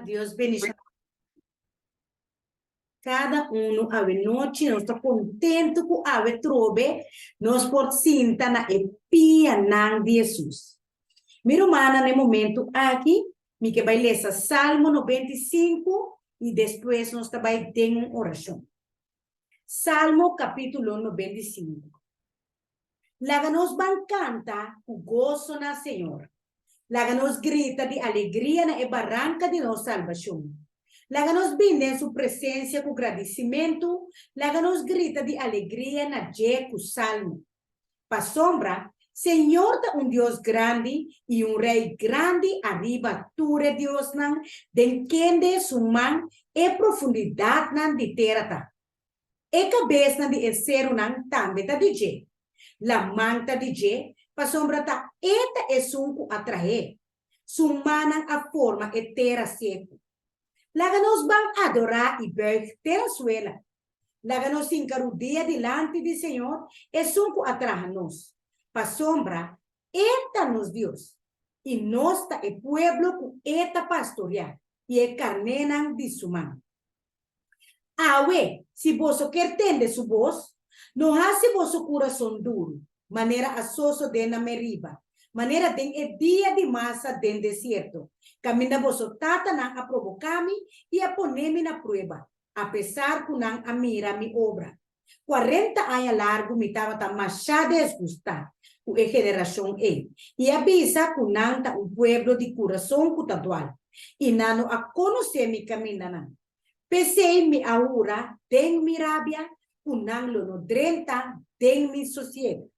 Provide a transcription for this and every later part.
Deus bendiga cada um a noite, nós está contente com a trobe, nós por sinta na epia nang de Jesus. Miro mana no momento aqui, me que vai ler Salmo 95 e depois nós vai ter uma oração. Salmo capítulo 95. Laga nos van canta o gozo na Senhor. Laga nos grita de alegria na barranca de nossa salvação. Laga nos brinda em sua presença com agradecimento. Laga nos grita de alegria na com salmo. Pa sombra, Senhor é Deus grande e Rei grande arriba ture Deus nan, denkende suman e profundidade nan de terra. E cabeça de ser nan tambe ta DJ. La manta DJ, pa sombra ta eta e sunku atrahe. Sumanan a forma e terra seco. Laga nos van adorar e buig terra suela. Laga nos encarudia delante de Senhor e sunku atraha nos. Pa sombra, eta nos Dios. E nos ta e pueblo ku eta pastorear. E e carnenan de suman. Awe, se você quer tender sua voz, não hace vosso coração duro, maneira asoso de na meriba, maneira de dia de massa de deserto, caminha vosso tata não a provocar-me e a poner-me na prova, apesar que não a mira mi obra. 40 anos largo me estava tá machado desgustar, com a geração e avisa que não tá pueblo de coração cutadual, e não a conhecer mi caminho não. Pensei me aura, tem mi rabia, kunang lo no drenta, tem mi sosiego.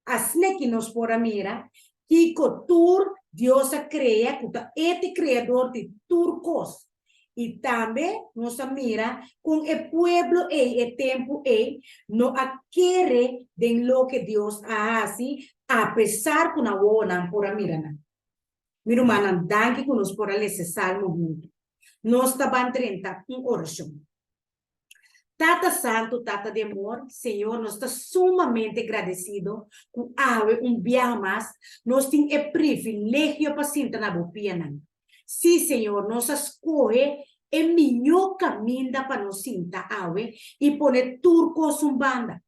Asne que nos por mira, que cotur Deus a crea, kuta ete criador de turcos. E também nos mira com o pueblo e tempo no adquiere de lo que Deus hace, a pesar que não onan por mira. Miro manan danke que nos por esse salmo junto. Nós taban 30 oração. Tata Santo, Tata de amor, Senhor, nós estamos sumamente agradecidos com ave dia mais, nós temos o privilégio para sentar na bopiana. Sim, Senhor, nós escolhe o melhor caminho para nós sentar ave e pôr turco zumbanda.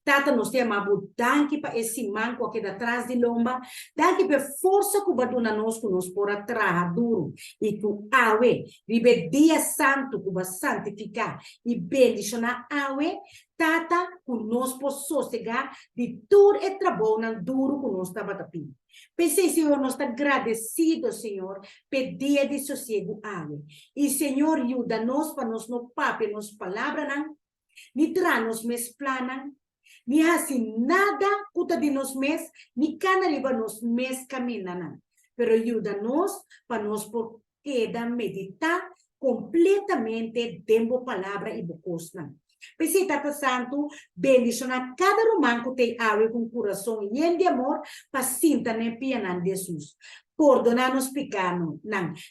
Tata nos temos danke para esse manco aqui atrás de lomba, danke para força que vai dar nós que nos por atrás duro e que awe, ribe dia santo que vai santificar e bendicionar awe, tata que nos possa chegar de tudo e trabalho duro que nos estava tapando. Pensei, Senhor, nós estamos agradecidos, Senhor, pedir de sossego awe. E, Senhor, ajuda-nos para nos no papo, nos palavras, ni tranos mes planan, ni hacen nada cuta de nos mes, ni canaliba nos mes caminan. Pero ayúdanos para nos por queda meditar completamente dentro palabra y bocosna. Pensei, Tata Santo, bendicionar cada román que te abre con corazón lleno de amor, pacienta ne pianan de Jesus. Perdonar-nos pecados,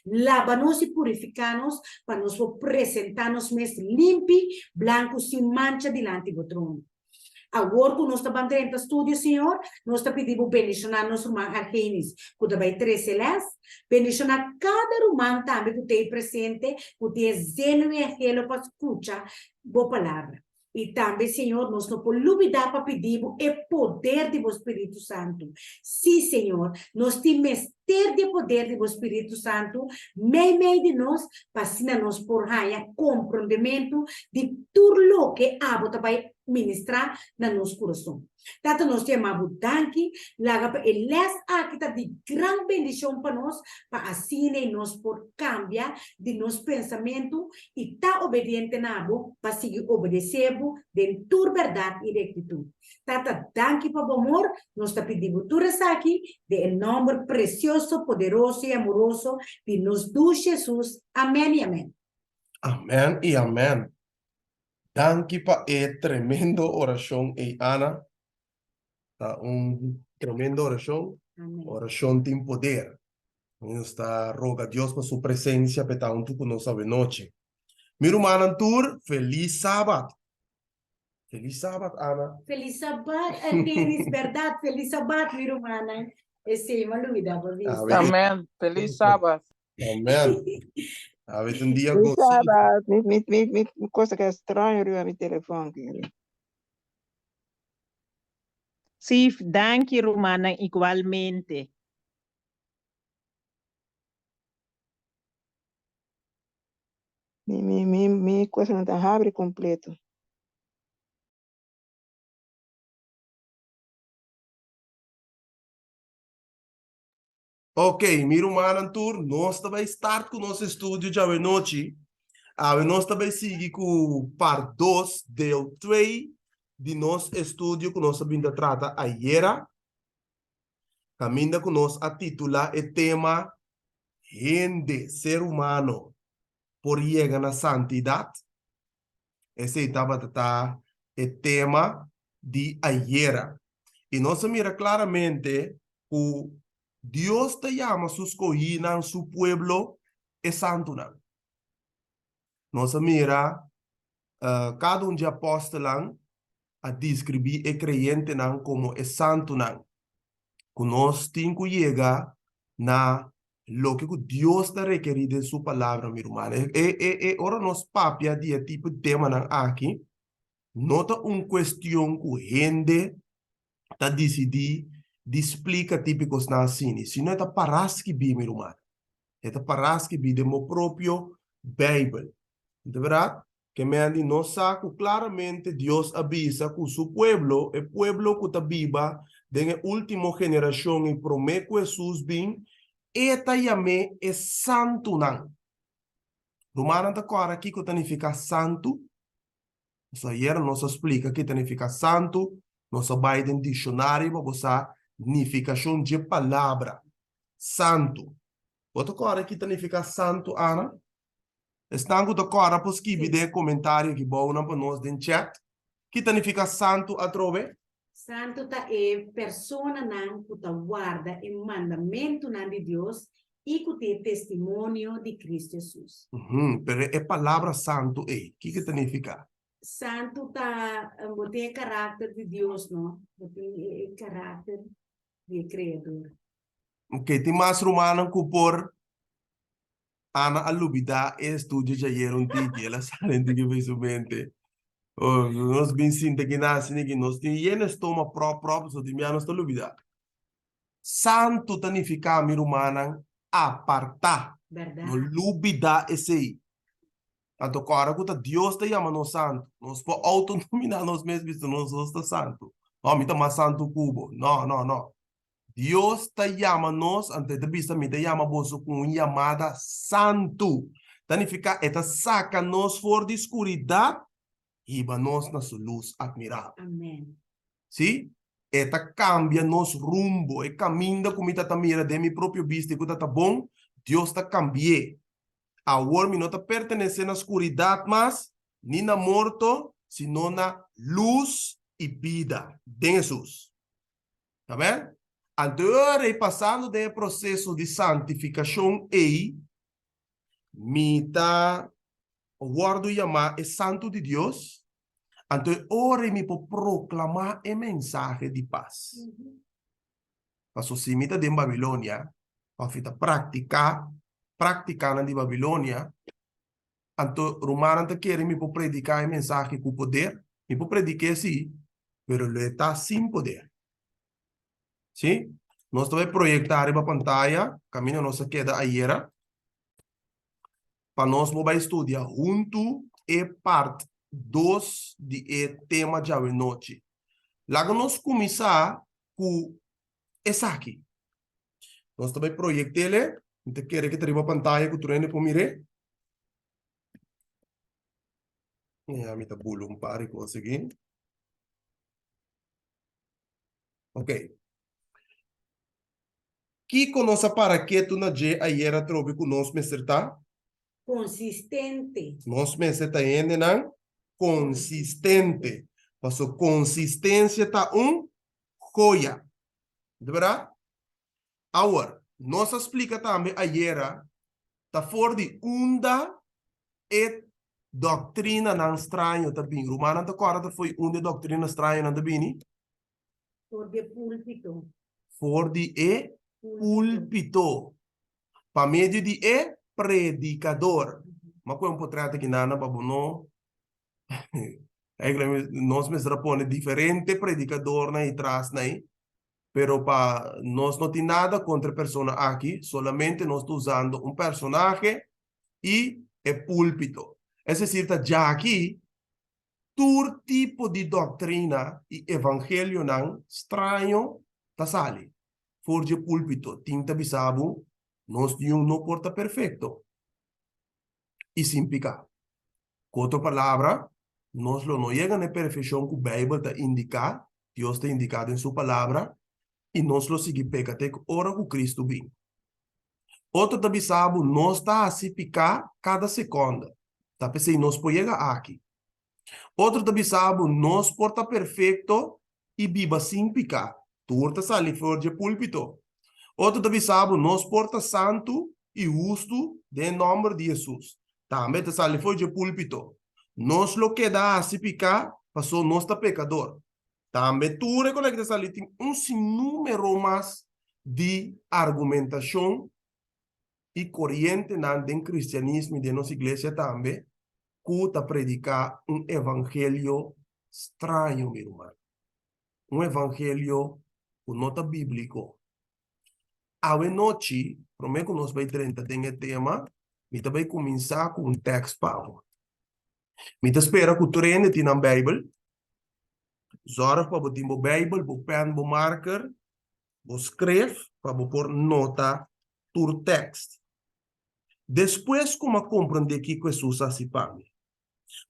lava-nos e purificar-nos para nos apresentar-nos mais limpos, brancos, sem mancha diante do trono. Agora, que nós estamos dentro do estúdio, Senhor, nós estamos pedindo bendicionar nosso irmão Argenis, que também 13 celeste, bendicionar cada irmão também que tem presente, que tem zelo e aquilo para escutar boa palavra. E também, Senhor, nós não podemos olvidar para pedir o poder do Espírito Santo. Sim, Senhor, nós temos de poder do Espírito Santo, meio de nós, para nós por raia compreendimento de tudo o que a bota vai ministrar na nosso coração. Tata nós temos danke, laga para eles aqui tá de grande bendição para nós, para assim nós por cambiar de nosso pensamento e tá obediente na abo, para seguir obedecer de tua verdade e rectitude. Tata danke para o amor, nós tá pedindo tudo isso aqui, de nome precioso, poderoso e amoroso de nos do Jesus. Amém e amém. Amén y amén. Danke pa tremendo oración Ana. Tremendo oración. Amém. Oración tem poder. Está roga a Dios por su presencia para un tu conosco a noche. Miro manantur, feliz sábado. Feliz sábado, Ana. Feliz sábado, Argenis, verdade, feliz sábado, meu irmão. Esse é uma lúvida, por isso. Amém. Feliz sábado. Amén. Avete un dia Mi gostoso. stava, cosa che è strano arriva mi telefono. Sì, danke Romana, igualmente. Cosa non abre completo. Ok, miro manan tour, nós também start com o nosso estúdio já de noite. Nós também seguimos com parte 2, deel 2, de nosso estúdio que nós vindo trata ayer. Caminha com nós a titular o tema Gente, ser humano, por llegar na santidade. Esse estava o tema de ayer. E nós mira claramente que Dios te llama sus cojinas, su pueblo es santo. Nós mira cada de apóstolos a descrever o creyente como é santo. Que nós temos que chegar na lo que Deus está requerido em sua palavra, meu irmão. Ora nós papia de tipo de tema aqui, nota questão que gente está decidir de explica típicos na assim. Se não é paraski bi, meu irmão. É paraski bi de meu próprio Bíblia. De verdade? Que me andi no saco claramente Dios avisa que su pueblo, el pueblo que está viva de la última generación y promete que Jesús bin, esta llame es santo nan. Romana ta cara aqui que significa santo. Isso ayer nos explica que significa santo. Nos vai em dicionário para usar significação de palavra. Santo. Outra cara que significa santo, Ana? Estão de acordo para escrever de comentário que bom para nós no chat. Que significa santo a trove? Santo ta é persona nan que ta guarda o mandamento nan de Deus e que tem testemunho de Cristo Jesus. Pero a palavra santo é. Que significa? Santo ta tem caráter de Deus, não? Tem caráter de Criador. Ok, tem mais romano que por Ana alubida estudio já era tiki, ela sabe que visualmente. Oh, nós bem sinta que nasce que nós tem yenes toma próprio so de minha nós alubida. Santo significa mi romana apartar. Verdade? No lubida esse. Tanto cara que Deus te chama no santo. Nós por autonominar nós mesmos nós somos santo. Não, me mais santo cubo. Não, não, não. Dios te llama nos, antes de vista, me te llama vos con una llamada santo. Significa, esta saca nos for de escuridad y va nos na su luz admirable. Amém. ¿Sí? Esta cambia nos rumbo, e camina como esta mira de mi propio vista, que está bom, Dios te cambié. Ahora mi no te pertenece a la escuridad más, ni na morto, sino na luz y vida de Jesús. ¿Está bien? Agora, passando do processo de santificação, me está guardo chamar é santo de Deus. Então, ora me pode proclamar a mensagem de paz. Mas se me está em Babilônia, para praticar na Babilônia, então, Romano está querendo me predicar a mensagem com poder. Me pode predicar sim, mas ele está sem poder. Sim? Nós vamos projetar a pantalla, caminho nossa queda ayer, para nós vamos estudar junto e parte 2 de tema de hoje noite. Lá nós começar com essa aqui. Nós também projetar ele, então quero que tenha a pantalla que tu rende para mirar. A mim tá bulo pare conseguir. Ok. Que conosco para que tu na je ayer trobe conosco me acertar? Consistente. Nós me está indo na consistente. Passou consistência tá joia. De verdade? Agora, nós explica também ayer tá fora de unda e doutrina não estranho também. Romana tá corda foi unda doutrina estranha não também. Por de púlpito. For de púlpito. Para meio de predicador. mas quando potrete que nana babo no, nós me rapone diferente predicador na atrás na pero pa nós não tem nada contra a persona aqui, solamente nós estamos usando um personagem e é púlpito. É decir, já aqui, todo tipo de doutrina e evangelho não estranho tá sali. Forge púlpito, tinta bisabo, nós não porta perfeito. E sem picar. Com outra palavra, nós não chegamos na perfeição que o Bíblia está indica, Deus está indicado em sua palavra, e nós lo seguimos até que hora que Cristo vem. Outro também sabe, nós está a se picar cada segunda. Tá pensando, nós podemos chegar aqui. Outro também sabe, nós porta perfeito e viva sem picar. Turta sali fora de púlpito. Outro também sabe, nós porta santo e justo em nome de Jesus. Também tá sali fora de púlpito. Nós lo que dá a se picar, passou nós tá pecador. Também tu reconhece ali tem sinnúmero mais de argumentação e corrente no cristianismo e de nossa igreja também que está predicar evangelho estranho, meu irmão. Evangelho que não está bíblico. A noite, prometo que nós vamos 30 tem o tema, e também começar com texto para me espera que tu rende na Bíblia. Zorg para botar o Bíblia, o pen, o marker, o escreve para pôr nota do texto. Depois, como compreender que Jesus assim para mim,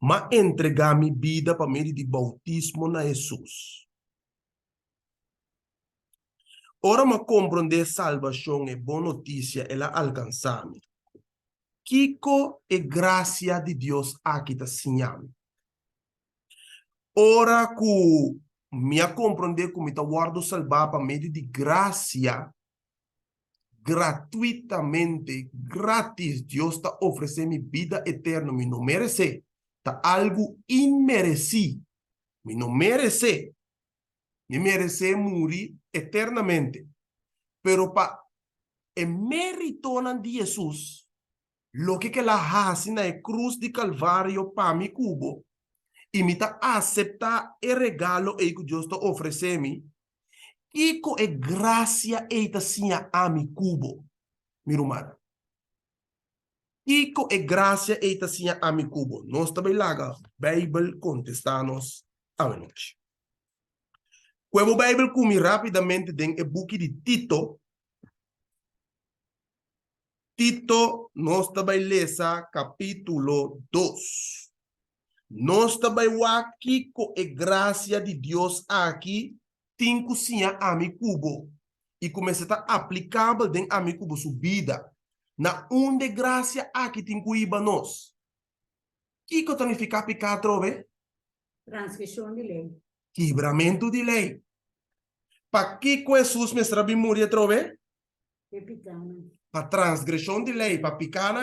mas entregar minha vida para meio de bautismo na Jesus. Ora, mas compreender salvação é boa notícia, ela alcançar-me. Kiko é graça de Deus aqui está sinhando. Ora que me compreender como está guardo salvar para meio de graça, gratuitamente, grátis, Deus está oferecendo vida eterna, me não merece, está algo imerecido, me não merece, me merece morrer eternamente, pero para el mérito de Jesus, lo que la hace na cruz de Calvário para mi cubo, e me está aceptar o regalo que Deus está oferecendo, e com a graça eita sinha a mi cubo, mi irmão. E com a graça eita sinha a mi cubo. Nós também laga, Bíblia contesta-nos a noite. Quando a Bíblia come rapidamente dentro do book de Tito, Tito, nós também lesa capítulo 2. Nós também aqui com a graça de Deus aqui, tem que sinha a mi cubo. E começa a estar aplicável dentro a mi cubo sua vida. Na onde graça aqui tem que ir para nós. Que significa pecado, trove? Transgressão de lei. Quebramento de lei. Para que Jesus me sabe morrer, trove? Repitando. Para transgressão de lei, para picar,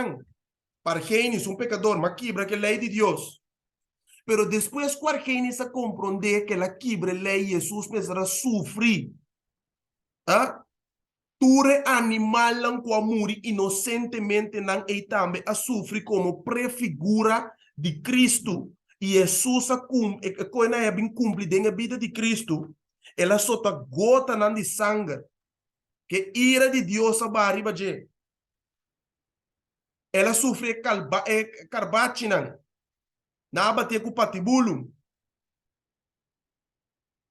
para Gênesis, pecador, mas quebra que lei de Deus. Pero depois, quando Gênesis a compreender que ela quebra a lei, Jesus me será sofrer. Ah? Ture animal não que morre inocentemente não e também a sofrer como prefigura de Cristo. E Jesus a quando é bem cumprido na vida de Cristo, ela só tá gota não de sangue. Que ira de Deus a barriga de. Ela sofre carbate não. Na abate com patibulum.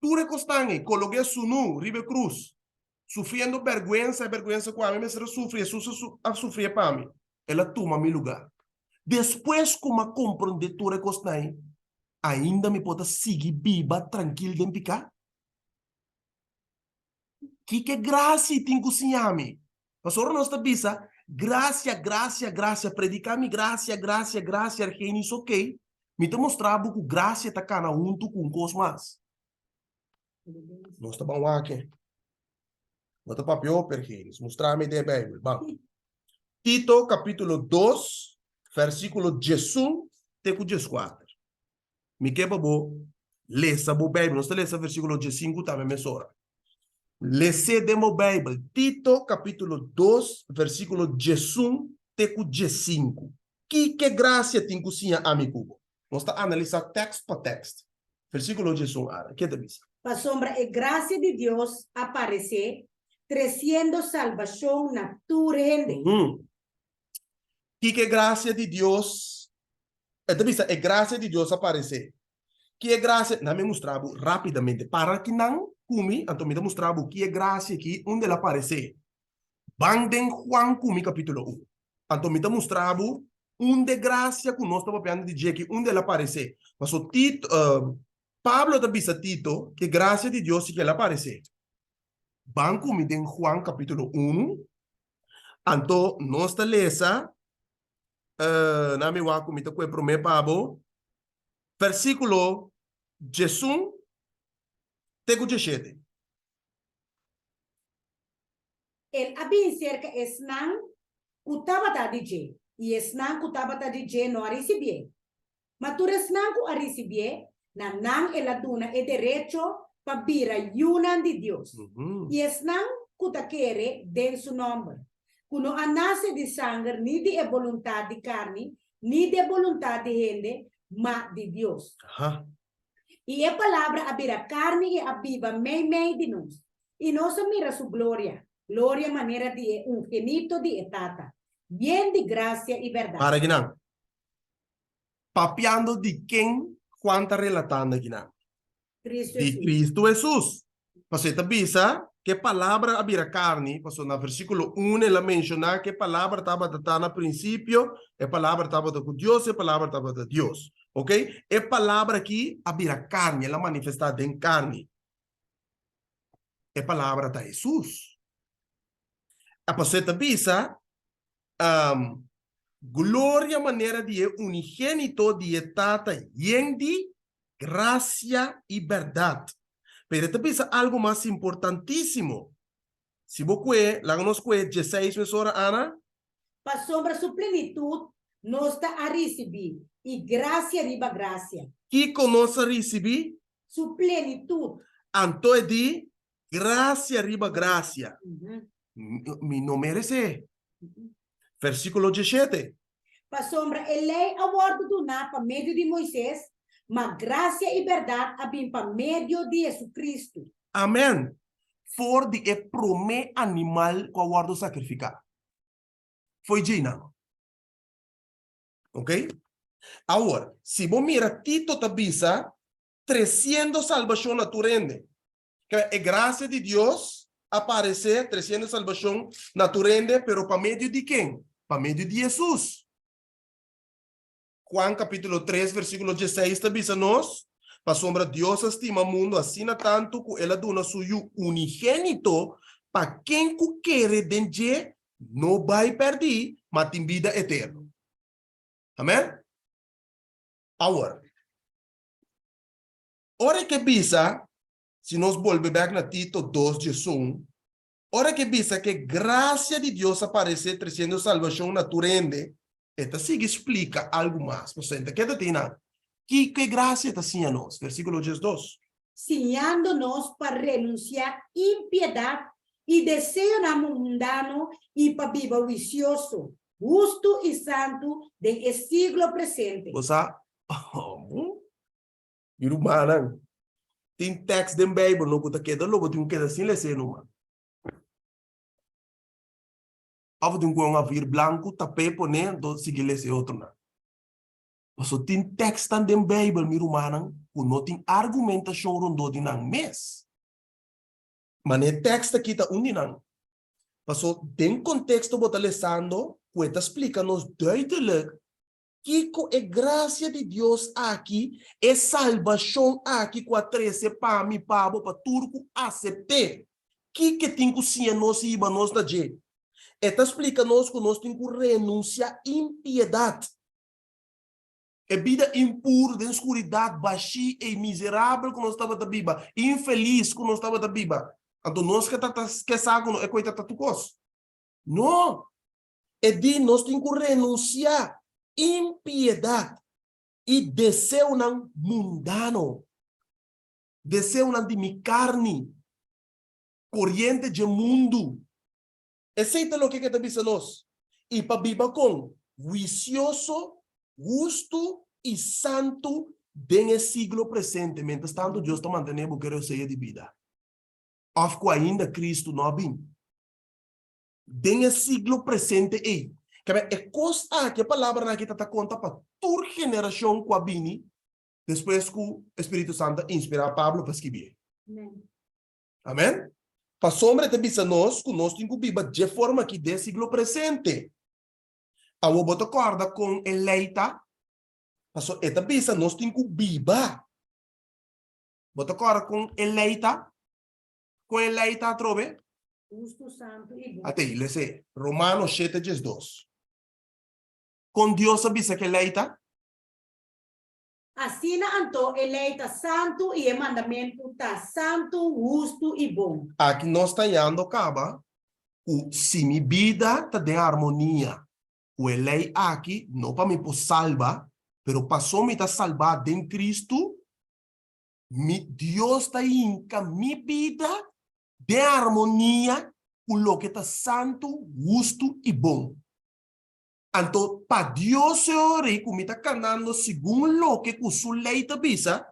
Ture costangue, coloquei sunu, ribe cruz. Sofrendo vergüenza com a mim, será sofrer, a sofrer para mim. Ela toma meu lugar. Depois, como compreender tudo que aí, ainda me pode seguir viva, tranquilo, de picar? Que graça tem que ensinar-me? Pastor, nós está bisa, graça, predicar-me graça, arquenis, ok. Me está mostrando que graça está cada um com cosmas. Nós está bom aqui. Bota papel perché mostrarmi dei Bible. Tito capítulo 2, versículo 18 até 14. Mi che babo lesa bo Bible, non sta lesa versículo 15 também mesora. Lese demo Bible, Tito capítulo 2, versículo 18 até 15. que gracia tem cozinha amigo? Nós está analisar texto por texto. Versículo de Jesus, que te diz? Pa sombra e gracia de Dios aparecer, trazendo salvação na tua rende. Que gracia de Deus, é gracia de Deus aparecer. Que é gracia, não me mostrava rapidamente, para que não cumi, então me mostrava que é gracia aqui, onde ela aparecer. Banden Juan cumi capítulo 1. Então me mostrava onde gracia que nós estamos falando de aqui, onde ela aparecer. Mas o Tito, Pablo te diz a Tito que gracia de Deus que ela aparecer. Ban cumi em Juan capítulo 1. Então nós te lesa, na minha cumi te com o Pablo, versículo Jesus tego 17. El abin cerca esnan kutabata DJ. E esnan kutabata DJ no a receber. Mas tu esnan ku a receber, na nan eladuna e derecho pa bira yunan de Deus. E esnan kutakere den su nombre. Kuno anase de sangue, ni de vontade de carne, ni de vontade de gente, ma de Deus. E a palavra abira carne e abiba meio de nós. E nós mira su gloria. Gloria maneira de ungenito de etata. Bien de gracia e verdade. Para que não. Papiando de quem Juan está relatando aqui não? Cristo De Jesus. Cristo Jesus. Você te bisa que palavra abira carne, passou no versículo 1 ela menciona que palavra estava no princípio, a palavra estava com Deus, a palavra estava de Deus. Ok? A palavra aqui abira carne, ela manifestada em carne. A palavra de Jesus. A você te bisa glória maneira de unigênito de etata e de gracia e verdade. Pero te pensa algo mais importantíssimo. Se você lá nos que 16 horas Ana, Pa sombra su plenitude, nos está a receber. E gracia riba gracia. que conosco recebi, Su plenitude. anto é de gracia riba gracia. Me não merece. Versículo 17. Pa sombra, a lei a bordo do na pa meio de Moisés, mas gracia e verdade abim pa meio de Jesus Cristo. Amém. For de e prome animal com a guarda sacrificar. Foi Gina. Ok? Agora, se você mira Tito tabisa, 300 salvação na tua rende. Que é graça de Deus aparecer 300 salvação na tua rende, pero para meio de quem? Para meio de Jesus. Juan capítulo 3, versículo 16, tabisa nós, para sombra Deus estima o mundo assim tanto que ela dona suyo unigênito para quem que quer dentro não vai perder, mas tem vida eterna. Amém? Agora, hora que bisa, se nós volvemos back na Tito 2:1, hora que bisa que graça de Deus aparecer trazendo salvação na tua rende, esta sigue explica algo mais. Por exemplo, que tem na que graça está assim a nós? Versículo 12. Ensinando-nos para renunciar impiedade e desejo mundano e para viver vicioso, justo e santo do siglo presente. Você, irmã, tem texto da Bíblia, não pode quedar, logo tem que assim ler numa. Ava tem que vir branco, tapé, poner, do seguir ler outro na. Mas tem texto da Bíblia, meu irmão, que não tem argumentação rondo de nang mes. Mas o texto aqui está uninang. Mas tem contexto bota lesando, que está explicando duidelijk que é graça de Deus aqui, é salvação aqui com a 13 para mim, para turco aceitar. Que tem que ser nós e nós da gente. Está explicando que nós temos que renunciar impiedade. É vida impura, de escuridade, baixinha e miserável que nós estava da Bíblia, infeliz que nós estava da Bíblia. Então nós que é coisa da tucos. Não. É de nós temos que renunciar impiedade e desejo não mundano. Desejo não de minha carne. Corrente de mundo. Aceita o que está dizendo nós. E para Bíblia com juicioso, justo y santo en el siglo presente. Mientras tanto, Dios está manteniendo que eu seja de vida. Of que ainda Cristo não vem. En el siglo presente, é coisa que a palavra aqui está conta para toda geração que vem, depois que o Espírito Santo inspira Pablo para escrever. Amém. Amém? Para sombra te bisa nós, que nós temos que viver de forma que do siglo presente. A eu boto corda com eleita, passo eta bisa nós temos que viver. Boto corda com eleita trove. Justo, santo e bom. Até ele se Romanos 7:2. Com Deus avisa que eleita. Assim anto eleita santo e o mandamento tá santo, justo e bom. Aqui nós está indo acaba. Se minha vida está de harmonia, o elei aqui não para me por salvar, pero passou me está salvar em Cristo. Deus está em minha vida de harmonia com o que está santo, justo e bom. Então, para Deus se ore, como está canando segundo o que o sua lei está bisa,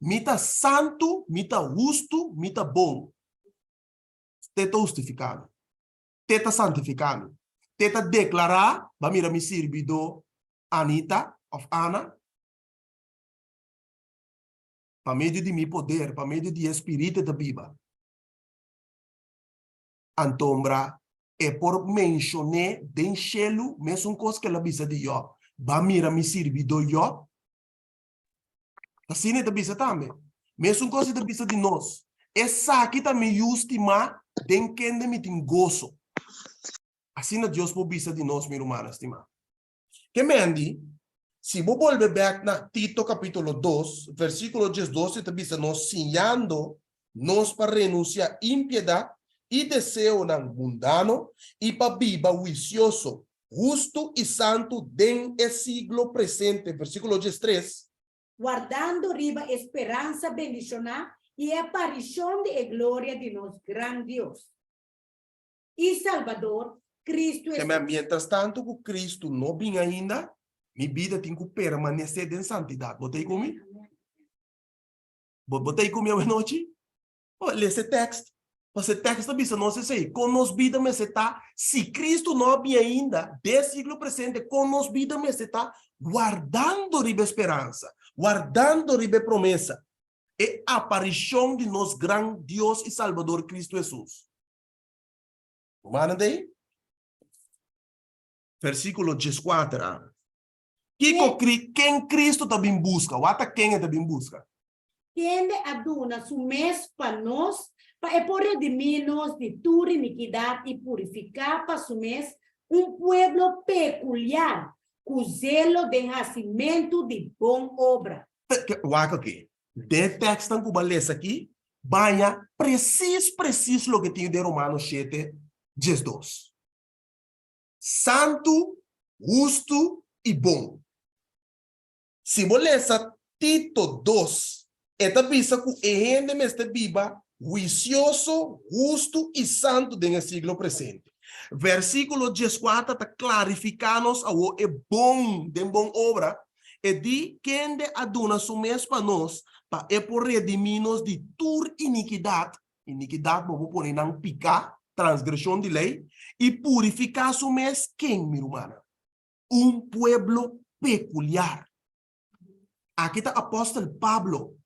me está santo, me está justo, me está bom. Te está justificado. Te está santificado. Te está declarar, va mira me servido Anita, of Ana, para meio de meu poder, para meio de espírito da Bíblia. Antombra, é por mencionar den cielo, mesmo coisa que ela bisa de Jó. Va mira me servido Jó. Assim é da bisa também. Mesmo coisa da bisa de nós. Essa aqui também justima den kende me tem gozo. Assim é Deus por bisa de nós, minha irmã, estimada. Que me andi, se vou volver back na Tito capítulo 2, versículo 12, te bisa nós sinhando nós para renunciar impiedade e desejo mundano e para viva juicioso, justo e santo den el siglo presente. Versículo 13. Guardando riba esperança bendicionar e aparição de glória de nosso grande Deus e Salvador, Cristo Jesus. Mientras tanto, que Cristo não vem ainda, minha vida tem que permanecer em santidade. Botei comigo? Botei comigo à noite? Olha esse texto. Você texto bisa não sei, com nos vida me está, se Cristo não vem ainda, do siglo presente, com nos vida me está guardando riba esperança, guardando riba promessa, e aparição de nosso grande Deus e Salvador Cristo Jesus. Manda aí? Versículo 14. Quem Cristo também busca? O ata quem também busca? Quem aduna su mês para nós, para por redimir-nos de toda iniquidade e purificar para su mês pueblo peculiar, com zelo de nascimento de bom obra. Waka aqui. De texto que eu ler aqui, vai preciso o que tem de Romanos 7:12. Santo, justo e bom. Se você ler Tito 2, esta pisa que é gente nesta Bíblia, juicioso, justo e santo no siglo presente. Versículo 14 está clarificando o é bom, de boa obra, e de quem de aduna su mês para nós, para é por redimir-nos de toda iniquidade, vamos pôr em picar, transgressão de lei, e purificar su mês, quem, minha irmã? Pueblo peculiar. Aqui está o apóstolo Pablo.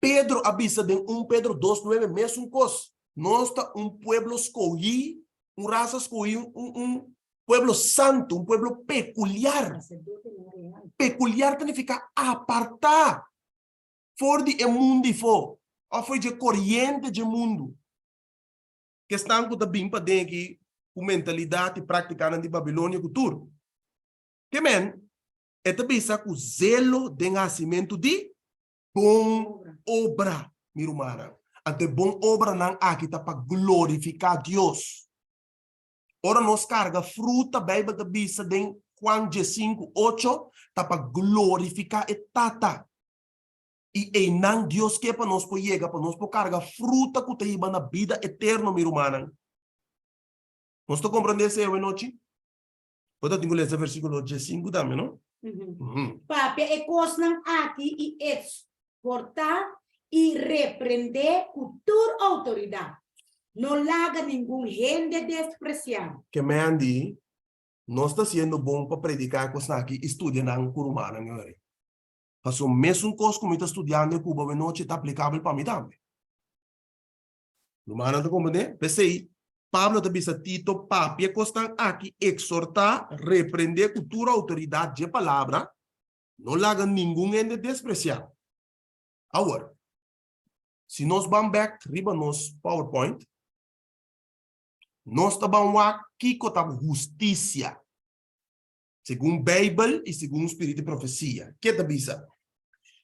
Pedro avisa de Pedro 2:9, mesmo coisa. Nós está pueblo escolhido, raça escolhida, pueblo santo, pueblo peculiar. Peculiar significa apartar. Fora de mundo e for. Ou foi de corrente de mundo. Que estão com também para dentro com mentalidade praticada de Babilônia cultura. Que men? É também com zelo de nascimento de bom obra, minha irmã. Ante bom obra não aqui está para glorificar Deus. Ora nós carga fruta, Bíblia da bisa de Juan 5:8, está para glorificar e tata. E não Deus que para nós chegar, para nós carga fruta que tem na vida eterna, minha irmã. Nós estamos compreendendo isso hoje noite? Pode ter esse versículo 5 também, não? Papi, e cosnan aqui e exportar e repreender cultura autoridade. Não larga nenhum gente despreciado. Que me andi, não está sendo bom para predicar com aqui, estudando em Curumana, não é? Mas o mesmo curso que eu estou estudando em Cuba, não é aplicável para mim também. Lumana está compreendendo? Pensei, Pablo está dizendo, Tito, papi, costan aqui, exortar, repreender cultura, autoridade de palavra, não larga nenhum ende despreciado. Agora, se nós vamos back, riba nos PowerPoint, nós estamos aqui com a justiça, segundo a Bíblia e segundo o Espírito de Profecia. Que está dizendo?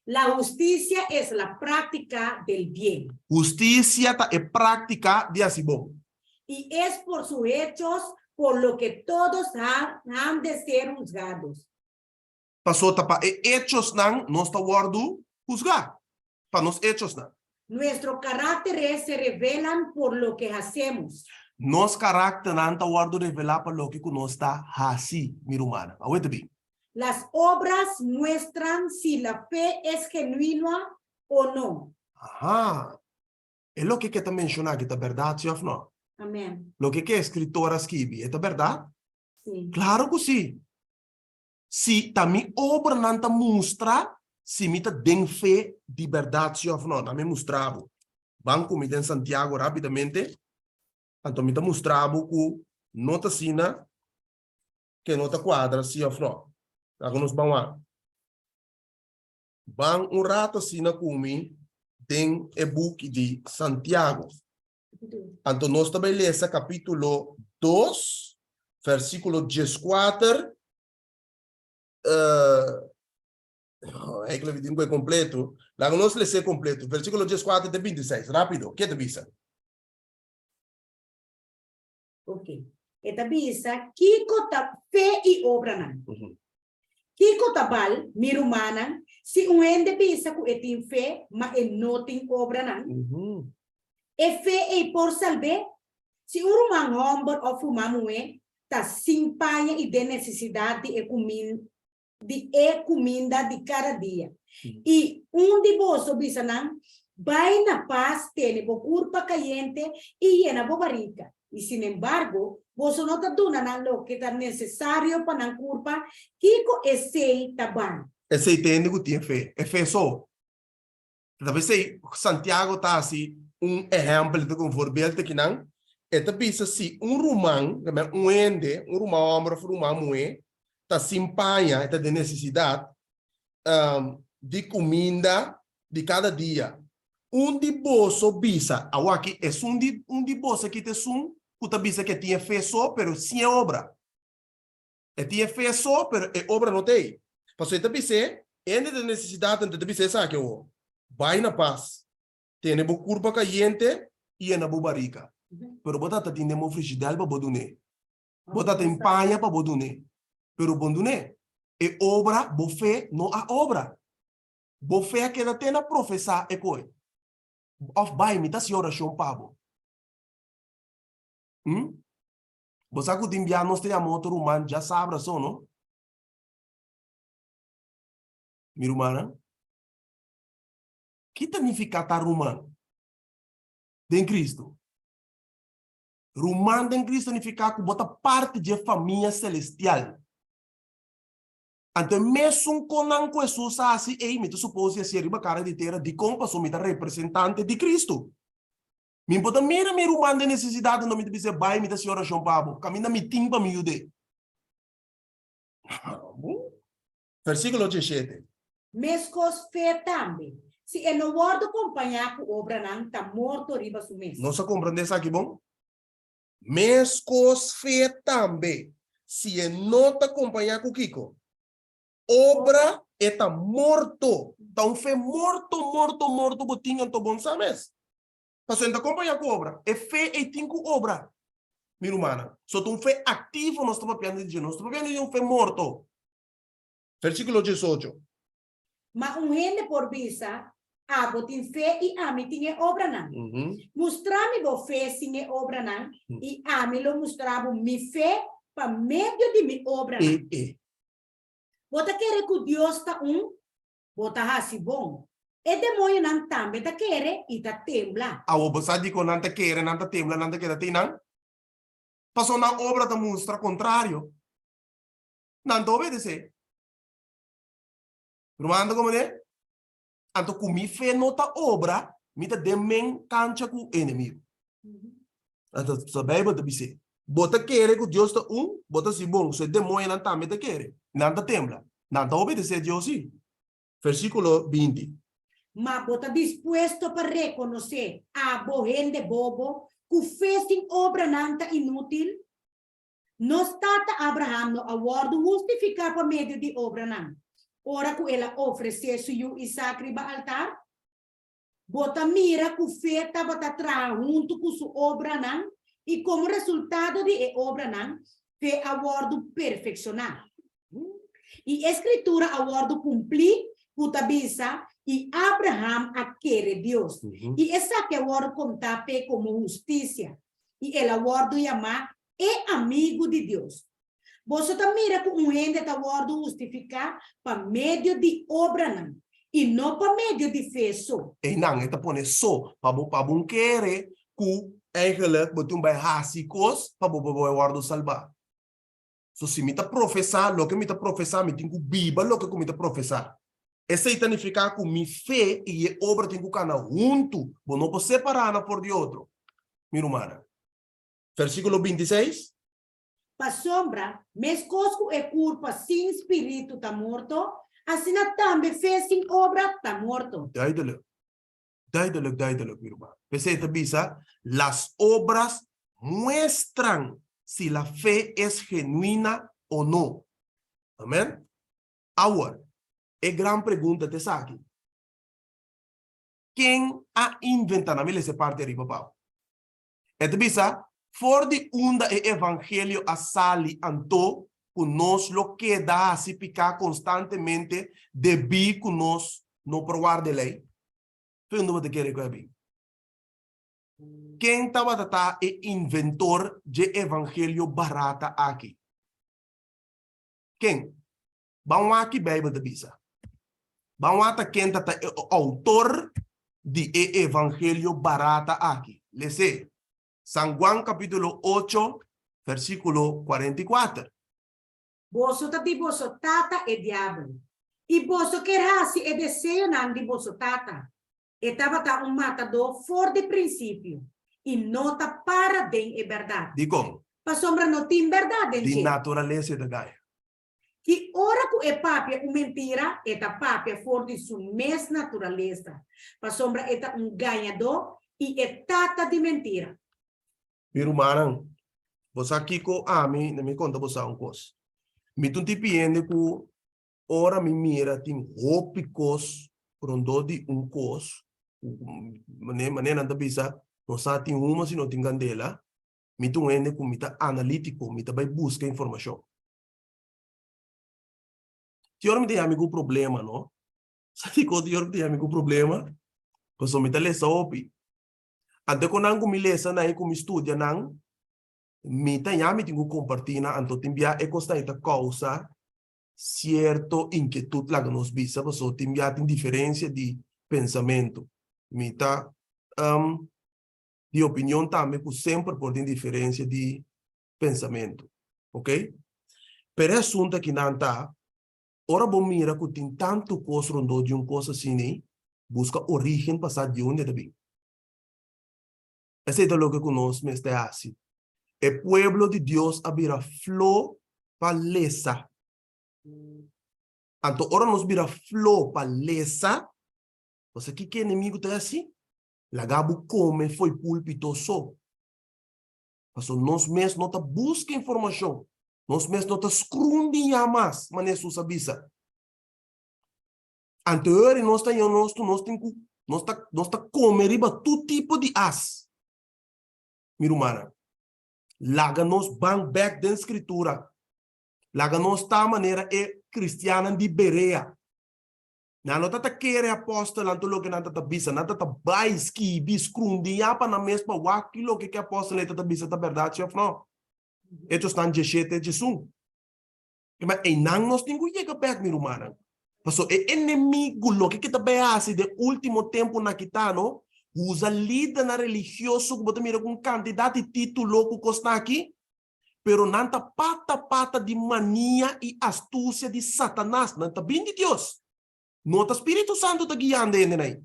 La justicia es la práctica del bien. Justiça é prática de assim bom. Y es por sus hechos por lo que todos han de ser juzgados. Passou para hechos não, nós está guardo juzgar. Para nos hechos não. Nuestros caracteres se revelan por lo que hacemos. Nos carácter não está guardo revelar para o que nós está assim, minha humana. Aguenta bem. Las obras muestran si la fe es genuina o no. Ajá. É o que está mencionando, que é verdade ou não? Amén. O que a escritora escreve, é verdade? Sí. Claro que sim. Se também obra não está mostra, se me tem fé de verdade ou não, também mostrava. Banco me em Santiago rapidamente, então me mostrava que não está sina, que não está quadra, sim ou não. Agora nós vamos lá. Vamos rato sina comigo, tem e book de Santiago. Então nós também lemos capítulo 2, versículo 14. É que ele diz completo. Lá nós lemos completo. Versículo 14 de 26. Rápido. Que te diz? Ok. Esta bisa, kiko ta fe y obra nan. Kiko tabal, mirumana, si un ende bisa ku etin fe, ma en notin obra nan. E fe e por salve, si urumang hombor o fumamue, ta simpanha e de necessidade de comida de cada dia. E de bolso bisa nan, vai na paz, tene bo curpa caliente y llena bo barrica. Y sin embargo, vos no te donan lo que es necesario para la curva, Kiko ese taban. Esse entende que tem fé. É fé só. Talvez Santiago está assim, exemplo de conformidade que não. É também se romano, ende, romano homem, romano mulher, está simpanha, está de necessidade de comida de cada dia. De bolso bisa, aqui é de bolso que te puta bisa que tinha fé só, pero sem obra. É tinha fé só, pero é obra não tem. Passou então bisa, ende de necessidade, então bisa sabe que vai na paz. Tem bo curva caliente e na bo barrica. Pero bota tem mo frigidaire para bodune. Bota tem panha para bodune. Pero bodune é obra, bo fé não há obra. Bo fé que tem na professar é coi. Of by me, that's your oração, Pablo. Você que tem enviado nós temos outro humano, já sabe só, não? Minha irmã, que significa estar romano? De Cristo. Romano de Cristo significa que bota parte de família celestial. Então, mesmo quando Jesus assim, me supõe ser uma cara de terra de como sou representante de Cristo. Me pode mira romano de necessidade, não me dizer, vai, me da senhora João Pablo, caminha me timba me ajude. Versículo 17. Mescos fe também. Se é no guardo acompanhar com obra não, tá morto riba su mes. Não se compreende isso aqui, bom? Mescos fe também. Se é não te acompanhar com Kiko. Obra está morto. Então, fé morto, botinho, então, bom, sabes? Mas ainda acompanha com obra. É fé e tem com obra. Minha irmã, só tem fé ativo, nós estamos falando de nós. Estamos falando de um fé morto. Versículo 18. Mas gente por visa, botin fé e ami tinha obra não. Mostrar-me bo fé sem obra não, e ami lo mostrava mi fé para meio de minha obra. Bota querer que Deus está bota assim bom. E demônio não também tá querer e tá tembla. Awo basa di ko nanta kere, nanta tembla, nanta kera tinang. Passou na obra da mostra contrário. Nanta obedece. Rumanda como né? Anto kumi fe nota obra, mita demen cancha ku inimigo. Anto sa Bible te bise. Bota querer que Deus tá bota si bom, se demônio não também tá querer. Nanta tembla. Nanta obedece a Deus sim. Versículo 20. Mas bota disposto para reconhecer a gente bobo que fez obra nanta inútil. Nos tata Abraham no awardo justificar por meio de obra não. Ora que ela oferecer seu Isaac riba altar. Bota mira que feita bota tra junto com sua obra não. E como resultado de obra não, fe awardo perfeccionar. E escritura awardo cumprir, puta bisa, e Abraham aquele Deus. E essa que awardo contar como justiça. E ele awardo chamar é amigo de Deus. Você também mira que gente está awardo justificar para meio de obra não. E não para meio de fé só. E não, ita pone so, para bom querer que eigenlijk betum bij hasikos, para bom guardo salvar. So se me tá professar, lo que me tá professar, me tem que Bíblia, lo que me tá professar. Esse significa que minha fé e a obra tem que canar junto, não pode separar uma por de outro. Minha irmã. Versículo 26. Para sombra, mescosco e culpa sem espírito está morto, assim também fez sem obra está morto. Duidelijk, minha irmã. Você te bisa, las obras muestran si la fe es genuina o no. Amém? Agora, a grande pergunta te sabe. Quem ha inventado essa parte de papá? É te bisa, for de unda e evangelho a sali anto, conosco lo que dá se picar constantemente de bi conosco no provar de lei. Fundo você quer que é bem. Quem estava a é inventor de evangelho barata aqui? Quem? Vamos aqui Bíblia da bisa. Vamos até quem está autor de evangelho barata aqui. Lê San Juan capítulo 8, versículo 44. Boso tati boso tata e diabo. E boso querasi e desejo nan di boso tata. E tava matador for de princípio. E nota para den e verdade. Digo, Pa sombra não tem verdade. de natureza da gaia. Que ora que é papia mentira, eta papia for de sua mesma natureza. Pa sombra eta ganhador e é tata de mentira. Meu irmão, você aqui com a mim, não me conta você uma coisa. Me tu te piende que ora me mira tem rópicos prondo de coisa. Maneira da bisa, não sabe tem uma se não tem candela. Me tu ende com mita analítico, mita vai buscar informação. Tior me tem amigo problema, não? Sabe que o tior tem amigo problema? Porque me tá lesa opi. Ante ko nang kumilesa na kung estudia nang mita yami tingu compartina anto timbia e costa ita causa cierto inquietud la nos visa so timbia tin diferencia di pensamento mita di opinión también ku sempre por din diferencia di pensamento, ok? Per assunta que nanta ora bom mira ku tin tanto coisa rondo de coisa assim busca origem passar de onde deve. Ese es lo que conocemos este así. El pueblo de Dios había flor palesa. Anto ahora nos vira flor palesa. Você que inimigo está assim? La gabu come foi pulpitoso. Mas nós mesmos não tá busca informação. Nós mesmos não tá escrundia mais, mas Jesus avisa. Anterior nós tá nós tá comer riba todo tipo de as. Minha irmã, laga-nos back da escritura. Laga-nos da maneira é cristiana de Berea. Não tá querer apóstolo, não tá que tá bisa, não tá baiski, biscrundi, apa na mesma aquilo que apóstolo tá bisa, tá verdade, chef, não. Estos están 17 Jesus. Mas e não nós temos que chegar perto, meu irmão. Passo é inimigo lo que kita beasi de último tempo na kitano, usa lida na religioso que bota mira com quantidade de título que costa aqui, pero nanta pata de mania e astúcia de Satanás, nanta bem de Deus. Nota Espírito Santo tá guiando ele aí.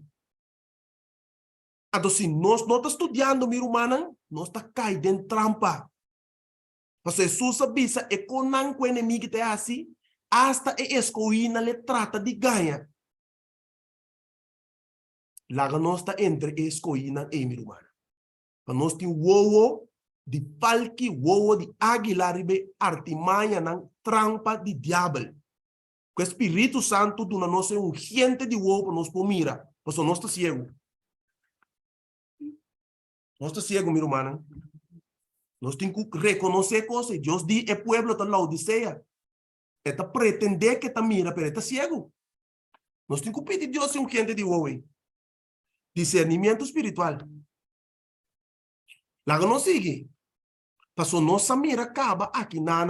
Então se nós não tá estudando, meu irmão, nós tá caindo em trampa. Passo Jesus avisa é com o inimigo que é assim, hasta a escoina le trata de ganhar. Laga nós está entre a escoina e meu irmão. Nós temos o de falque, o de águila, ribe artimanha, na trampa de diabo. O Espírito Santo do nós é gente de uovo para nós por mira. Mas nós está cego. Nós está cego, meu irmão. Nós temos que reconhecer coisas. Deus diz, é pueblo da Laodiceia. Está pretender que está mira, pero está cego. Nós temos que pedir Deus um gente de uovo. Discernimento espiritual. Lá que nós sigue. Passou nossa mira acaba aqui na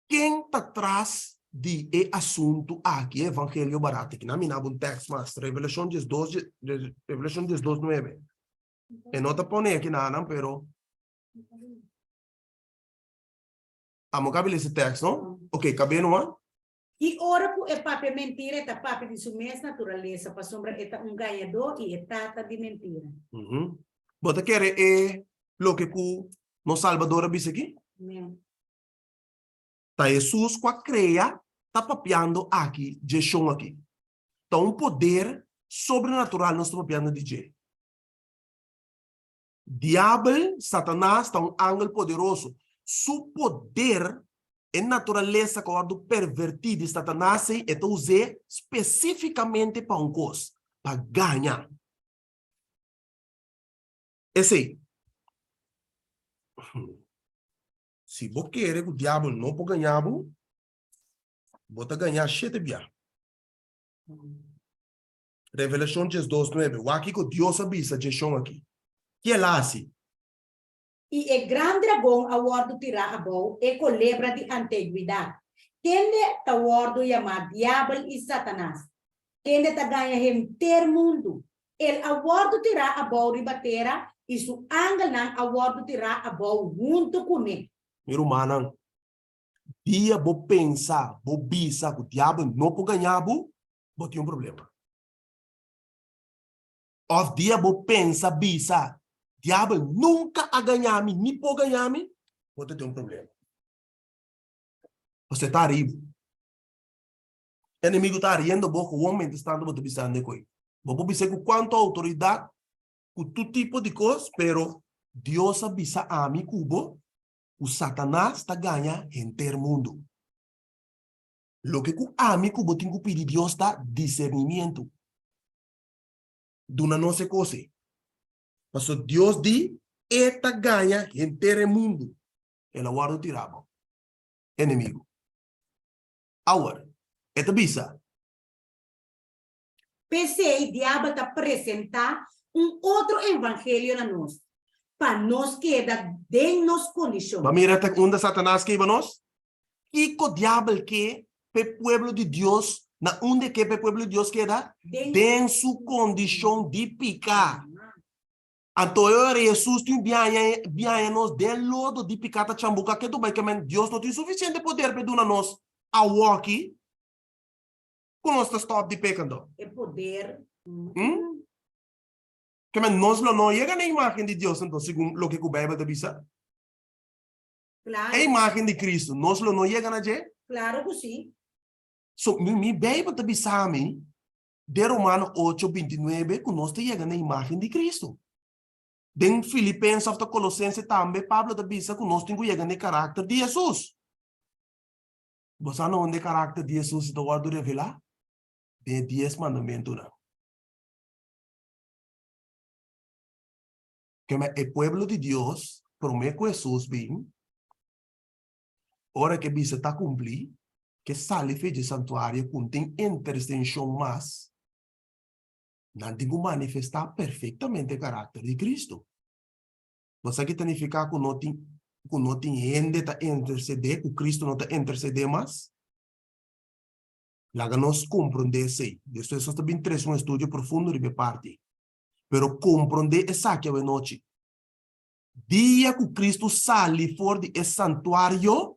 quem está atrás de assunto aqui, evangelho barato, que na minha um texto mas Revelação 12, Revelação 12:9. E não está pondo aqui nada, pero vamos caber esse texto, não? Ok, cabe não? E ora por é papo mentira, é papo de sua mesma natureza, para sombra é ganhador e é tata de mentira. Bota querer lo que no Salvador disse aqui? Tá Jesus com a creia, tá papiando aqui, Jesus aqui. Tá um poder sobrenatural nós estamos papiando de Jesus. Diabo, Satanás, tá um ángel poderoso. Su poder em natureza que pervertida de Satanás é usar especificamente para um coisa, para ganhar. Esse aí. Se você quer que o diabo não pode ganhar, você ganhar 7 bias. Revelação 12:9. O aqui que Deus avisa Jesus aqui. Que é assim? E é grande dragão a bordo tirar a boa e culebra de antiguidade. Quem está a bordo chamado diabo e Satanás. Quem está ganha inteiro mundo. Ele a bordo tirar a boa ribatera e su ángel não a bordo tirar a boa junto com ele. Meu irmão, dia vou pensar, vou bisa que o diabo não pode ganhar, vou ter um problema. Ou dia vou pensar, bisa, diabo nunca a ganhar me, nem pode ganhar me, vou ter um problema. Você está rindo. O inimigo está rindo, o homem está andando bisando de coisa. Vou dizer com quanto autoridade, com todo tipo de coisa, pero Deus avisa a mim, cubo, o Satanás está ganhando inteiro mundo. Lo que o amigo tem que pedir Deus dá discernimento. De uma nossa coisa. Mas Deus diz, esta ganha inteiro mundo. Ela guarda o tirabo. Inimigo. Agora, esta bisa. Pensei, diabo está apresentar outro evangelho na nós. Para nós queda de nos condições. Mas mira, onde Satanás que iba nós? E o diabo que o pueblo de Deus, na onde que o pueblo de Deus queda? Den sua condição de picar. Então, Jesus tem bem nós de lodo de picar ta chambuca que do bem que Deus não tem suficiente poder para dar nós a walkie com nós stop de pecando. É poder. Que nós não chega na imagem de Deus, então, segundo o que a Bíblia diz. Claro. A imagem de Cristo, nós não chega na gente? Claro que sim. So, mi Bíblia diz a mim, de Romano 8:29, que nós chega na imagem de Cristo. Den Filipenses ou Colossenses também, Pablo diz que nós temos que chegar no caráter de Jesus. Você não onde caráter de Jesus está guardado revelar? De 10 mandamentos, não. Que o pueblo de Deus, promete que Jesus vem, hora que bisa está cumprir, que sale de santuário contém intercessão mais, não tem que manifestar perfeitamente o caráter de Cristo. Você que significa que não tem que não tem gente a interceder, que Cristo não está interceder mais. Lá nós compreender isso. Isso é só também traz um estudo profundo de minha parte. Pero compreender essa que é a noite. Dia que Cristo sale fora de esse santuário,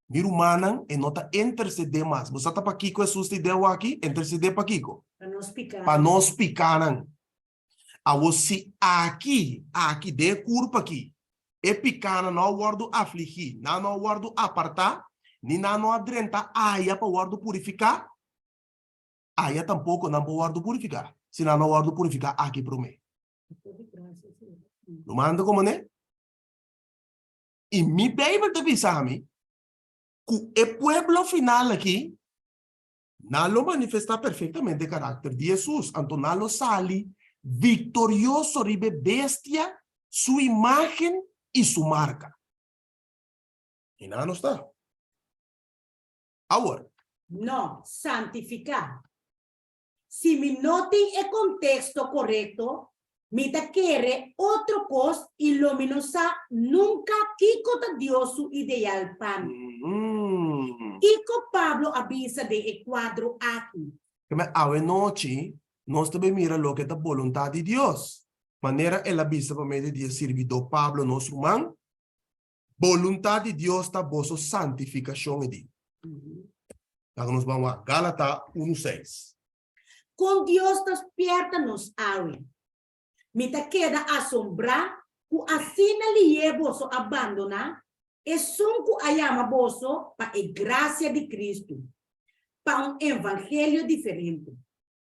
meu humano, e não está interceder mais. Você está para Kiko, Jesus te deu aqui, interceder para Kiko. Para nós picar. Para nós picar. A você aqui, de curva aqui. E picar não guardo afligir, não guardo apartar, nem não adrenta, aí para guardo purificar. Aí tampouco não guardo purificar. Se não guardo purificar, aqui para mim. Não manda como, né? E mi Bíblia te avisame que o pueblo final aqui não lo manifesta perfeitamente o caráter de Jesus. Então não lo sale victorioso ribe bestia, sua imagem e sua marca. E não está. Agora. Não, santificar. Se me notem o contexto correto, me da querer outro coisa e luminosa nunca Kiko da Deus su ideal para mim. Kiko Pablo avisa de quadro aqui. Mas a noite, nós também mira lo que é a vontade de Deus. Maneira ela avisa para meio de servidor Pablo, nosso irmão, vontade de Deus está vossa santificação. Então nós vamos a Gálatas 1:6. Com Deus despierta-nos awe. Me ta queda assombrar que assim lhe é vosso abandonar e sunco ayama vosso para a graça de Cristo, para um evangelho diferente.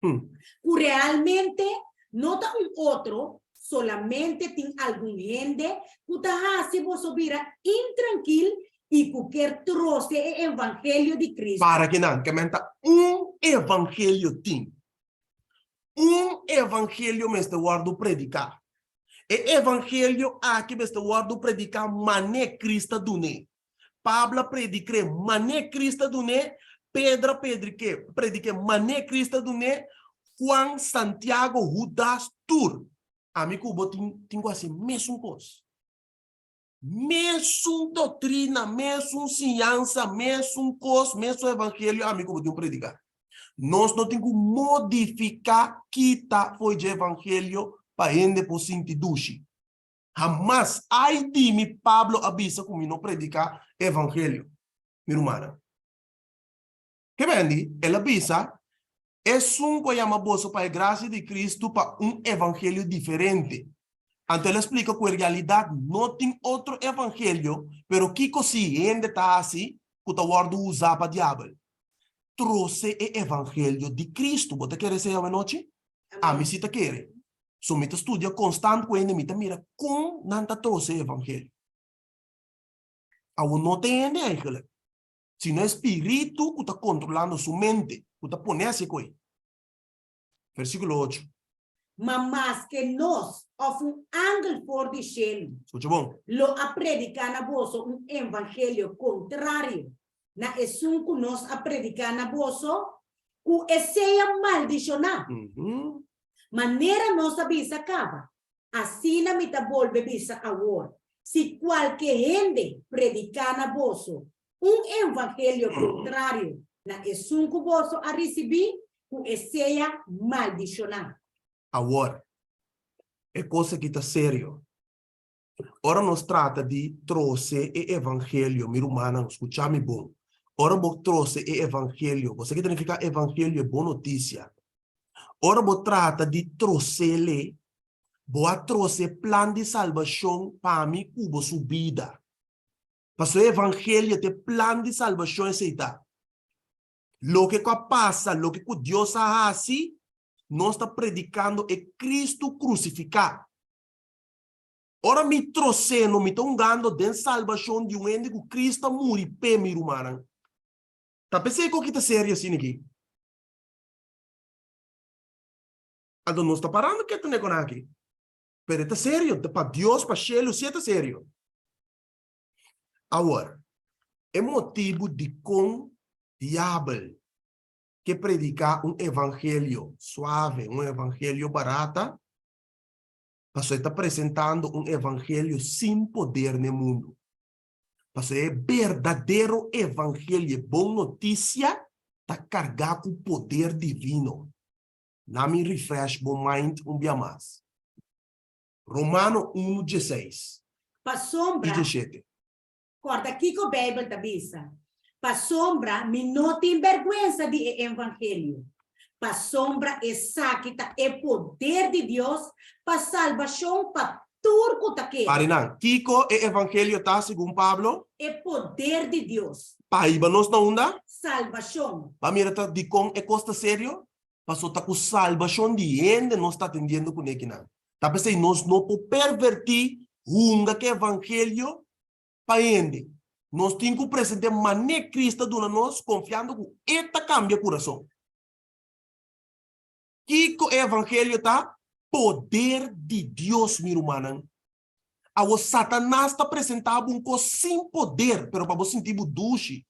Que realmente não tá outro, solamente tem algum gente que tá se vosso vira intranquilo e que quer trouxe o evangelho de Cristo. Para que não, que menta evangelho tem. Evangelho me está guardo predicar. E evangelho aqui me está guardo predicar mané Cristo do ne. Pablo predica mané Cristo do ne. Pedro predica mané Cristo do ne. Juan, Santiago, Judas, Tur. Amigo, tenho assim, mesmo coisa. Mesmo doutrina, mesmo ciência, mesmo coisa, mesmo evangelho, amigo, vou predicar. Nós não temos que modificar quita foi de evangelho para gente por sentido. Jamais, ai de me Pablo avisa como não predicar evangelho, minha irmã. Que vende? Ele avisa, é um que chama bolso para a graça de Cristo para um evangelho diferente. Então ele explica que na realidade não tem outro evangelho, pero que cosi ainda está assim, que está guardado usar para o diabo. Trouxe o evangelho de Cristo. Você quer ser a noite? A mim se te quer. So me estudia constante com ele, me mira como não trouxe o evangelho. A não tem ainda. Se não é espírito que está controlando sua mente, que está ponendo assim com ele. Versículo 8. Mas que nós, of ángel for de cielo, Escucha bom. lo a predicar na vosso evangelho contrário. Na esun que nós a predicar na vosso, que seja maldicionar. Maneira nossa bisa acaba. Assim na mita volve bisa agora. Se qualquer gente predicar na vosso evangelho contrário, na esun que vosso a receber, que seja maldicionar. Agora, é coisa que está sério. Ora nos trata de trouxe o evangelho, meu irmão, escucha-me bom. Ora vou trouxe o evangelho. Você que significa evangelho é boa notícia. Ora vou trata de trouxe-lhe, vou trouxe plano de salvação para mim, cubo subida. Porque o evangelho tem plano de salvação aceitar. Lo que passa, lo que Deus hace, nós está predicando é Cristo crucificado. Ora me trouxe, não me estou engano, de salvação de um ente que Cristo morreu para meu irmão. Tá pensando que está sério assim aqui? Então não está parando que está negando aqui. Mas está sério, para Deus, para o céu, se está sério. Agora, é motivo de com diabo que predicar evangelho suave, evangelho barata, você está apresentando evangelho sem poder no mundo. Parce é verdadeiro evangelho, boa notícia, tá carregado com poder divino. Na me refresh meu mind dia mais. Romano 1:16 Pa e sombra, 17. corta aqui com a Bíblia da bisa. Pa sombra, me não tem vergüenza de evangelho. Pa sombra, essa que tá é poder de Deus para salvação para turco tá que. Parinan, Kiko é evangelho tá segundo Pablo, É poder de Deus. paiba nos na onda, Salvação. pa mira tá de com é costa sério, passou tá com salvação de gente, nós tá atendendo com ele não. Tá pensei nós não po pervertir hunga que evangelho pa ende. Nós temos que apresentar mané Cristo dona nós confiando que eta cambia coração. Kiko evangelho tá poder de Deus, meu irmão. O Satanás está apresentando um coisa sem poder, pero para você sentir o duche,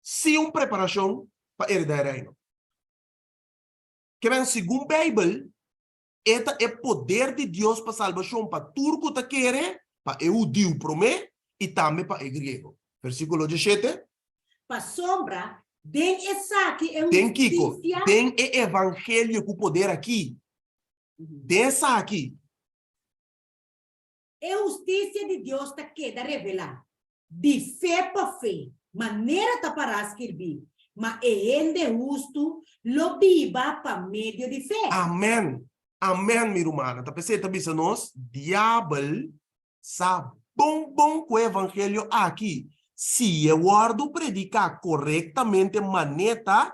sem preparação para herdar o reino. Que vem segundo a Bíblia, esta é poder de Deus para salvação para turco que quer, para judeu promê e também para o grego. Versículo 17. Pa sombra, den essa que é Tem Kiko, justiça. tem o evangelho com poder aqui. Tem essa aqui. É justiça de Deus tá que da revelar. De fé para fé. Maneira tá para escrever. Mas é ende justo, lo viva para meio de fé. Amém. Amém, minha irmã. Tá pensando também se nós, diabo, sabe bom com o evangelho aqui. Se eu guardo predicar corretamente maneira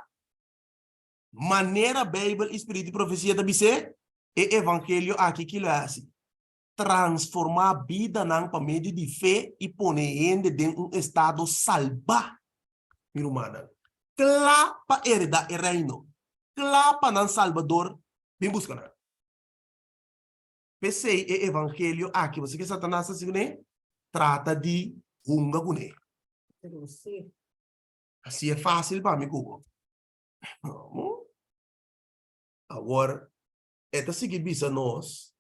Bíblia, Espírito e Profecia também se, é evangelho aqui que lo é assim. Transformar a vida para meio de fé e pôr ele em estado salva, minha irmã. Claro para herdar o reino. Claro para não Salvador. Bem buscando. Pensei o evangelho aqui. Você que Satanás assim, né? Trata de hunga com ele. Assim é fácil para mim, Google. Agora, esta seguir bisa nós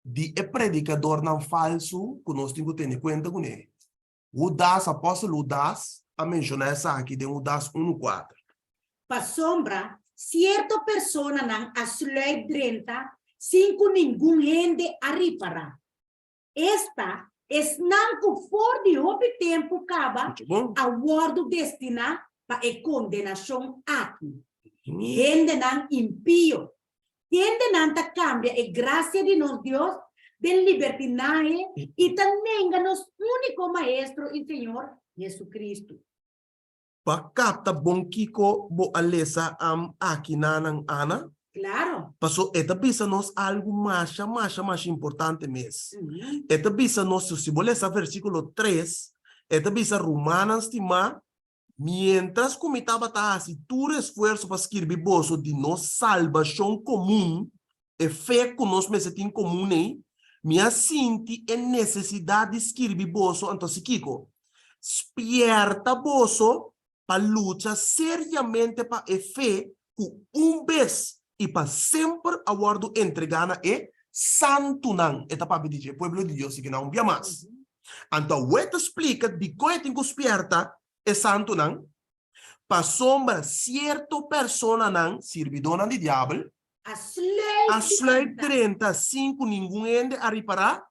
de predicador não falso que nós temos que ter em conta com ele. O das, apóstolo das, a mencionar essa aqui de o das 1:4. Pa sombra, certa persona não asluit drenta, sem que nenhum gente a reparar. Esta é não que for de houve tempo caba Muito bom? a guardo destina para a condenação aqui. Gente não impio. Gente não ta cambia a graça de nosso Deus del libertinaje e também nos único maestro e Senhor Jesus Cristo. Pa capta bom Kiko bo alesa aqui nanang ana. Claro. Paso esta bisa nos algo mais importante mesmo. Esta bisa nos se bolesa versículo 3, esta bisa Romanas tima mientras comitaba assim tu esforço para escrever bolso de nos salvação comum, e fé que nós mesetim comum aí, minha sinti é necessidade de escrever bolso, então se Kiko, espierta bolso para lutar seriamente para a fé com vez e para sempre aguardo entregana é santo não, eta para dizer pueblo de Deus que não via mais. Então, o que explica de que tem que espierta é santo não, para sombra certa persona não, servidona de diabo, a slave 35 ninguém ende a reparar,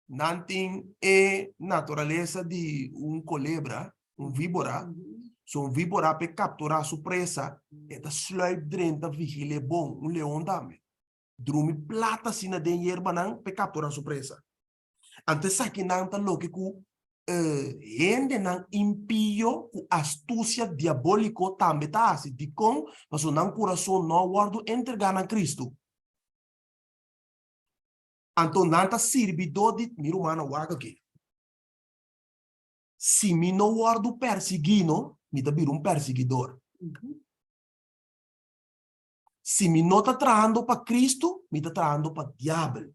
não tem natureza de culebra, víbora, so víbora para capturar sua presa, esta slave 30 vigília bom, leão também. Drumi plata sina den yerba não para capturar sua presa. Antes aqui não tá louco que gente não impio com astúcia diabólico também tá assim de com mas o não coração não guardo entregar a Cristo. Então não tá servidor de meu humano guarda aqui. Se me não guardo perseguindo, me tá vir perseguidor. Se me não tá traindo para Cristo, me tá traindo para diabo.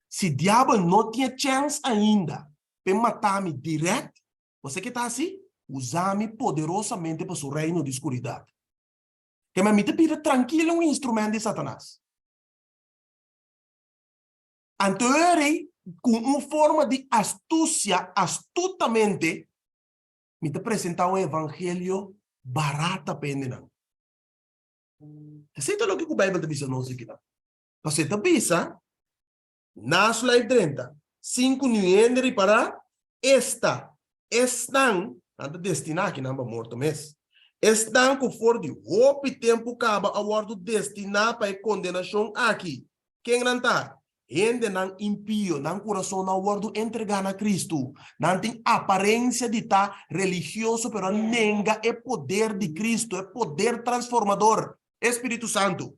Se diabo não tinha chance ainda para matar-me direto, você que está assim, usar-me poderosamente para o reino de escuridão. Que me te pira tranquilo um instrumento de Satanás. Então, con una forma de astucia, astutamente, me te presenta un evangelio barata pena. Aceita lo que a Bíblia te dice, não sei que não. Você te bisa, na slide 30, 5 nuenderi para estão, anda destinar que não é morto mesmo. Estão com for de roupa e tempo acaba a guardo destinar para a condenação aqui. Quem não está? Gente não impio, não coração não guardo entregar a Cristo. Não tem aparência de estar religioso, pero nega é poder de Cristo, é poder transformador. Espírito Santo.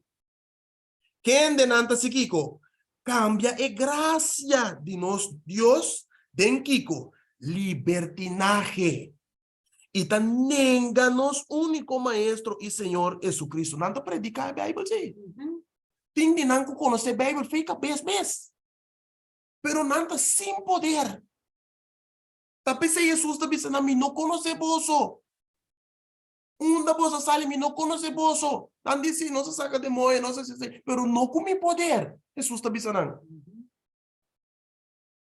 Quem de não está se Kiko? Cambia a gracia de nós, Deus, den Kiko. Libertinaje. E tá nega nos único maestro e Senhor Jesucristo. Não está predicar a Bíblia, sim. Tem de não conhecer a Bíblia, fica mês. Pero não está sem poder. Tá pensando Jesus, tá pensando a mim, não conhece bolso. Da bolsa sale, me não conhece bolso. Não disse, não se saca de moe, não se pero não com poder. Jesus está pensando.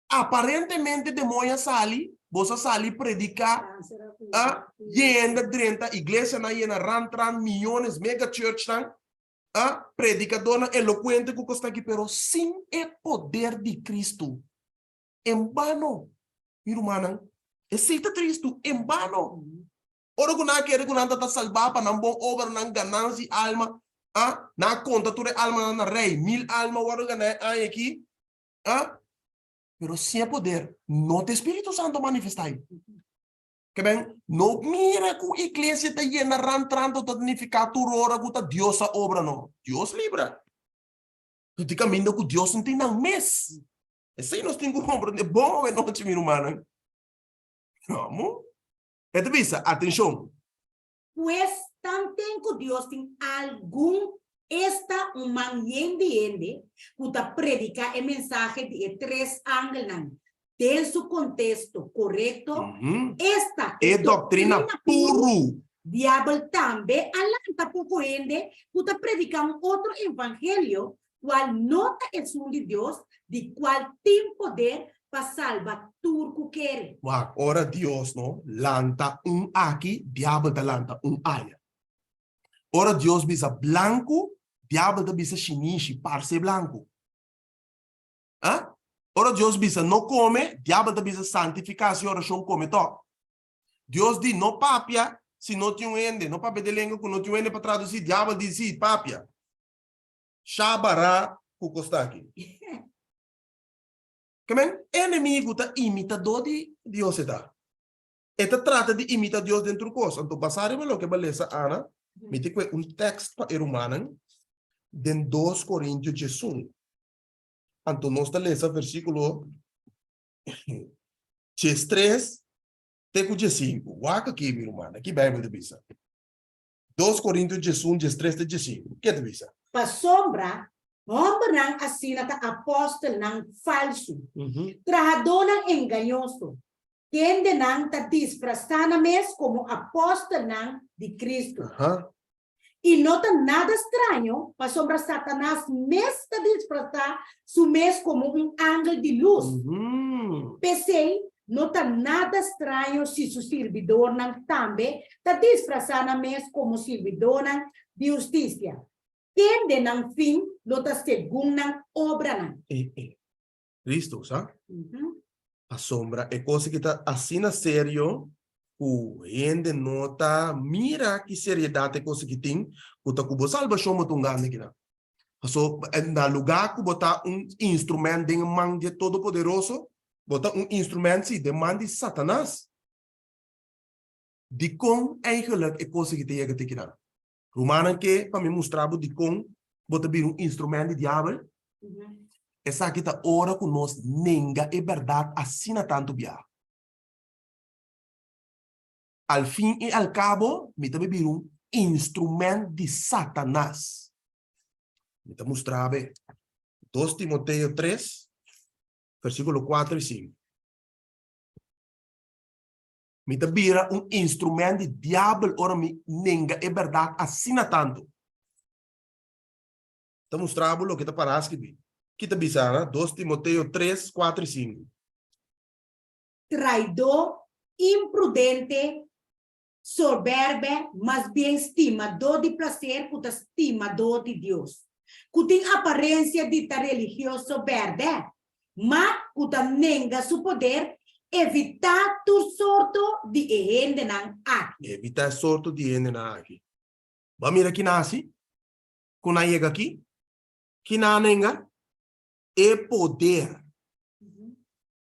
Aparentemente de moe sale, bolsa sale predicar, yenda 30, igreja na yena rantran, milhões, mega church tan, predicadora eloquente que costa aqui, pero sem o poder de Cristo. Em vano, irmã, aceita Cristo, em vano. Ora que não quer que não está salvar para não bom obra, não ganância alma, na conta tu alma na rei, 1000 alma ora ganhar aqui, pero sem poder, não tem Espírito Santo manifestar. Que bem, não mira que a igreja está llena rantrando, está significado tu ora que está Deus a obra não, Deus libra. Tu te caminha que Deus não tem nada mês. Esse aí nós temos que compreender bom ou não, meu irmão. Vamos. É visa, atenção. Pues también que Dios tiene algún esta ende que predica el mensaje de 3 ángulos de su contexto correcto. Esta es doctrina puro. Diablo también alanta poco ende que predica un otro evangelio cual nota el son de Dios de cual tiene poder para salvar turco quer. Ora Deus não lanta aqui, diabo da lanta aya. Ora Deus bisa branco, diabo da bisa chinichi, parce branco. Ora Deus bisa não come, diabo da bisa santificar se ora não come to. Deus diz não papia, se não tem ende, não papia de língua, não tem ende para traduzir, diabo diz sim, papia. Shabara cucosta aqui. Que inimigo tá imitador de Deus está. Eta trata de imitar Deus dentro do coisa. Então, passaremos lo que beleza, Ana. Me tem texto para a humana de 2 Coríntios 11. Então, nós lemos o versículo 3, até 5. Waka aqui, minha irmã. Aqui, Bíblia de Bisa. 2 Coríntios 11, 3 até 5. O que é de Bisa? Pa sombra, homem não assina tá apóstolo não falso. Trajador não enganoso. Quem de não tá disfrazando mesmo como apóstolo não de Cristo. E não tá nada estranho, para sombra Satanás mesmo tá disfrazando su mesmo como ángel de luz. Pensei, não tá nada estranho se su servidor não também tá disfrazando mesmo como servidor não de justiça. Quem de não fim, não está segundo não obra não. Cristo, sabe? A sombra é coisa que está assim na sério, o gente nota, mira que seriedade é coisa que tem, o tá com salvação muito grande aqui não. So, na lugar que botar instrumento de mão de todo poderoso, botar instrumento sim de mão de Satanás. De com eigenlijk é coisa que tem aqui não. Romana que para me mostrar de com botar instrumento de diabo. Essa aqui tá hora que nós nega é verdade assim na tanto bia. Al fim e al cabo, me também vir instrumento de Satanás. Me tá mostrar 2 Timoteo 3, versículo 4 e 5. Me tá vira instrumento de diabo, ora me nega é verdade assim na tanto. Tá mostrar o que tá para escrever. Kita bisa, né? 2 Timoteo 3, 4 e 5. Traidor, imprudente, soberbe, mas bem estimador de prazer, cuta estimador de Deus. Cutem aparência de ta religioso verde, mas cuta nenga su poder, evitar tu sorto de ehende nang aqui. Evitar sorto de ene na aqui. Vamos mira que nasce. Quando chega aqui, que na nenga é poder.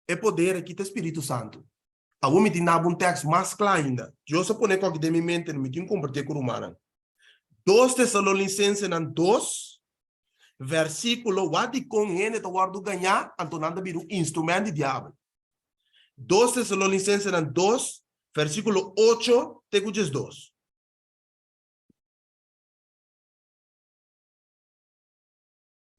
É poder aqui do Espírito Santo. A me tem um texto mais claro ainda. Eu só pone aqui de minha mente, me tem compartilhar com o humano. 2 Tessalonicenses 2, versículo, what com ele to guardo ganhar, antonando biru instrumento de diabo. 2 Tessalonicenses 2, versículo 8, te cujas 2.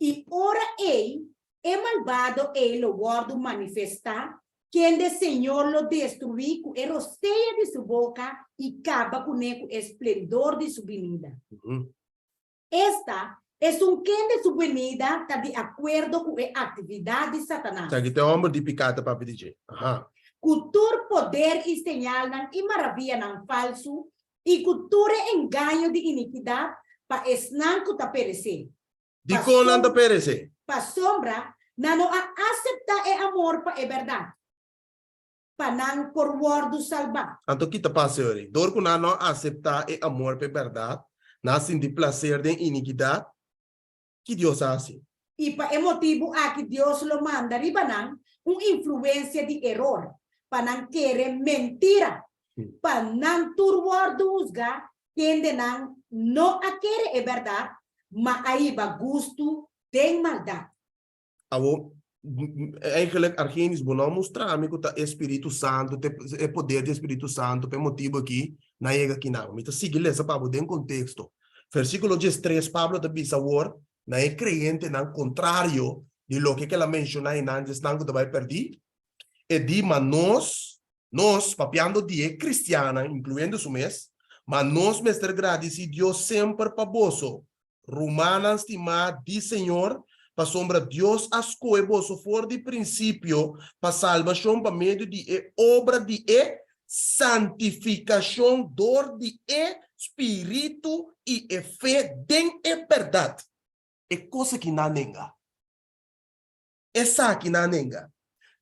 E ora ei, é malvado ele lo guardo manifestar, quem de Senhor lo destruí com a roceia de sua boca e acaba com o esplendor de sua venida. Esta é quem de sua venida está de acordo com a atividade de Satanás. Aqui tem homem de picada para pedir. Cultura poder e señal e maravilha não falso e cultura engano de iniquidade para esnanco ta perecer. De como anda perecer? Para sombra, não aceitar é amor para é verdade. Para não por word salvar. Então kita passa aí. Dor que não aceitar é amor para verdade, nasce de prazer de iniquidade, que Deus assim. E para é motivo a que Deus lo manda ribanan influência de error, para não querer mentira, para não turword usga, quem de não a querer é verdade, mas aí va gosto tem maldade. Eigenlijk Argenis não mostrar que o Espírito Santo, o poder do Espírito Santo, por motivo aqui, não é aqui não. Então, siga essa Pablo dentro do contexto. Versículo 13, Pablo te diz agora, não é crente, não contrário de lo que ela menciona em antes, não que vai perder. E diz, mas nós, papiando de cristiana, incluindo o mês, mas nós, mestre agradecido, Deus sempre para vosso. Romanas, estimado, diz Senhor, para sombra Deus ascoe vosso for de princípio, para salvação, para meio de obra de santificação, dor de espírito e fé, den verdade. É coisa que não nenga. Essa que não nenga.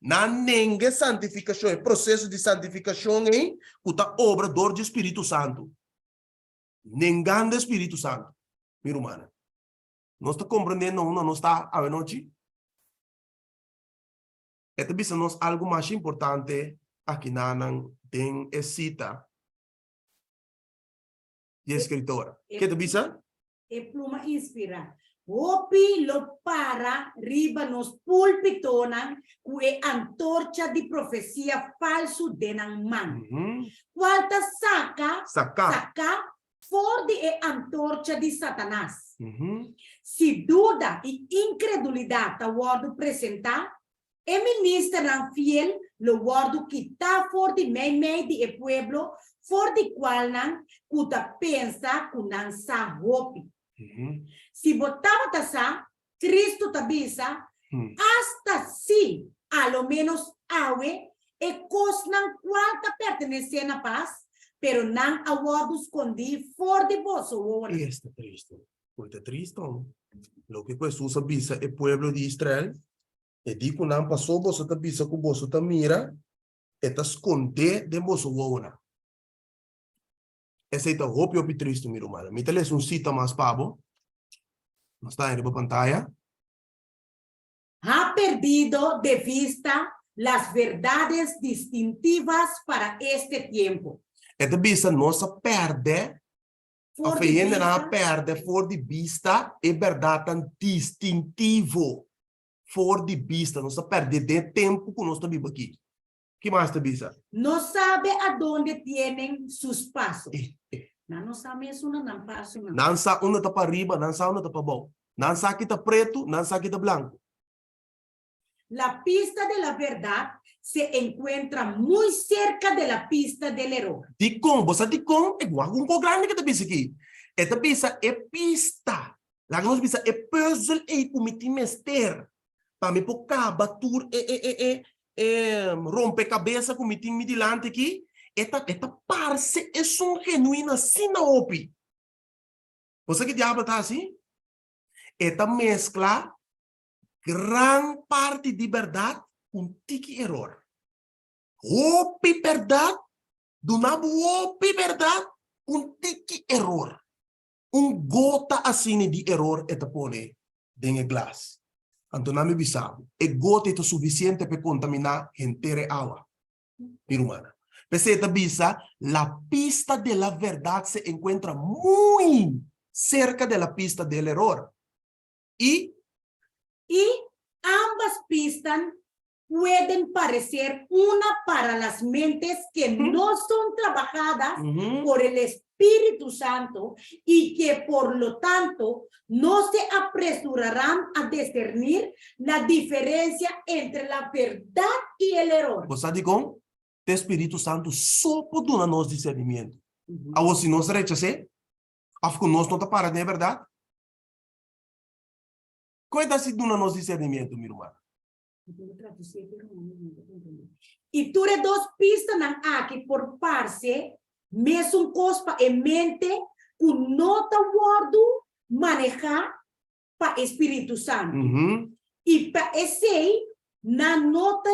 Não nenga santificação, é processo de santificação em a obra dor do Espírito Santo. Negando o Espírito Santo. Meu irmão, não está compreendendo, não está a noite? É também algo mais importante aqui não tem cita de escritora. Que te bisa? É pluma inspira. Opi lo para riba nos pulpitonan com a antorcha de profecia falso denang man. Qualta saca for de antorcha de Satanás. Se dúvida e incredulidade a word apresentar, e ministra não fiel lo word que está for de meio de pueblo, for de qual não cuta pensa que não sa hopi. Se botava tasa, Cristo tabisa, hasta si, a lo menos awe, e cos não qualta pertenece na paz, pero não aguardo escondi for de vosso hora. Este triste. Muito triste. Lo que Jesus avisa é pueblo de Israel, e diz que não passou, você avisa que você mira, e está esconder de vosso hora. Esse é o hope e triste, meu irmão. Me traz cita mais, Pablo. Não está aí na pantalla. Ha perdido de vista las verdades distintivas para este tiempo. É de vista nossa perde, a fé não perde for de vista é verdade tan distintivo. For de vista, nossa perde de tempo que nós estamos aqui. Que mais te visa? No sabe aonde tienen sus pasos. Não sabe isso não passo não. Não sabe onde está para riba, não sabe onde está para baixo. Não sabe que está preto, não sabe que está branco. La pista de la verdad se encuentra muy cerca de la pista del error. Dicom, você dicom é igual um pouco grande que te visa aqui. Esta pista é pista. Lá que nós visa é puzzle e comiti mester. para me por caba tour rompe cabeça com mitim me dilante aqui, esta parce es un genuína sina opi. Você que diabo tá assim? Esta mezcla gran parte de verdade com tiki error. Opi verdade, do nabo opi verdade, um tiki error. Gota assim de error esta pone dentro glass. Antonami bisabo, gota é suficiente para contaminar inteira água. Irmã. Peseta bisa, la pista de la verdad se encuentra muy cerca de la pista del error. Y ambas pistas pueden parecer una para las mentes que no son trabajadas por el Espíritu Santo y que por lo tanto no se apresurarán a discernir la diferencia entre la verdad y el error. você digo, o Espírito Santo só pode dar nos discernimento. Agora, se nós rechazamos, afinal nós não está parado, não é verdade? Como se dá nos discernimento, meu irmão? Y tú eres dos pistas aquí por parce, mesmo cospa en mente, con nota guardo manejar para Espíritu Santo. Y para ese, na nota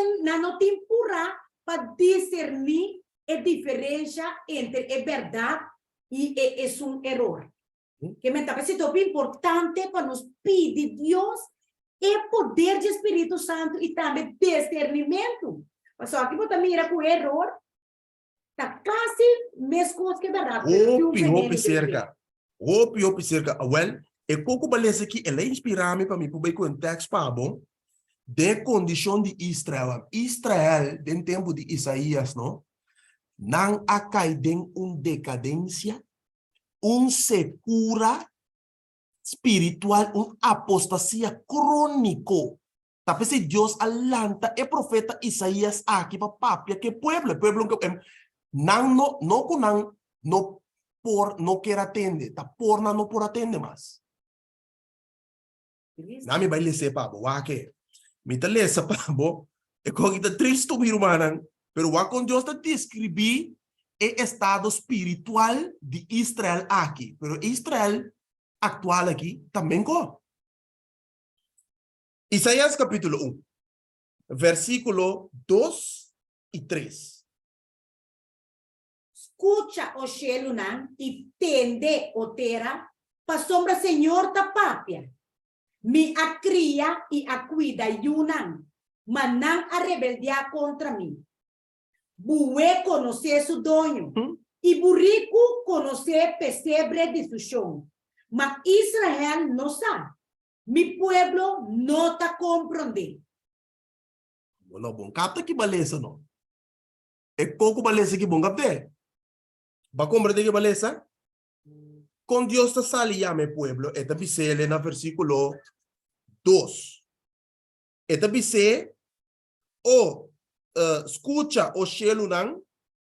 impura para discernir la diferencia entre es verdad y es un error. Que me parece muy importante para nos pedir Dios el poder de Espíritu Santo y también discernimiento. Só que você mira com error, tá quase mesmo coisa que é verdade. Opi cerca. Opi cerca. Well, pouco beleza que ela inspira-me para mim publicar um texto para bom de condição de Israel. Israel, no tempo de Isaías, não? Não acai den decadência, secura espiritual, apostasia crônico. Tapi Deus alanta e profeta Isaías aqui para papia que pueblo que não por quer atender, tá por não por atender mais. Na me vai ler para bo, que me tá ler para bo, é coisa triste meu irmão, pero wa com Deus tá descrever o estado espiritual de Israel aqui, pero Israel actual aqui também co. Isaías capítulo 1, versículo 2 y 3. Escucha, o Shelunan, y tende, o tera, pa sombra Señor tapapia. Mi acría y acuida yunan, manan a rebeldia contra mí. Bué conoce su dueño, y burrico conoce pesebre de su chão. Mas Israel no sabe. Mi pueblo no te comprende. Bueno, bom capta que beleza não. É pouco beleza que bom capta. Va compreender que beleza? Con Dios te salía mi pueblo. Esta dice en el versículo 2. Esta dice, escucha o shelunan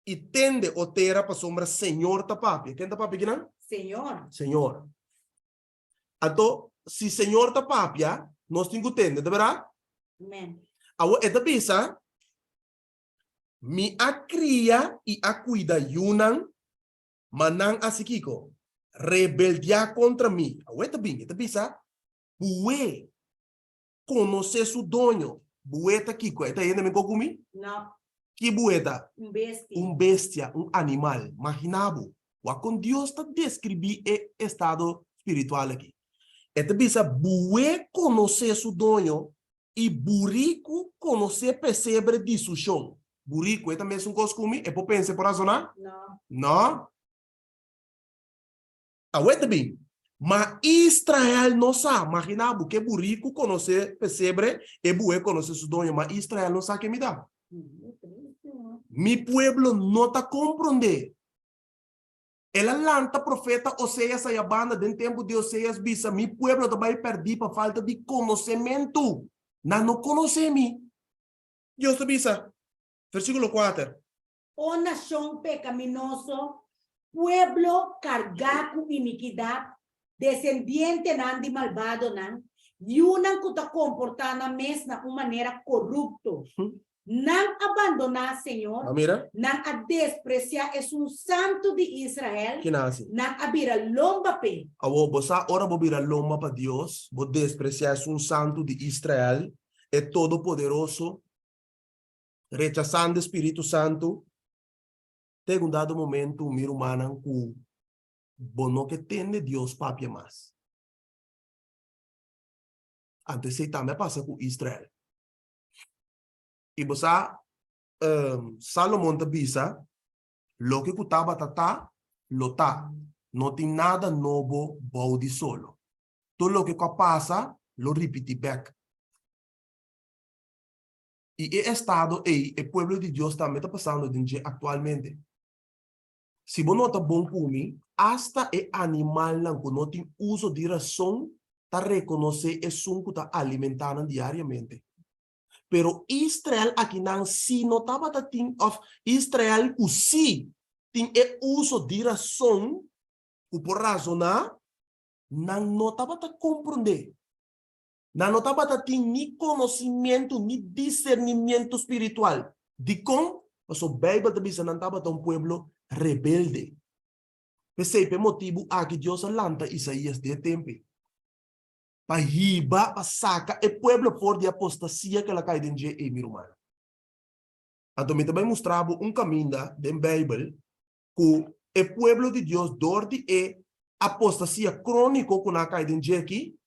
y tende o tera para sombra Señor tapapi. ¿Quién tapapi quién? Señor. Señor. Ato, si Señor tapapia, nos tengo tende, ¿de verdad? Amén. Ahora, esta dice, mi acría y acuida yunan, manang asikiko, rebeldia contra mí. Ahora, esta dice, bué, conoce su dueño. Bueta kiko, esta yendo me comi? No. ¿Qué bueta? Un bestia. Un bestia, un animal, imaginabo. O con Dios está describir el estado espiritual aquí. Esta dice, bué conoce su dueño y burico conoce pesebre de su chão. Burico, esta mesmo coisa comigo, é para pensar por razonar? No. Não. Aguenta bem. Mas Israel não sabe. Imagina, que burico conoce pesebre e bué conoce su dueño, mas Israel não sabe que me dá. Mi pueblo não está compreendendo. Ela lanta profeta Oséias a banda dentro tempo de Oséias bisa mi pueblo também perdi por falta de conhecimento. Não conhece me. Deus te bisa. Versículo 4. O nación pecaminoso, pueblo cargado con iniquidad, descendiente nan de malvado nan, Yunang kuta comportar na mes na uma maneira corrupto. Não abandonar, Senhor. Mira, Não a despreciar é um santo de Israel. kinasi. Não abira lomba pe. Awo bosa ora bobira loma para Dios, bo despreciar un santo de Israel, é todo poderoso, rechazando Espírito Santo. Tem um dado momento, miro manan ku bono que tem de Deus papia mais. Antes se também passa com Israel. E você, Salomão te bisa, lo que kutaba tata, lo ta. Não tem nada novo, bom de solo. Tudo o que passa, lo repite back. E o estado aí, o povo de Deus também está passando de atualmente. Se você não está bom por mim, hasta o animal não tem uso de razão para reconhecer o som que está alimentando diariamente. Pero Israel aqui não se notava da thing of Israel o si tem o uso de razão que por razonar não notava da compreender. Não notava da ter ni conhecimento ni discernimento espiritual. De como a Bíblia também se não estava um povo rebelde. Esse é o motivo a que Deus lança Isaías de tempo. Para riba, para sacar o povo por de apostasia que ela cai dentro de meu irmão. Então, me também mostrava caminho da Bíblia que o povo de Deus, dor de apostasia crônico que ela cai dentro de aqui,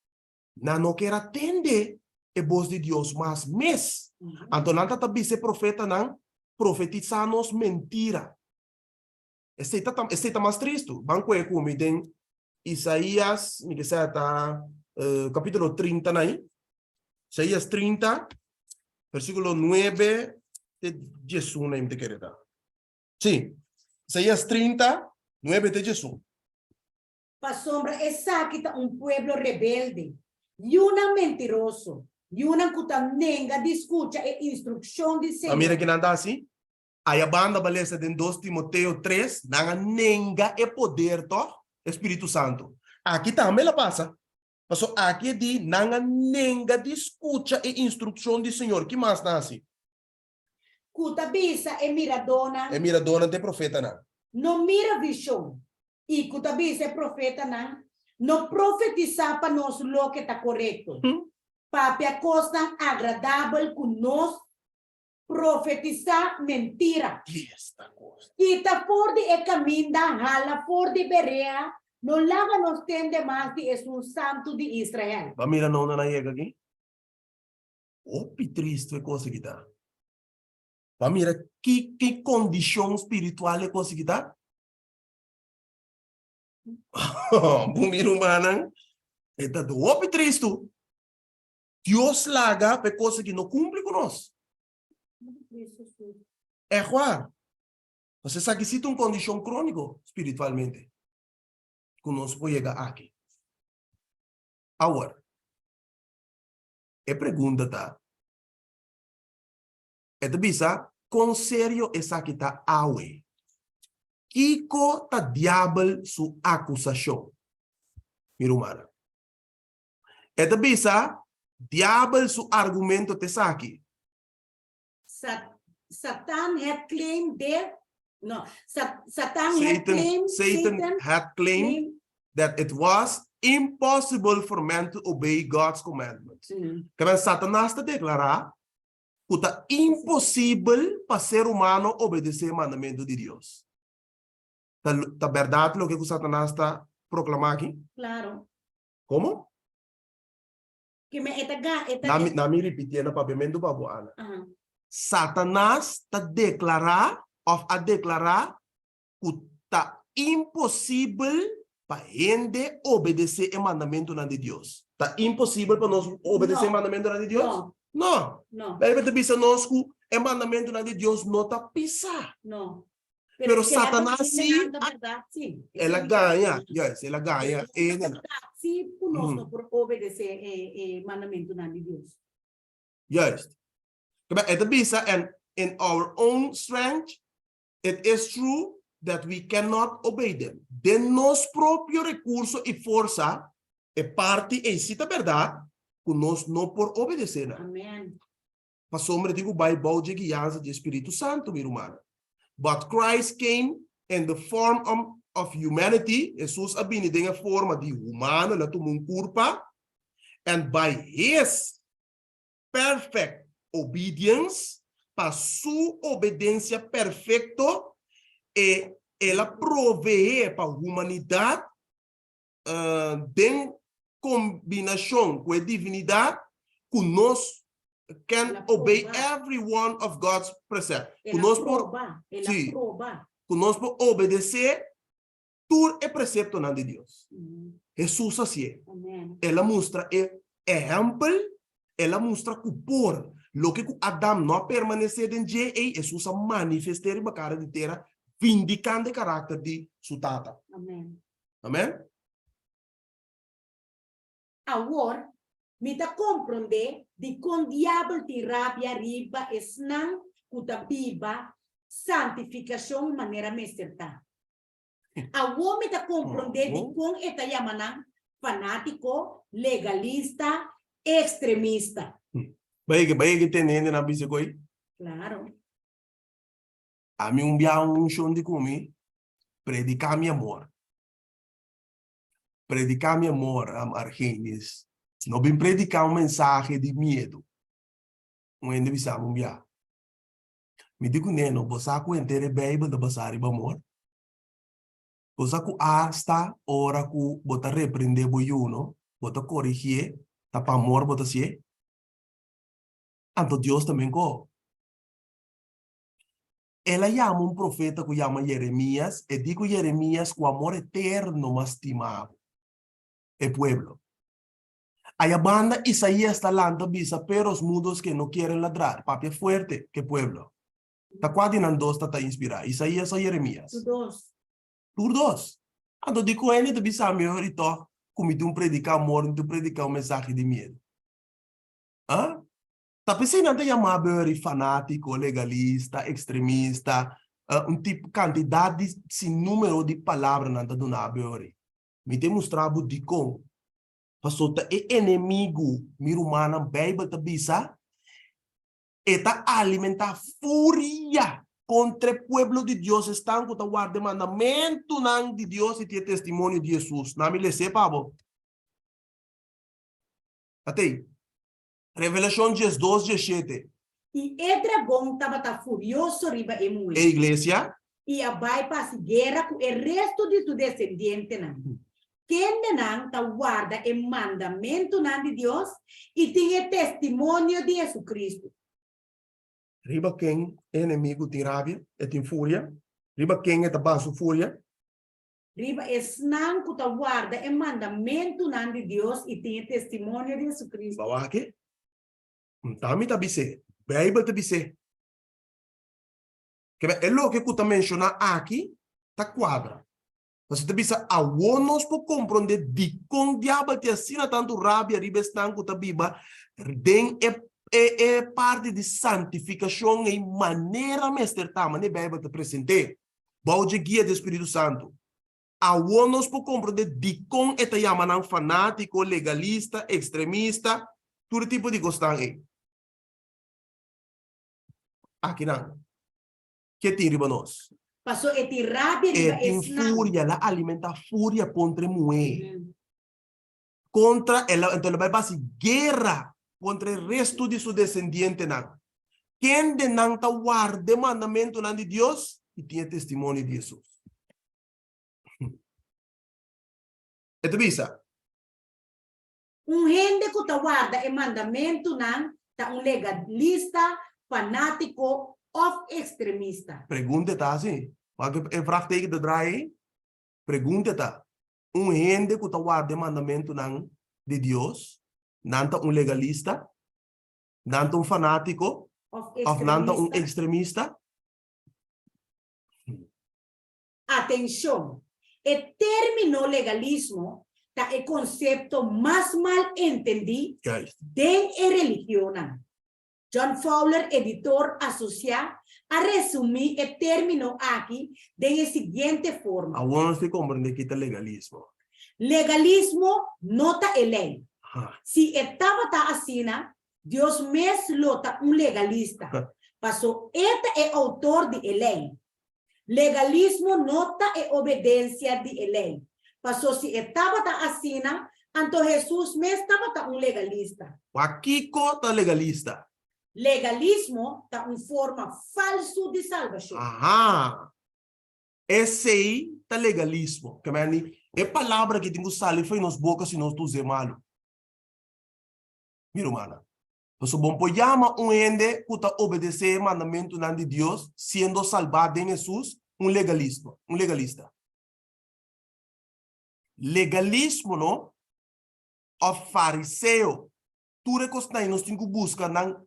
não quer atender a voz de Deus, mas mes. Então, não está bem ser profeta, não profetizar-nos mentira. Esse é mais triste. Banco é como tem Isaías, me que está capítulo 30, né? Isaías 30, versículo 9 de 10, né? Me querida. Sim, Isaías 30, 9 de 10. Pa sombra, essa aqui tá pueblo rebelde. Yuna mentiroso. Yuna kuta nenga discuta e instrução de Senhor. Mira que não está assim? Aí a banda baleza de 2 Timoteo 3, não nenga é poder do Espírito Santo. Aqui também ela passa. Mas aqui diz, não nenga discuta e instrução do Senhor. Que mais está assim? Kuta bisa e miradona. É mira dona de profeta, não. Não mira visão. E kuta bisa é profeta, não. Não profetizar para nós lo que está correto. Papia costa agradável com nós profetizar mentira. Esta coisa. Kita for de caminho da hala, for de berea, não laga nos tende mais de é santo de Israel. Mas mira não na chega aqui. Opi triste é coisa que dá. Mas mira que condição espiritual é coisa que dá. Bumiro humana. É do opi triste. Deus laga para coisa que não cumpre com nós. É claro. Você sabe que se tem uma condição crônica espiritualmente, conosco chega aqui. Agora, a pergunta tá, é de bisa, com sério essa que tá awe? Kiko tá diabo su acusação? Mira humana. É de bisa, diabo su argumento te aqui. Satan had claimed there. No, Satan had claimed. Satan had claimed that it was impossible for man to obey God's commandments. Kaya Satanás te declarar que é impossível para ser humano obedecer o mandamento de Deus. Tá verdade o que o Satanás está proclamando aqui? Claro. Como? Que me etaga. Na me repetir na papiamento babuana. Satanás está a declarar que está impossível para gente obedecer o mandamento de Deus. Está impossível para nós obedecer o mandamento de Deus? Não. Não. Deve ter visto nós que o mandamento de Deus não está pisar. Não. Pero Satanás sim, ela ganha. Yes, ela ganha. Sim, conosco por obedecer o mandamento de Deus. Yes. Ito bisa, and in our own strength, it is true that we cannot obey them. De nos propio recurso e força, é parte, e cita verdade, que nós não por obedecer. Amen. Para sombra digo, vai balde guiança de Espírito Santo, meu irmão. But Christ came in the form of humanity. Jesus abini em forma de humano, lá tomou curpa. And by his perfect obedience, para sua obediência perfeita, e ela provee para a humanidade de combinação com a divindade, que nós can obey every one of God's precepts. Que nós Ela prova. Que nós obedecer tudo é precepto de Deus. Jesus assim. Amen. Ela mostra exemplo, ela mostra que por lo que Adam não permanecer em dia, Jesus a manifestar em cara de terra, vindicando o caráter de sua tata. Amen. Amém? Agora, me ta compreender de com diabo te rabia riba esnan kuta biba santificação maneira mesterta. Agora me ta compreender de com eta yamana fanático, legalista, extremista. Baik entendendo na bisa koi. Claro. A mim um chão de comer, predicar meu amor. Predicar meu amor a Argenis. Não vem predicar mensagem de medo. Um ende bisa mumbia. Me digo neno, você conhece a Bíblia da basari ba amor? Você que hasta hora que bota repreender boiuno, bota corrigir, tá para amor bota se. Anto Deus também go. Ela chama um profeta que chama Jeremias, e digo Jeremias com amor eterno mas estimado. El pueblo. Hay banda Isaías está lando bisa perros mudos que no quieren ladrar. Papi es fuerte que pueblo. Ta quasi nan dos ta inspira. Isaías o Jeremias. Tur dos. Ando dico ele de bisa melhor e to. Como tu predicar amor, tu predicar mensagem de medo. Ah? Ta pensei não te chamar fanático, legalista, extremista, tipo quantidade sem número de palavras não te donar beori. Me demonstrar de como. Pastor, é inimigo, meu humano, Bíblia te bisa, e tá alimentar fúria contra o povo de Deus, estão com o guarda mandamento de Deus e ter testemunho de Jesus. Não me lese, Pablo. Até Revelação 12, 17. E o dragão estava furioso riba e muito. A igreja. E a vai para guerra com o resto de seu descendente. Quem não tá guarda o mandamento de Deus e tem testemunho de Jesus Cristo. Riba quem é inimigo tem rábia e tem fúria. Riba quem é tabasso fúria. Riba não que tá guarda o mandamento de Deus e tem testemunho de Jesus Cristo. Bawa que? Tami tabise. Bíblia tabise. Que é lo que tu menciona aqui, tá quadra. Você te bisa awonos por compreender de com diabo te assina tanto rabia ribestan com tabiba den é parte de santificação em maneira mestertama ne Bíblia te presente. Balde guia do Espírito Santo. Awonos por compreender de com eta yamanang fanático, legalista, extremista, todo tipo de gostan aí. Aqui não. Que tira nós? Passou eti rabia riba tem fúria, ela alimenta fúria contra a mulher. Contra ela, então ela vai fazer guerra contra o resto de seu descendente. Quem de não está guardando o mandamento de Deus e tinha testemunho de Jesus. Então, bisa. Gente que está guarda o mandamento tá legalista, fanático ou extremista. Pergunta tá assim. Mas é vraagteken de draaien. Pergunta tá. Gente que está guardando o mandamento de Deus, não tá legalista, não tá fanático, ou não tá extremista. Atenção. O término legalismo tá o conceito mais mal entendido dentro da religião. John Fowler, editor associado, a resumir o término aqui da seguinte forma. Alguns se compreendem que é legalismo. Legalismo não é lei. Ah, Si estaba ta asina, Dios mes lota un legalista. Pasó, este es autor de ley. Legalismo nota e obediencia de ley. Pasó, si estaba ta asina, anto Jesús me estaba ta un legalista. Wakiko ta legalista. Legalismo ta un forma falso de salvación. Aha. Esse aí tá legalismo. Que é palavra que tem que sair foi nos bocas se nós tudo malo. Mira, mana. Nós bom pojama ende que tá obedecer mandamento de Deus, sendo salvado em Jesus, legalista. Legalista. Legalismo, não? O fariseu. Tu recostei, nós temos que buscar não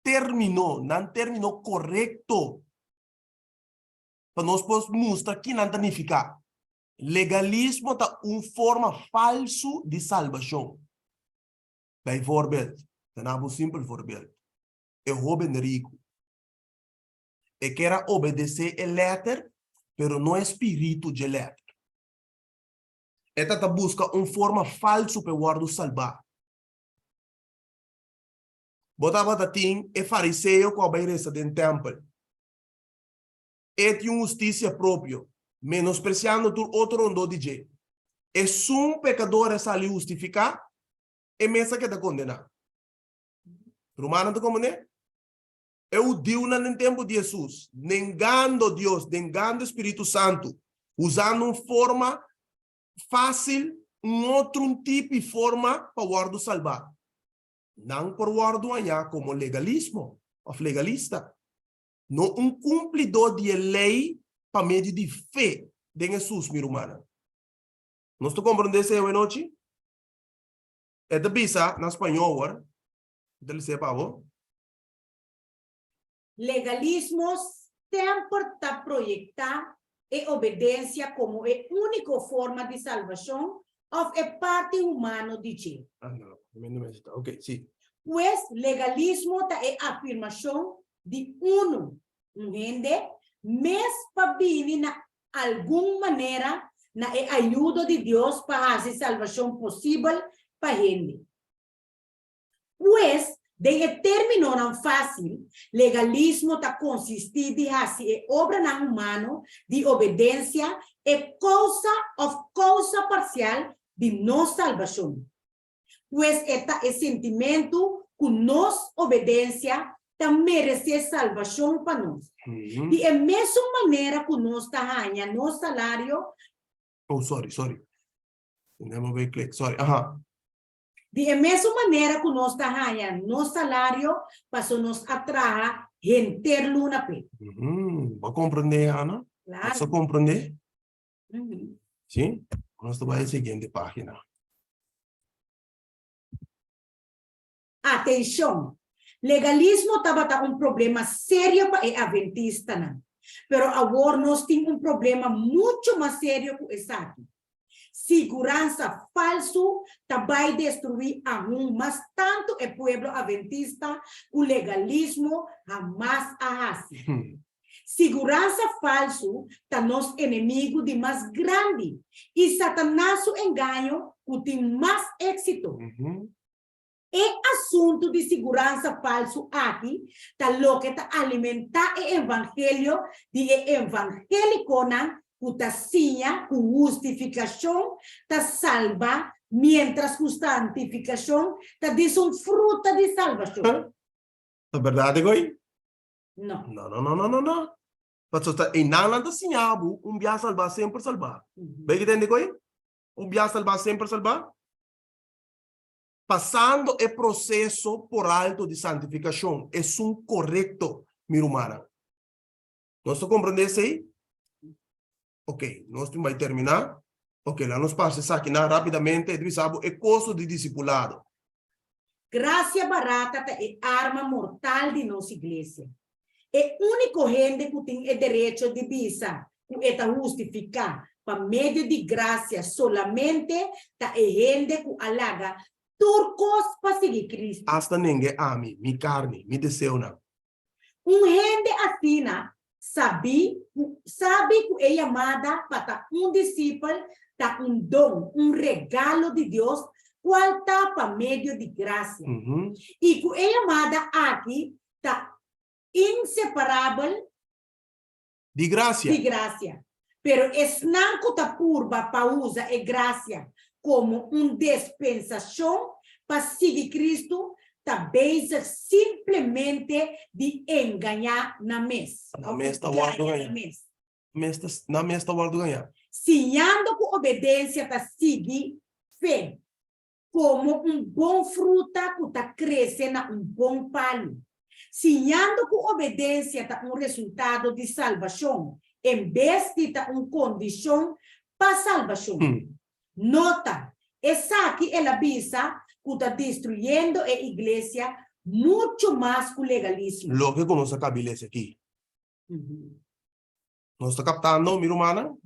termino correto. Para nós podemos mostrar que não significa. Legalismo é uma forma falsa de salvação. Bijvoorbeeld, dan hebben we een simpel voorbeeld. Een joven rico. Ele quer obedecer a letra, pero não é espírito de letra. Ele busca uma forma falsa para guardar salvar. Botava tatim é fariseu com a beireza do templo. Ele tem justiça própria, menospreciando o outro andou de jeito. É um pecador a sair justificar, é mesa que está condenado. Romano está como, né? Eu digo no tempo de Jesus, negando Deus, negando o Espírito Santo, usando uma forma fácil, outro tipo de forma para guardar salvar. Não por guardar como legalismo, ou legalista. Não cumpridor de lei para meio de fé de Jesus, minha irmã. Nós estamos compreendendo isso hoje noite? É da bisa na espanhol, agora. Dele se pavo. Legalismo sempre está proyectar e obediencia como a única forma de salvação ou é parte humana de Deus. Ah, não. Ok, sim. Pues legalismo é a afirmação de um gente, mas para vir na alguma maneira na ajuda de Deus para fazer salvação possível para gente. Pues, de término não fácil, legalismo está consistido em fazer obra não humano de obediência e causa parcial de nossa salvação. Pues, este é sentimento que nossa obediência também merece salvação para nós. E a mesma maneira que nós ganhamos nosso salário. Oh, sorry. Não vou clicar, sorry. Aha. De mesma maneira que nós ganhamos nosso salário, para nos atrair gente luna pe. Vai compreender, Ana? Claro. Você compreender? Sim? Nós vamos à seguinte página. Atenção! Legalismo estava um problema sério para o adventista, não? Pero agora nós temos problema muito mais sério que esse aqui. Segurança falso vai destruir mas tanto o povo adventista, o legalismo jamais arrasa. Segurança falso está nosso inimigo de mais grande e Satanás o engano que tem mais êxito. É assunto de segurança falso aqui, tá lo que tá alimentar o evangelho de evangélico que com justificação tá salva, mientras que santificação tá desfruta de salvação. É verdade, Goi? Não. Não. Mas está em nada assim, via salvar sempre salvar. Bem que entende, Goi? Via salvar sempre salvar. Passando o processo por alto de santificação é correto, minha irmã. Nós compreendemos isso aí? Ok, nós vamos terminar. Ok, lá nos passa aqui rapidamente, é custo de discipulado. Graça barata é arma mortal de nossa igreja. É único gente que tem o direito de visa, que está justificar, por meio de graça, solamente é gente que alaga turcos para seguir Cristo. Hasta ninguém ame, mi carne, mi deseo não. Gente assim, sabe que é chamada para discípulo, dom, regalo de Deus qual está para meio de graça. Uhum. E que é chamada aqui está inseparável De graça. de graça. Pero es nanco ta purba pa usa e graça como dispensação para seguir Cristo, ta beisa simplesmente de enganar na mesa. Na mesa tá guardo ganhar. Na mesa guardo ganhar. Sinhando com obediência ta seguir fé, como bom fruta que ta cresce na bom palho. Sinhando com obediência ta resultado de salvação, em vez de ta condição para salvação. Nota, essa aqui é a visa que está destruyendo a igreja muito mais que o legalismo. Lo que conosco a cabeça aqui. Nós está captando, minha irmã?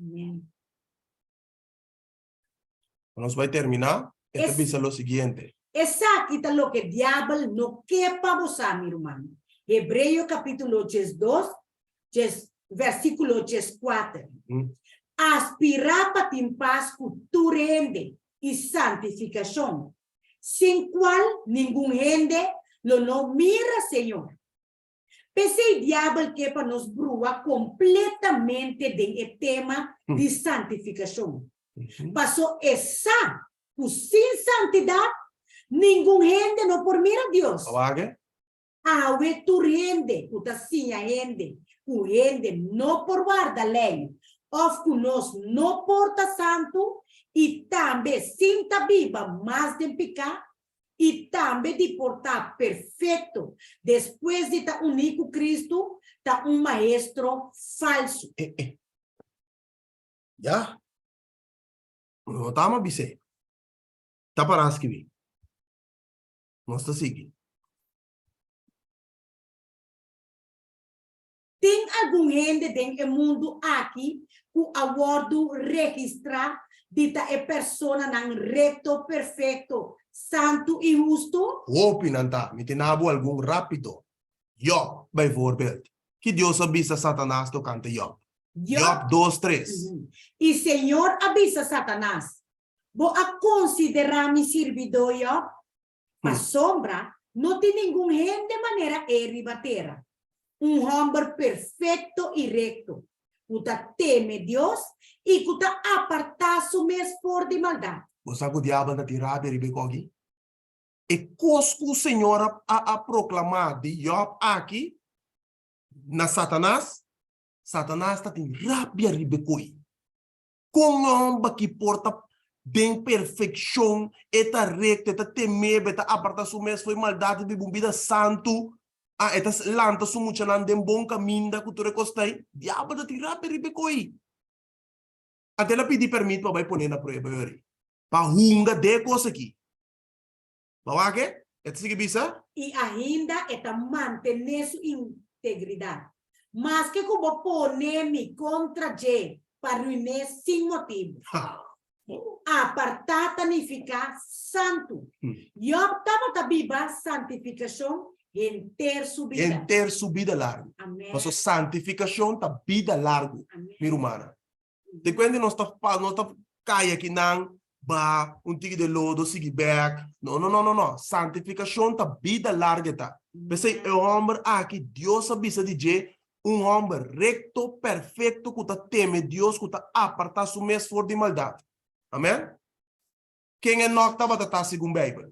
Nós vai terminar. Esta visa é o seguinte. Essa aqui está o que o diabo não quer para você, meu irmão. Hebreu capítulo 2, versículo 4. Aspirar para ter paz com tu rende e santificação, sem qual nenhum rende lo não mira, Senhor. Pensei o diabo que para nos brua completamente do tema de santificação. Passou essa, sem santidade, nenhum rende não por mira Deus. Awe tu rende, puta sim rende, o rende não por guarda lei. Of conosco não porta santo e também sinta viva mais de pecar e também de portar perfeito depois de estar único Cristo, tá maestro falso. Já? Não tá mais bise. Tá para escrever. Nós está seguindo. Tem algum gente dentro do mundo aqui que aguardo registrar de a persona não reto, perfeito, santo e justo? Opinanta, me tenabo algum rápido. Job, bijvoorbeeld. Que Deus avisa Satanás to canta Job. Job 2:3. E Senhor avisa Satanás, vou a considerar mi servidor Job? A sombra não tem nenhum gente de maneira ribatera. Homem perfeito e recto. Kuta teme Deus e kuta apartar su por de maldade. Você sabe o diabo anda tirado e ribecogi? E cosco o Senhor a proclamar de Job aqui, na Satanás, Satanás está em rabia ribecoi. Com homem que porta bem perfeição, eta recto, eta temer, eta apartar su foi maldade de bombida santo, eta lanta su mucha nan den bom caminho da cultura costai, diabo da tirar per ribecoi. Até ela pedir permito para pôr na prova aí. Para hunga de coisa aqui. Bawa que? É isso que bisa? E ainda está manter sua integridade. Mas que como pone-me contra J para ruinar sem motivo. Apartar significa santo. E optava da Bíblia santificação em ter subida. Em ter subida larga. Amém. Mas a santificação tá vida largo, minha irmã. De quando nós tá caia aqui não ba tigre de lodo sigue back. Não. Santificação tá vida larga tá. Pensei é homem aqui Deus avisa de je homem recto, perfeito que tá teme Deus que tá apartar su mes for de maldade. Amém? Quem é nós tava tá segundo a Bíblia?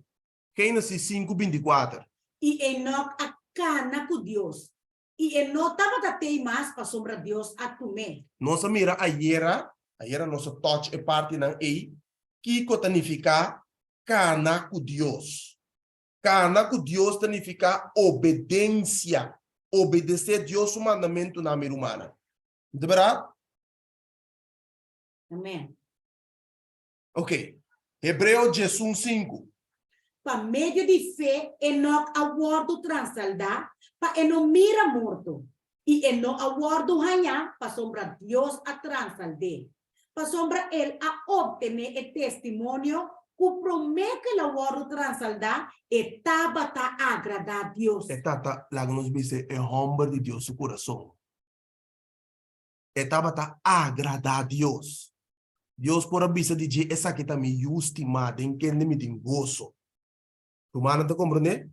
Quem nasce 5:24. E Enoch a cana com Deus. E Enoch estava da mais para sombra Deus a comer. Nossa mira ayer nossa touch é parte na ei que significa cana com Deus. Cana com Deus significa obediência. Obedecer a Deus o mandamento na minha humana. De verdade? Amém. Ok. Hebreu 5. Para meio de fé, Enoch aguardo transaldar, para não mira morto. E Enoch aguardo ganhar, para sombra Deus a transalde. Para sombra ele a obter o testemunho, que promete que ele aguardo transaldar, e taba ta agradar a Deus. Etata, lá nos dice, é homem de Deus o coração. Etaba ta agradar a Deus. Deus por avisa de que essa que tá me estimada em que me tem gozo. Romana tá compreender?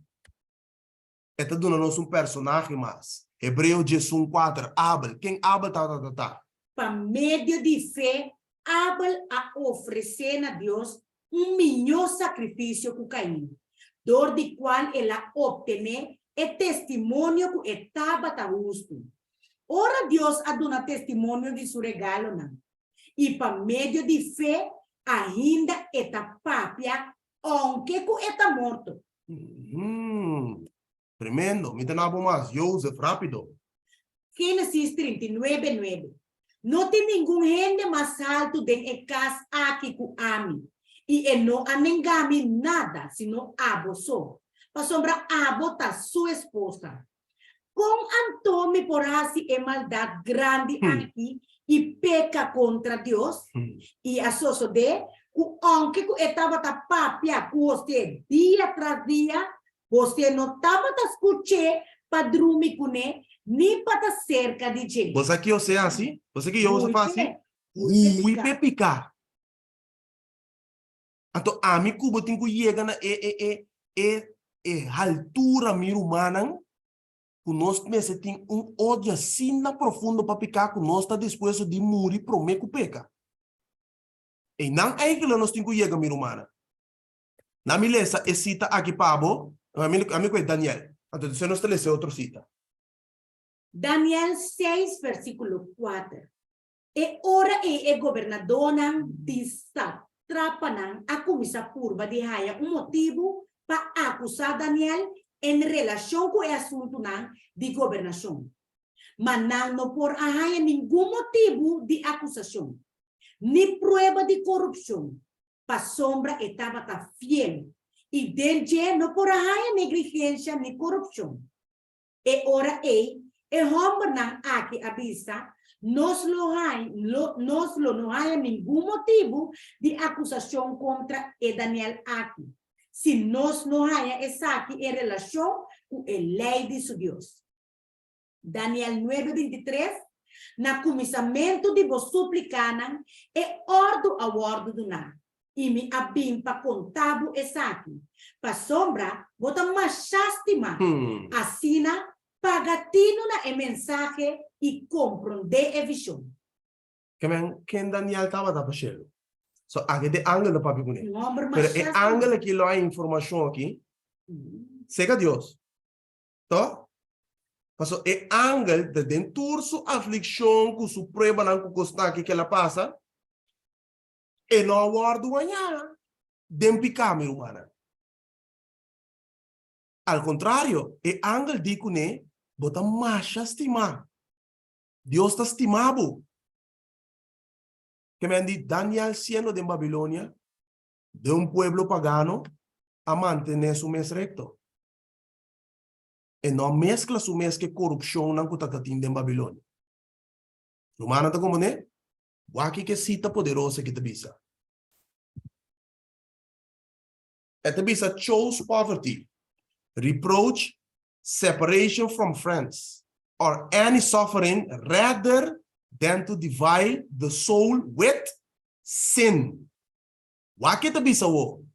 Esta dona nós personagem mais. Hebreu 4, Abel. Quem Abel tá. Por meio de fé, Abel a oferecer a Deus melhor sacrifício que Caim, dor de qual ela obteve o testemunho que estava justo. Ora Deus a dona testemunho de seu regalo, não. E por meio de fé, ainda está papia, aunque que está morto. Tremendo. Me tem algo mais. Joseph, rápido. Gênesis 39:9. Não tem nenhum gente mais alto do que casa aqui que ame. E ele não anengame nada, senão abo só. Para sombra abo tá sua esposa. Com Antônio por assim é maldade grande aqui e peca contra Deus. E a socio de o aunque que estava tá papia com você dia tras dia, você não estava tá escutando para dormir com ele, nem para cerca de gente. Você aqui eu sei assim? Você que eu faz assim? Ui, Picar. Então, a mim Cuba tem que chegar na altura humana, que nós mesmo tem ódio assim na profundo para picar, que nós está disposto de morrer para o que peca. E não é que nós temos que chegar mir humana. Na minha lesa, cita aqui Pablo, a mim é Daniel. Então, você não está lendo outra cita. Daniel 6, versículo 4. E ora e governador de Satrapanang a comissa curva de haya motivo para acusar Daniel em relação com o assunto de governação. Mas não por haya nenhum motivo de acusação, nem prova de corrupção. Para sombra estava fiel. E dele não por haya negligência nem corrupção. E ora e homem não aqui avisa, não há nenhum motivo de acusação contra Daniel aqui. Se nós não há essa aqui em relação com a lei de seu Deus. Daniel 9:23, na comissamento de vos suplicanam e ordo a ordo do nada. E me abim para contar essa aqui. Para sombra, bota mais chastima. Assina pagatino na mensagem e compreender a visão. Quem Daniel estava da passeio. So, aqui de ângulo da papi kune. Pero é ângulo que lá a informação aqui. Seja Deus. Tó? Passo é ângulo de dentro sua aflição, com sua prova não com custa que ela passa. E não aguardo amanhã. Dempicar meu humana. Al contrário, é ângulo de kune bota mais estimar. Deus está estimado. Que me han dicho Daniel siendo de Babilonia, de un pueblo pagano, a mantener su mes recto. Y no mezcla su mes que corrupción en Kutakatín de Babilonia. Romana está como ne? Waki que cita poderosa que te visa. Esta visa chose poverty, reproach, separation from friends, or any suffering rather than to defile the soul with sin. What kita bisa wo?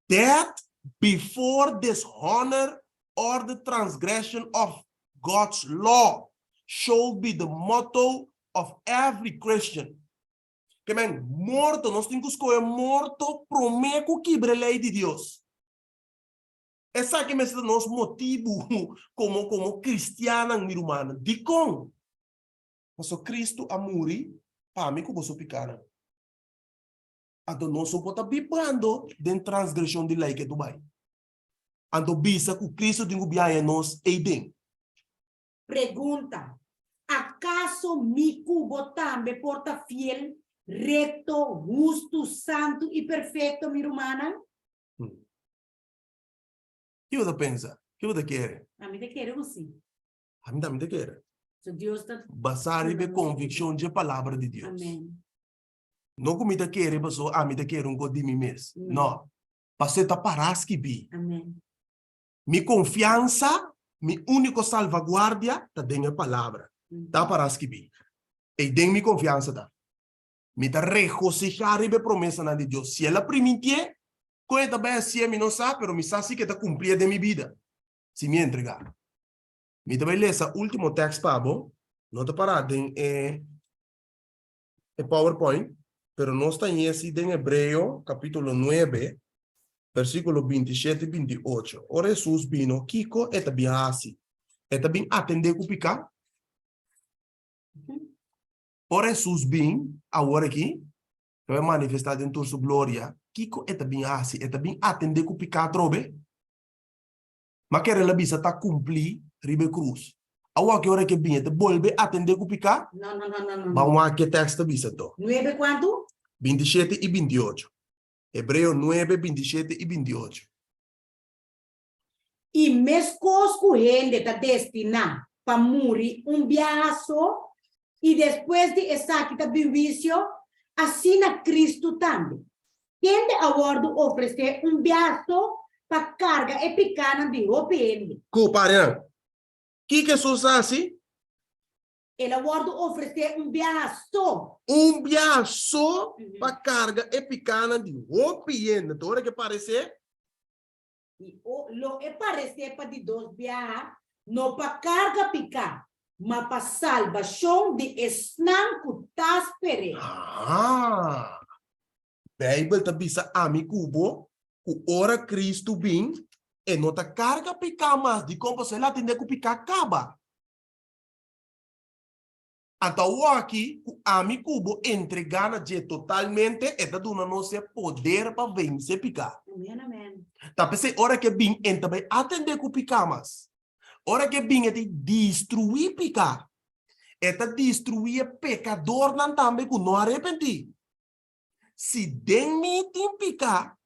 That before dishonor or the transgression of God's law should be the motto of every Christian. Que men, morto, nós temos que escolher morto prometo quebrar a lei de Deus. Essa que é o nosso motivo como cristiano e humano. De como? Mas Cristo a morrer para mim como sou picana. Então nós só pode bibando de transgressão de lei que tu vai. Então bisa que Cristo tem que biar nós e bem. Pergunta: acaso mi cubo também porta fiel, recto, justo, santo e perfeito, minha irmã? Que você pensa? Que você quer? A mim te quero sim. A mim também te quer. So Deus está. Basar em convicção de palavra de Deus. Amém. Não como te quer, pessoa, a mim te quer um de mim mesmo. Não. Você tá paras que bi. Amém. Mi confiança, mi único salvaguardia, tá dentro da palavra. Tá paras que bi. E dentro mi confiança tá. Me ta regocijar ribe promesa na de Dios. Si ela permitir, coisa também assim, me não sabe, pero me sabe que tá cumprir de minha vida. Se me entregar. Me também lê essa último texto, Pablo. Não tá parado em PowerPoint, pero não está em esse em Hebreu, capítulo 9, versículo 27 e 28. Ora Jesus vino, Kiko, eta bem assim. Eta bem atender com picar. Ora Jesus vino, agora aqui, vai manifestar dentro da sua glória. Kiko, eta bem assim. Eta bem atender com picar, trobe. Mas que ela bisa tá cumprir ribe cruz. Agora que hora que vem, te volve atender com picar. Não. Vamos a que texto bisa to. 9 quanto? 27 e 28. Hebreu 9, 27 e 28. E mesmo gente está destinado para morrer biaço e depois de essa que tá vivício, assim na Cristo também. Quem de agora oferecer biaço para carga e picana de OPN. Comparando. Que Jesus assim? Ele agora oferecer biaço. Biaço para carga e picana de OPN. Toda que parecer? E lo é parecer para de dois biá, não para carga picar, mas para salvação de esnan cutas pere. Bible tá bisa ami cubo, o ora Cristo vim, e não tá carga picar mais, de como você lá tem que picar acaba. Então aqui, o ami cubo entregar de totalmente, e tá dando nosso poder para vencer picar. Amém. Tá pensei, hora que vim, então vai atender com picar mais. Hora que vim é de destruir picar. É de destruir pecador não também com não arrepentir. Se den me tem picar,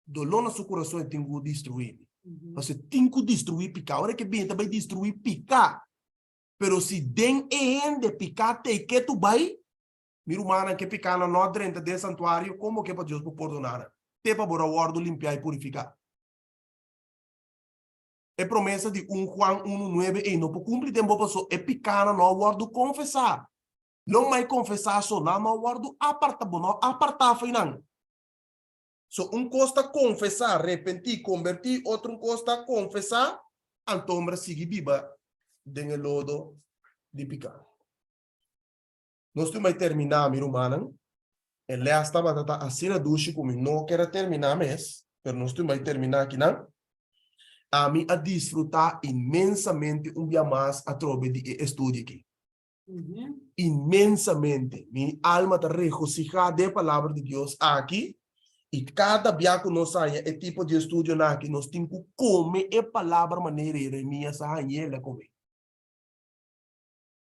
dolor no seu coração tem que destruir. Você tem que destruir picar. Hora que vim também destruir picar. Pero se den de picar, tem que tu vai. Mira humana que picar na não dentro do santuário, como que para Deus perdonar? Tem para bora guardo limpar e purificar. É promessa de Juan 1:9 e não pode cumprir tempo passou é picar não guardo confessar. Não mais confessar só não guardo apartar final. So costa confessar, arrepentir, convertir, outro costa confessar, antombra sigue viva dentro do lodo de picar. Nós temos terminar, minha irmã. Ele estava assim na ducha como não quero terminar mais, mas nós temos terminar aqui não. A mim a desfrutar imensamente dia mais a trobe de estudo aqui. Imensamente. Minha alma está regocijada da palavra de Deus aqui. E cada dia que nós saímos, é tipo de estudo aqui, nós temos que comer a palavra maneira Jeremias ela comer.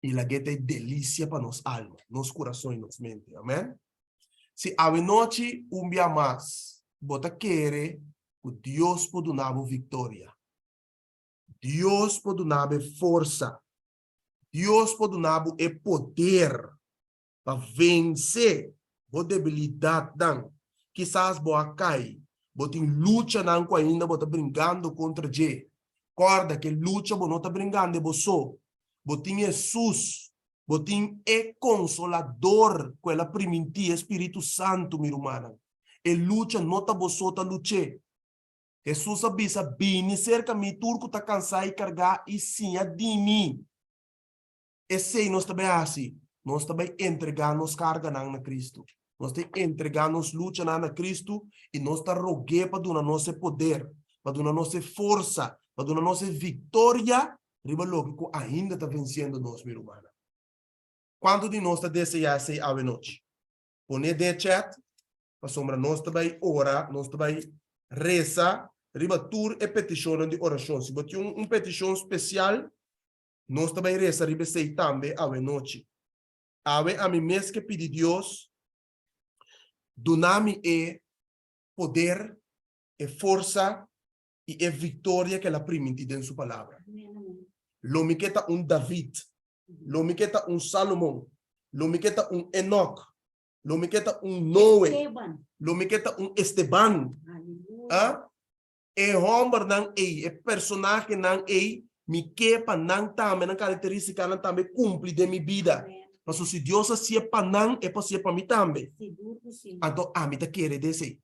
E lá que é delícia para nossa alma, nosso coração e nossa mente. Amém? Se a noite dia mais, bota querer que Deus pode dar vitória. Deus pode dar força. Deus pode dar poder para vencer a debilidade. Quizás boa cai, botem luta não ainda, bota brincando contra G. Corda que luta bo não tá brincando você. Botem Jesus, botem é consolador, com ela primitiva Espírito Santo, minha irmã. E luta não tá você tá lutar. Jesus avisa bem cerca me turco tá cansado e carregar e sim a de mim. E sei nós também assim, nós também entregar nos carga na Cristo. Nós temos que entregar nos luta na Cristo e nós está roguei para dar nosso poder, para dar nossa força, para dar nossa vitória, riba lógico ainda está vencendo nós, minha irmã. Quando de nós está desejando ser a noite? Põe de chat, para sombra nós também ora, nós também reza, riba tur e petição de oração. Se você tem petição especial, nós também reza, riba sei também a noite. A mim mesmo que pedir Deus, donami é poder, é força e é vitória que ela permite dentro da sua palavra. Lo me queta David, lo me queta Salomão, lo me queta Enoch, lo me queta Noé, lo me queta Esteban. É homem não é personagem não é, me quepa não também, na característica não também cumpre de minha vida. Mas se Deus assim para não, é para ser para mim também. Seguro sim. Então, me tá querer descer.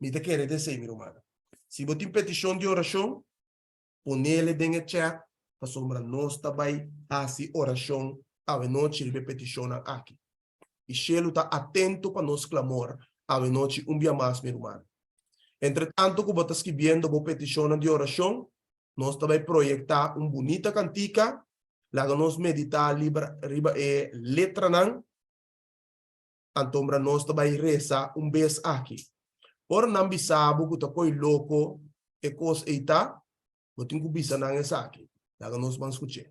Me tá querer descer, meu irmão. Se você tem petição de oração, põe ele dentro do chat, para sombra nós também, assim, oração, a noite, ele petição aqui. E Shelo está atento para nos clamor, a noite, dia mais, meu irmão. Entretanto, que você está escrevendo a petição de oração, nós também projetar bonita cantica, lá nós meditar letra não, então nós também reza vez aqui. Por não bisabo que está louco e coisa eita, eu tenho que bisa não essa aqui. Lá nós vamos escutar.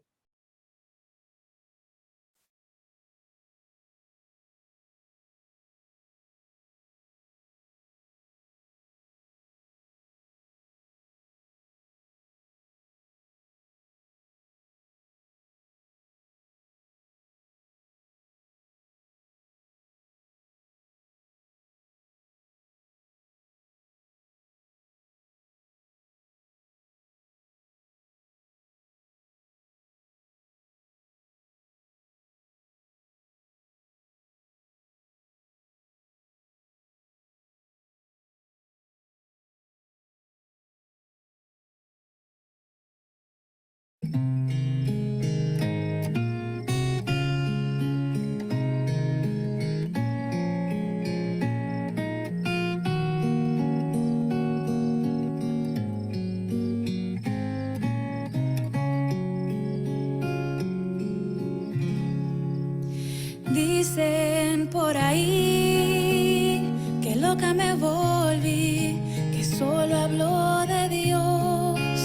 Dicen por ahí que loca me volví, que solo hablo de Dios,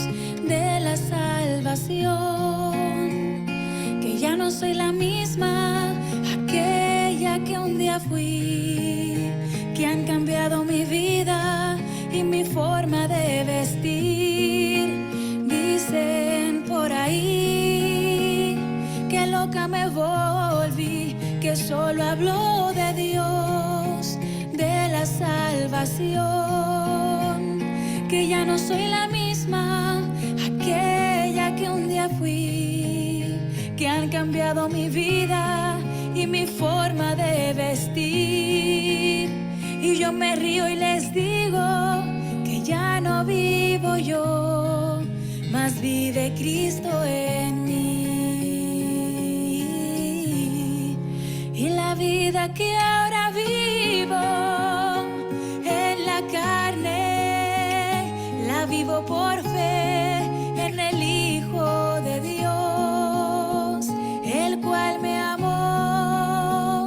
de la salvación, que ya no soy la misma, aquella que un día fui, que han cambiado mi vida y mi forma de vestir. Dicen por ahí que loca me volví, que solo hablo de Dios, de la salvación, que ya no soy la misma, aquella que un día fui, que han cambiado mi vida y mi forma de vestir. Y yo me río y les digo que ya no vivo yo, mas vive Cristo en mí. Y la vida que ahora vivo en la carne, la vivo por fe en el Hijo de Dios, el cual me amó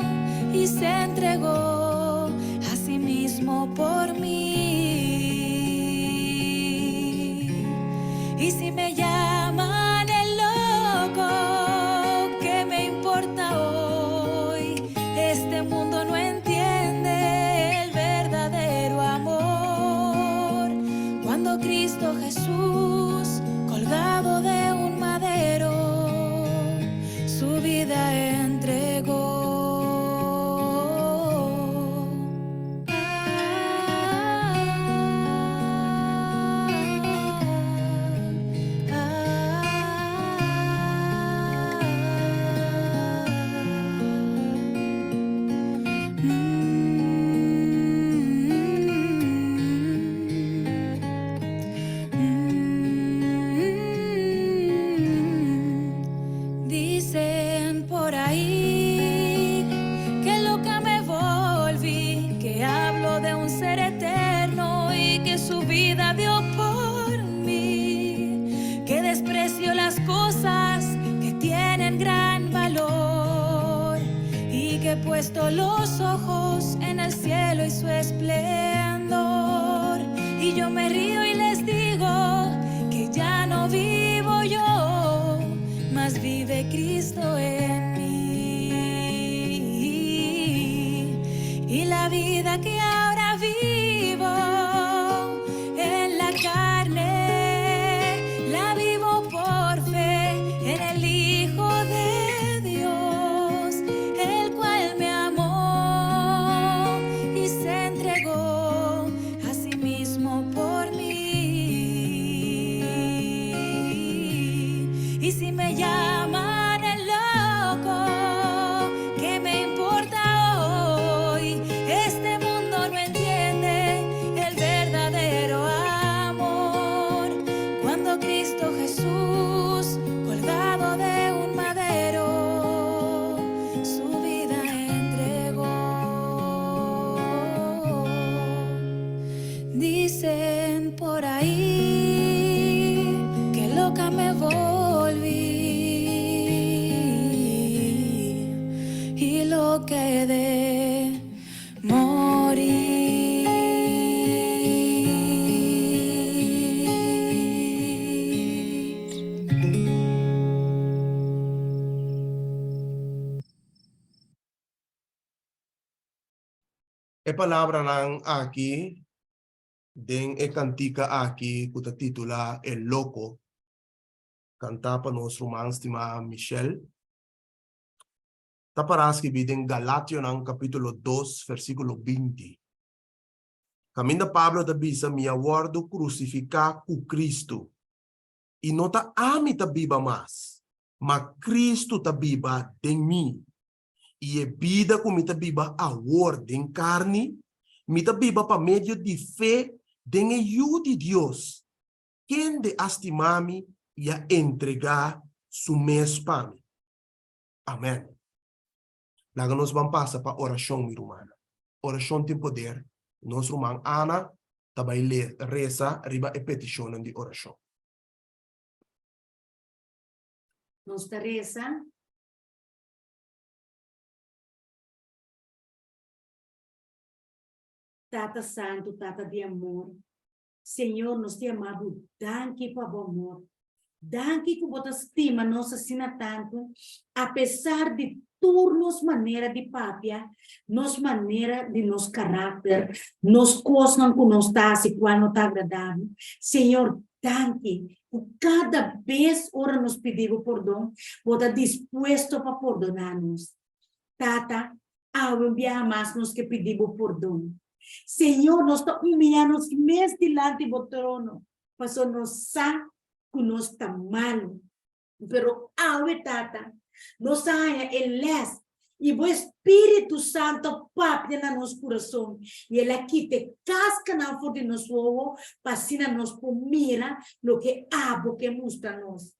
y se entregó a sí mismo por mí. Y si me llaman el loco, ¿qué me importa hoy? Este mundo no entiende el verdadero amor. Cuando Cristo Jesús, colgado de un madero, su vida entregó. dicen por ahí que loca me volví y lo quedé morir. E palabra lang aquí, den e cantica aquí, kuta titula El Loco. Canta pa nos romans tima Michelle. Taparas que viden Galatio ng capítulo 2, versículo 20. Caminda Pablo da bisa mi aguardo crucificar cu Cristo. E não ta ami ta biba mas, ma Cristo ta biba den mi. E é vida com mi ta biba awar den carne, mi ta biba pa medio de fé den ajuda de Deus. Quem de estimami e a entregar su mes para mim. Amém. Laga nos vamos passar para oração, minha irmã. Oração tem poder. Nosso irmão Ana também reza riba e petição de oração. Nos reza. Tata Santo, Tata de amor. Senhor, nos te amamos. Danke para o amor. Danke que você estima nossa sina tanto. Apesar de turnos maneira de papia, nos maneira de nos caráter, nos coisas que nos está se qual não está agradável. Senhor, danke. Cada vez ora nos pedimos perdão, você disposto para perdonar-nos. Tata, ao enviar mais nos que pedimos perdão. Senhor, nós estamos humilhando mês delante do trono, mas nós sabemos que nós estamos mal. Pero, tata, nós haya eles e o Espírito Santo papi na nosso coração e ele aqui te casca na flor de nosso ovo para assim nos mira lo que abo que mostra nós.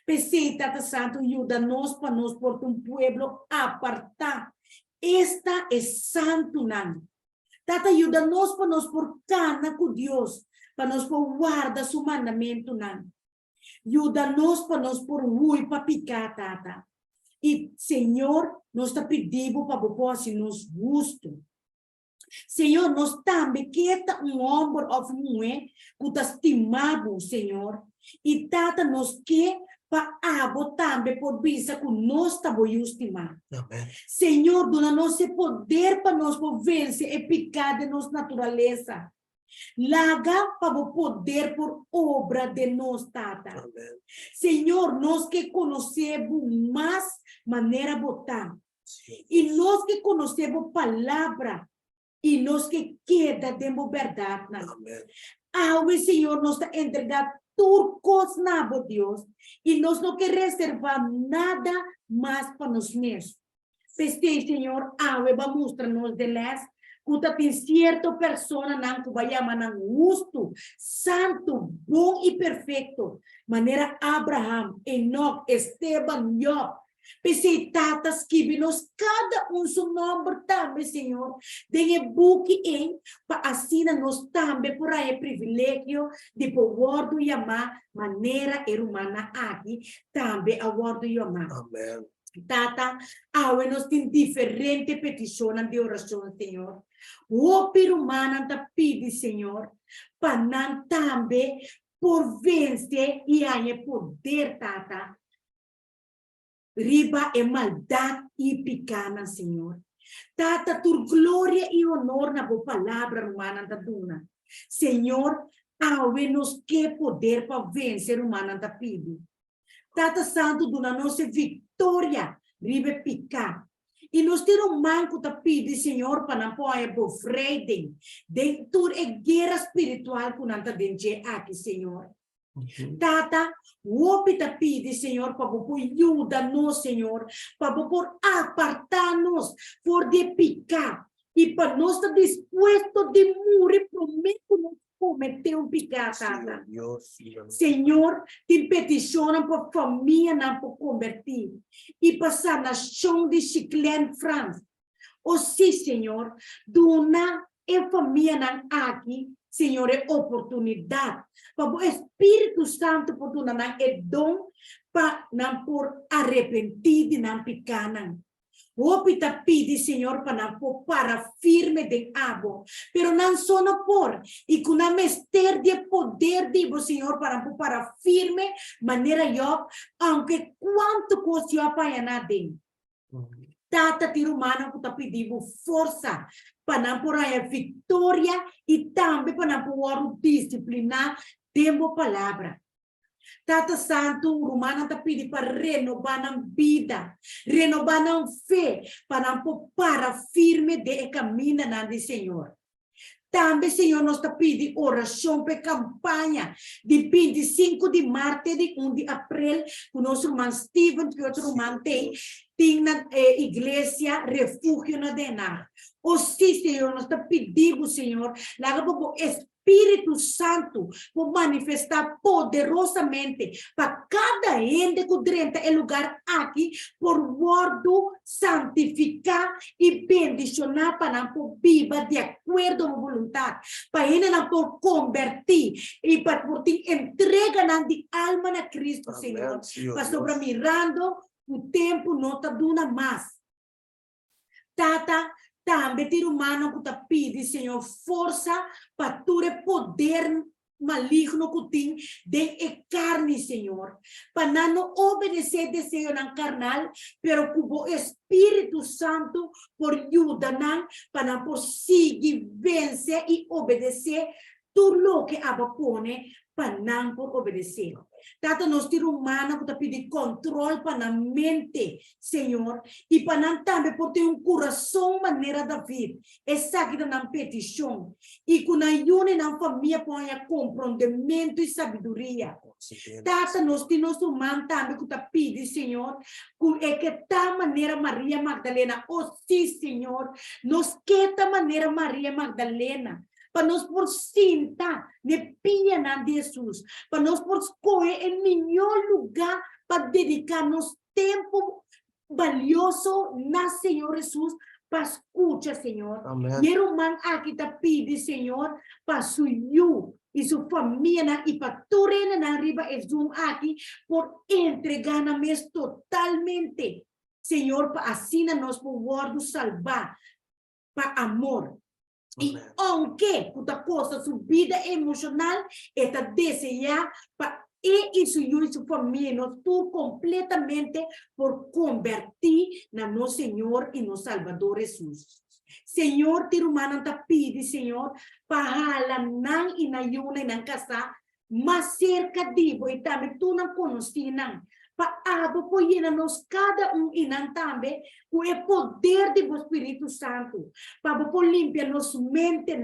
Pensei, Tata Santo, ajuda-nos para nós por um pueblo apartar. Esta é santo nome. Tata, ajuda-nos para nós por cana com Deus, para nós por guardar seu mandamento nome. Ajuda-nos para nós por rui para picar, Tata. E, Senhor, nós está pedindo para você nos gusto. Senhor, nós também queremos homem ou mulher que está estimado, Senhor. E, Tata, nós quer para abo também por visa que nós estamos estimar. Senhor, dona-nos poder para nós vencer e picar de nossa natureza. Laga para o poder por obra de nós, Tata. Amém. Senhor, nós que conhecemos mais maneira botar. E nós que conhecemos palavra. E nós que queda de verdade. Amém. Senhor, nós está entregando turcos na Deus. E nós não queremos reservar nada mais para nós mesmos. Peste, Senhor, vai mostrar-nos de les. Kuta tem certa pessoa não que vai amar justo, santo, bom e perfeito. Maneira Abraham, Enoch, Esteban, Job. Pensei tatas que nos cada seu nome também, Senhor. Dengue buque em para assim nós também por aí privilégio de poder e amar maneira humana aqui também a word e amar. Amém. Tata, nós temos diferentes petições de oração, Senhor. O per humano te pede, Senhor, para não também por vencer e aí poder, Tata, riba e maldade e picana, Senhor. Tata, tu glória e honor na boa palavra humana da duna. Senhor, nos que poder para vencer humana da pede. Tata Santo, dona nossa vitória, riba picar. E nós temos um manco da pede, Senhor, para não pôr por freire. Dentro é guerra espiritual que não está dentro aqui, Senhor. Tata, o que te pede, Senhor, para você ajudar-nos, Senhor, para você apartar-nos por de picar. E para nós estar disposto de morrer por meio cometer pecado, Tata. Senhor, te peticionam para família não para convertir. E passar na chão de Chiclane, França. Ou sim, Senhor, dona e família nan aqui, Senhor, é oportunidade. Para o Espírito Santo por tu nan é dom para não por arrepentir de não picar nan. Opita pidi, Senhor, para firme de abo, pero não só no por, e com a mester de poder de Senhor, para firme, maneira eu, aunque quanto coisa eu apanhar dentro. Tata tirumana que pedindo força para por a vitória e também para por disciplinar tempo palavra. Tata Santo, Romana está pedindo para renovar a vida, renovar a fé, para firme de caminho na de Senhor. Também, Senhor, nós está pedindo oração para campanha de 25 de março de 1 de abril, com o nosso irmão Steven, que outro irmão tem na igreja refúgio na Denar. Ou sim, Senhor, nós está pedindo, Senhor, lá para o Espírito Santo por manifestar poderosamente para cada ente que drenta é lugar aqui por guardo, santificar e bendicionar para não viva de acordo com a vontade, para ele não por convertir e para por ti entrega na de alma na Cristo, Senhor, para sobre mirando o tempo não está dando mais. Tata, também ter humano que está pedindo, Senhor, força para tu poder maligno que tem de carne, Senhor. Para não obedecer desejo na carnal, pero com o Espírito Santo por ajudar para não seguir, vencer e obedecer tudo o que abapone para não por obedecer. Tata nós ter humano que está pedindo controle para a mente, Senhor, e para não também por ter coração maneira da vida. Essa aqui na petição. E com a ajuda na família põe compreendimento e sabedoria. Tata nós ter nosso humano também que está pedindo, Senhor, é que tal maneira Maria Magdalena, oh sim, Senhor, nos que tal maneira Maria Magdalena, para nós por cinta de pia na Jesus, para nós por escolher o melhor lugar para dedicar nosso tempo valioso na Senhor Jesus, para escutar, Senhor. Amém. E o man aqui está pedindo, Senhor, para sua e sua família e para toda na riba e zoom aqui por entregar na mesa totalmente, Senhor, para assim nós podemos salvar, para amor. E aunque outra coisa, sua vida emocional, está desejar para e isso e sua família, nós tu completamente por convertir na nosso Senhor e nosso Salvador Jesus. Senhor, ter humano está pedindo, Senhor, para não e na yuna e na casa, mas cerca de e também tu não conheci não. Para apoiar nos cada e não também com o poder do Espírito Santo, para limpar nossa mente,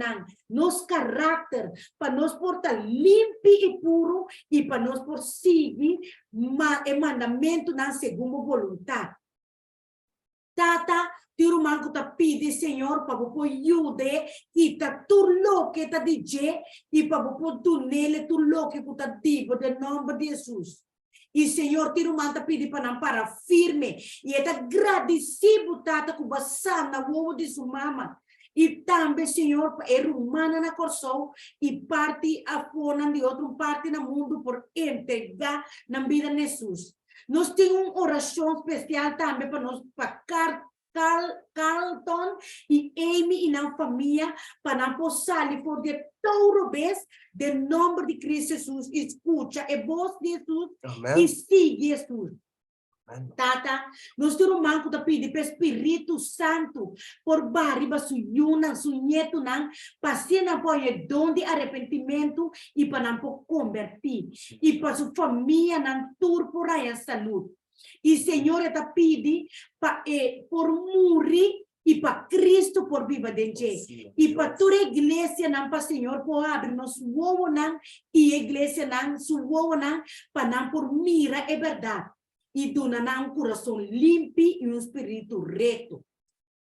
nosso caráter, para nos portar limpo e puro e para nos por seguir o mandamento na segunda vontade. Tata, ter humano que está pedindo, Senhor, para você ajudar e está tudo que está dizendo e para você tunele tudo que está dizendo, em nome de Jesus. E Senhor, tira uma anta pedi para firme. E é agradecido, tata, com bastante na ovo de sua mama. E também, Senhor, é humana na corção e parte a fora de outra parte no mundo por entregar na vida de Jesus. Nós temos uma oração especial também para nós, para Carlton e Amy e na família, para não possar por de toda vez, de nome de Cristo Jesus, escuta a voz de Jesus. Amém. E siga Jesus. Amém. Tata, nós temos um manco da pedir para o Espírito Santo, por barriba suyuna, sunheto, para se não pôr dom de arrependimento e para não convertir. E para sua família, não tur por aí a saúde. E Senhor está pedindo por morrer e para Cristo por viva dentro. E para toda a igreja, não para Senhor, por abrir nosso ovo, não, e a igreja, não, seu ovo, não, para não por mira é verdade. E donar um coração limpo e um espírito reto.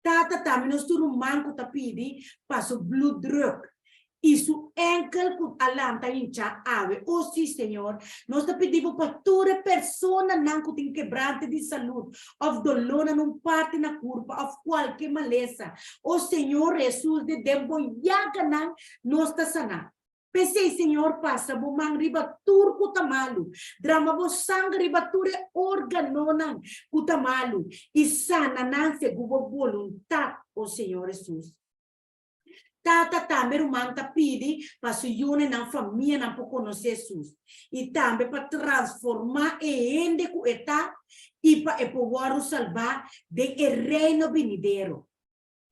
Tata também nós temos um manco tá pedindo para o blood drug. e su enkel ku alanta incha ave. Oh sim, Senhor, nós te pedimos para toda pessoa não que tem quebrante de saúde, ou dolor não parte na curva, ou qualquer maleza. Oh Senhor Jesus, de demboiaga não, nós te sanar. Pensei, Senhor, passa, bumang riba turco tamalu, drama bo sangue riba ture organonang kutamalu, e sana não se gubo voluntad, oh Senhor Jesus. Tata também o manta pede para se unir na família não para conhecer Jesus e também para transformar e ende com eta e para poder salvar de reino venidero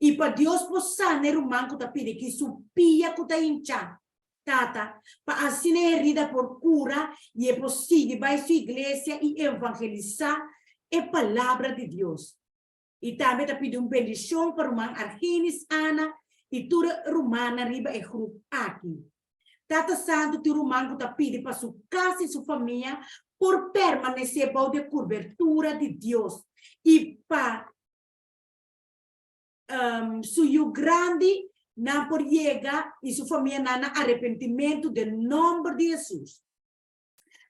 e para Deus possa ner o manco tá pede que supia com tá hincha tata para assim herida por cura e é possível vai sua igreja e evangelizar a palavra de Deus e também tá pede bendição para o man Argenis Ana e tura romana riba e grupo aqui. Tata Santo tu romano tá pede para sua casa e sua família por permanecer bajo de cobertura de Deus e para suyo grande não por llegar e sua família na arrependimento do nome de Jesus.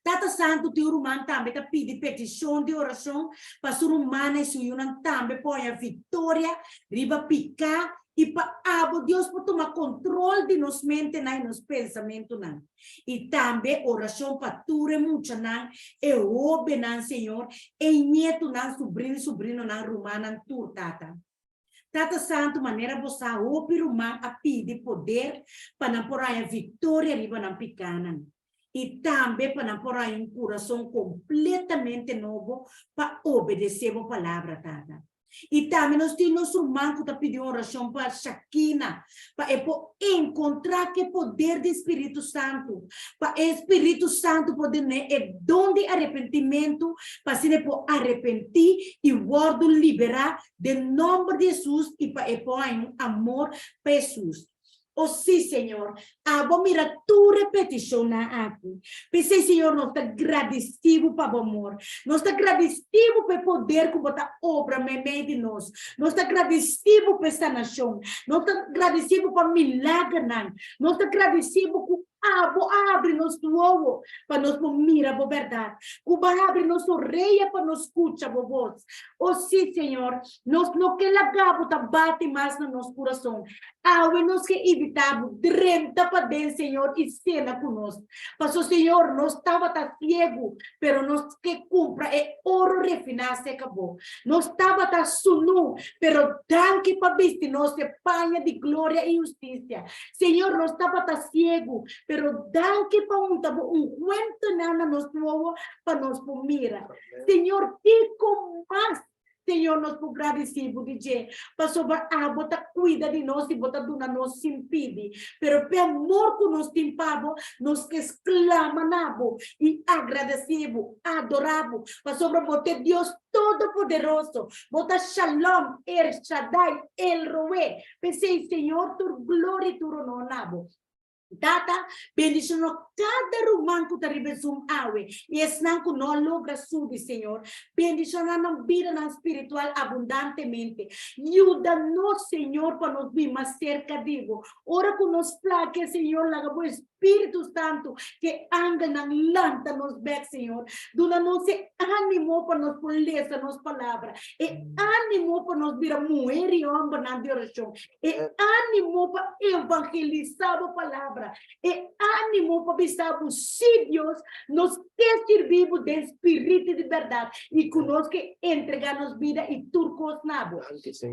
Tata Santo tu romano também tá pede petição de oração para sua romana e suyo também põe a vitória riba picar e para Deus para tomar controle de nos mente e nos pensamentos não. E também oração para ture muita não e obe não Senhor e nieto não sobrinho não romana tur tata. Tata Santo maneira você obe romana a pedir poder para não pôr a vitória riba não picana. E também para não pôr coração completamente novo para obedecer a palavra tata. E também nós temos um manco que pediu oração para Shakina, para encontrar que poder do Espírito Santo, para o Espírito Santo poder é dom de arrependimento, para se arrepender e guardo liberar do nome de Jesus e para um amor para Jesus. Oh sim, Senhor, abo mira tu repetição na aqui. Pensei, Senhor, nós está agradecido para o amor. Nós está agradecido para poder que botar obra no meio de nós. Nós está agradecido para esta nação. Nós está agradecido para milagre. Nós está agradecido por abre nosso ovo para nós mirar a verdade. Cuba abre nosso reia para nós escutar a voz. Oh sim, Senhor, nós não queremos que bate mais no nosso coração. Nós que evitamos, drenta para dentro, Senhor, e cena conosco. Mas o Senhor, nós estava cego, pero nós que cumpra é ouro refinado se acabou. Nós estava sunu, pero danke para vestir nós panha de glória e justiça. Senhor, nós estava cego, pero danke para cuento na nosso povo para nós mira. Senhor, fico mais. Senhor, nós por agradecido, DJ, passou a botar cuida de nós e botar do nós sem pedir. Pero pelo amor que nós temos, nós que exclama nabo e agradecido, adorado, passou a botar Deus Todo-Poderoso, botar Shalom, El Shaddai, El Roé. Pensei, Senhor, tu glória e tu honor nabo. Tata, bendição cada romano que está awe e esse não logra subir, Senhor. Bendição na vida espiritual abundantemente. Ajuda-nos, Senhor, para nos vir mais cerca de Deus. Ora que nos plaque, Senhor, lá o Espírito Santo que anda na lanta nos bec, Senhor. Dona-nos ânimo para nos ler as palavras. E ânimo para nos vir a mulher e homem na oração. E ânimo para evangelizar a palavra. E ânimo para estar possível nos que servimos de espírito de verdade e conosco entregar-nos vida e turcos nabo.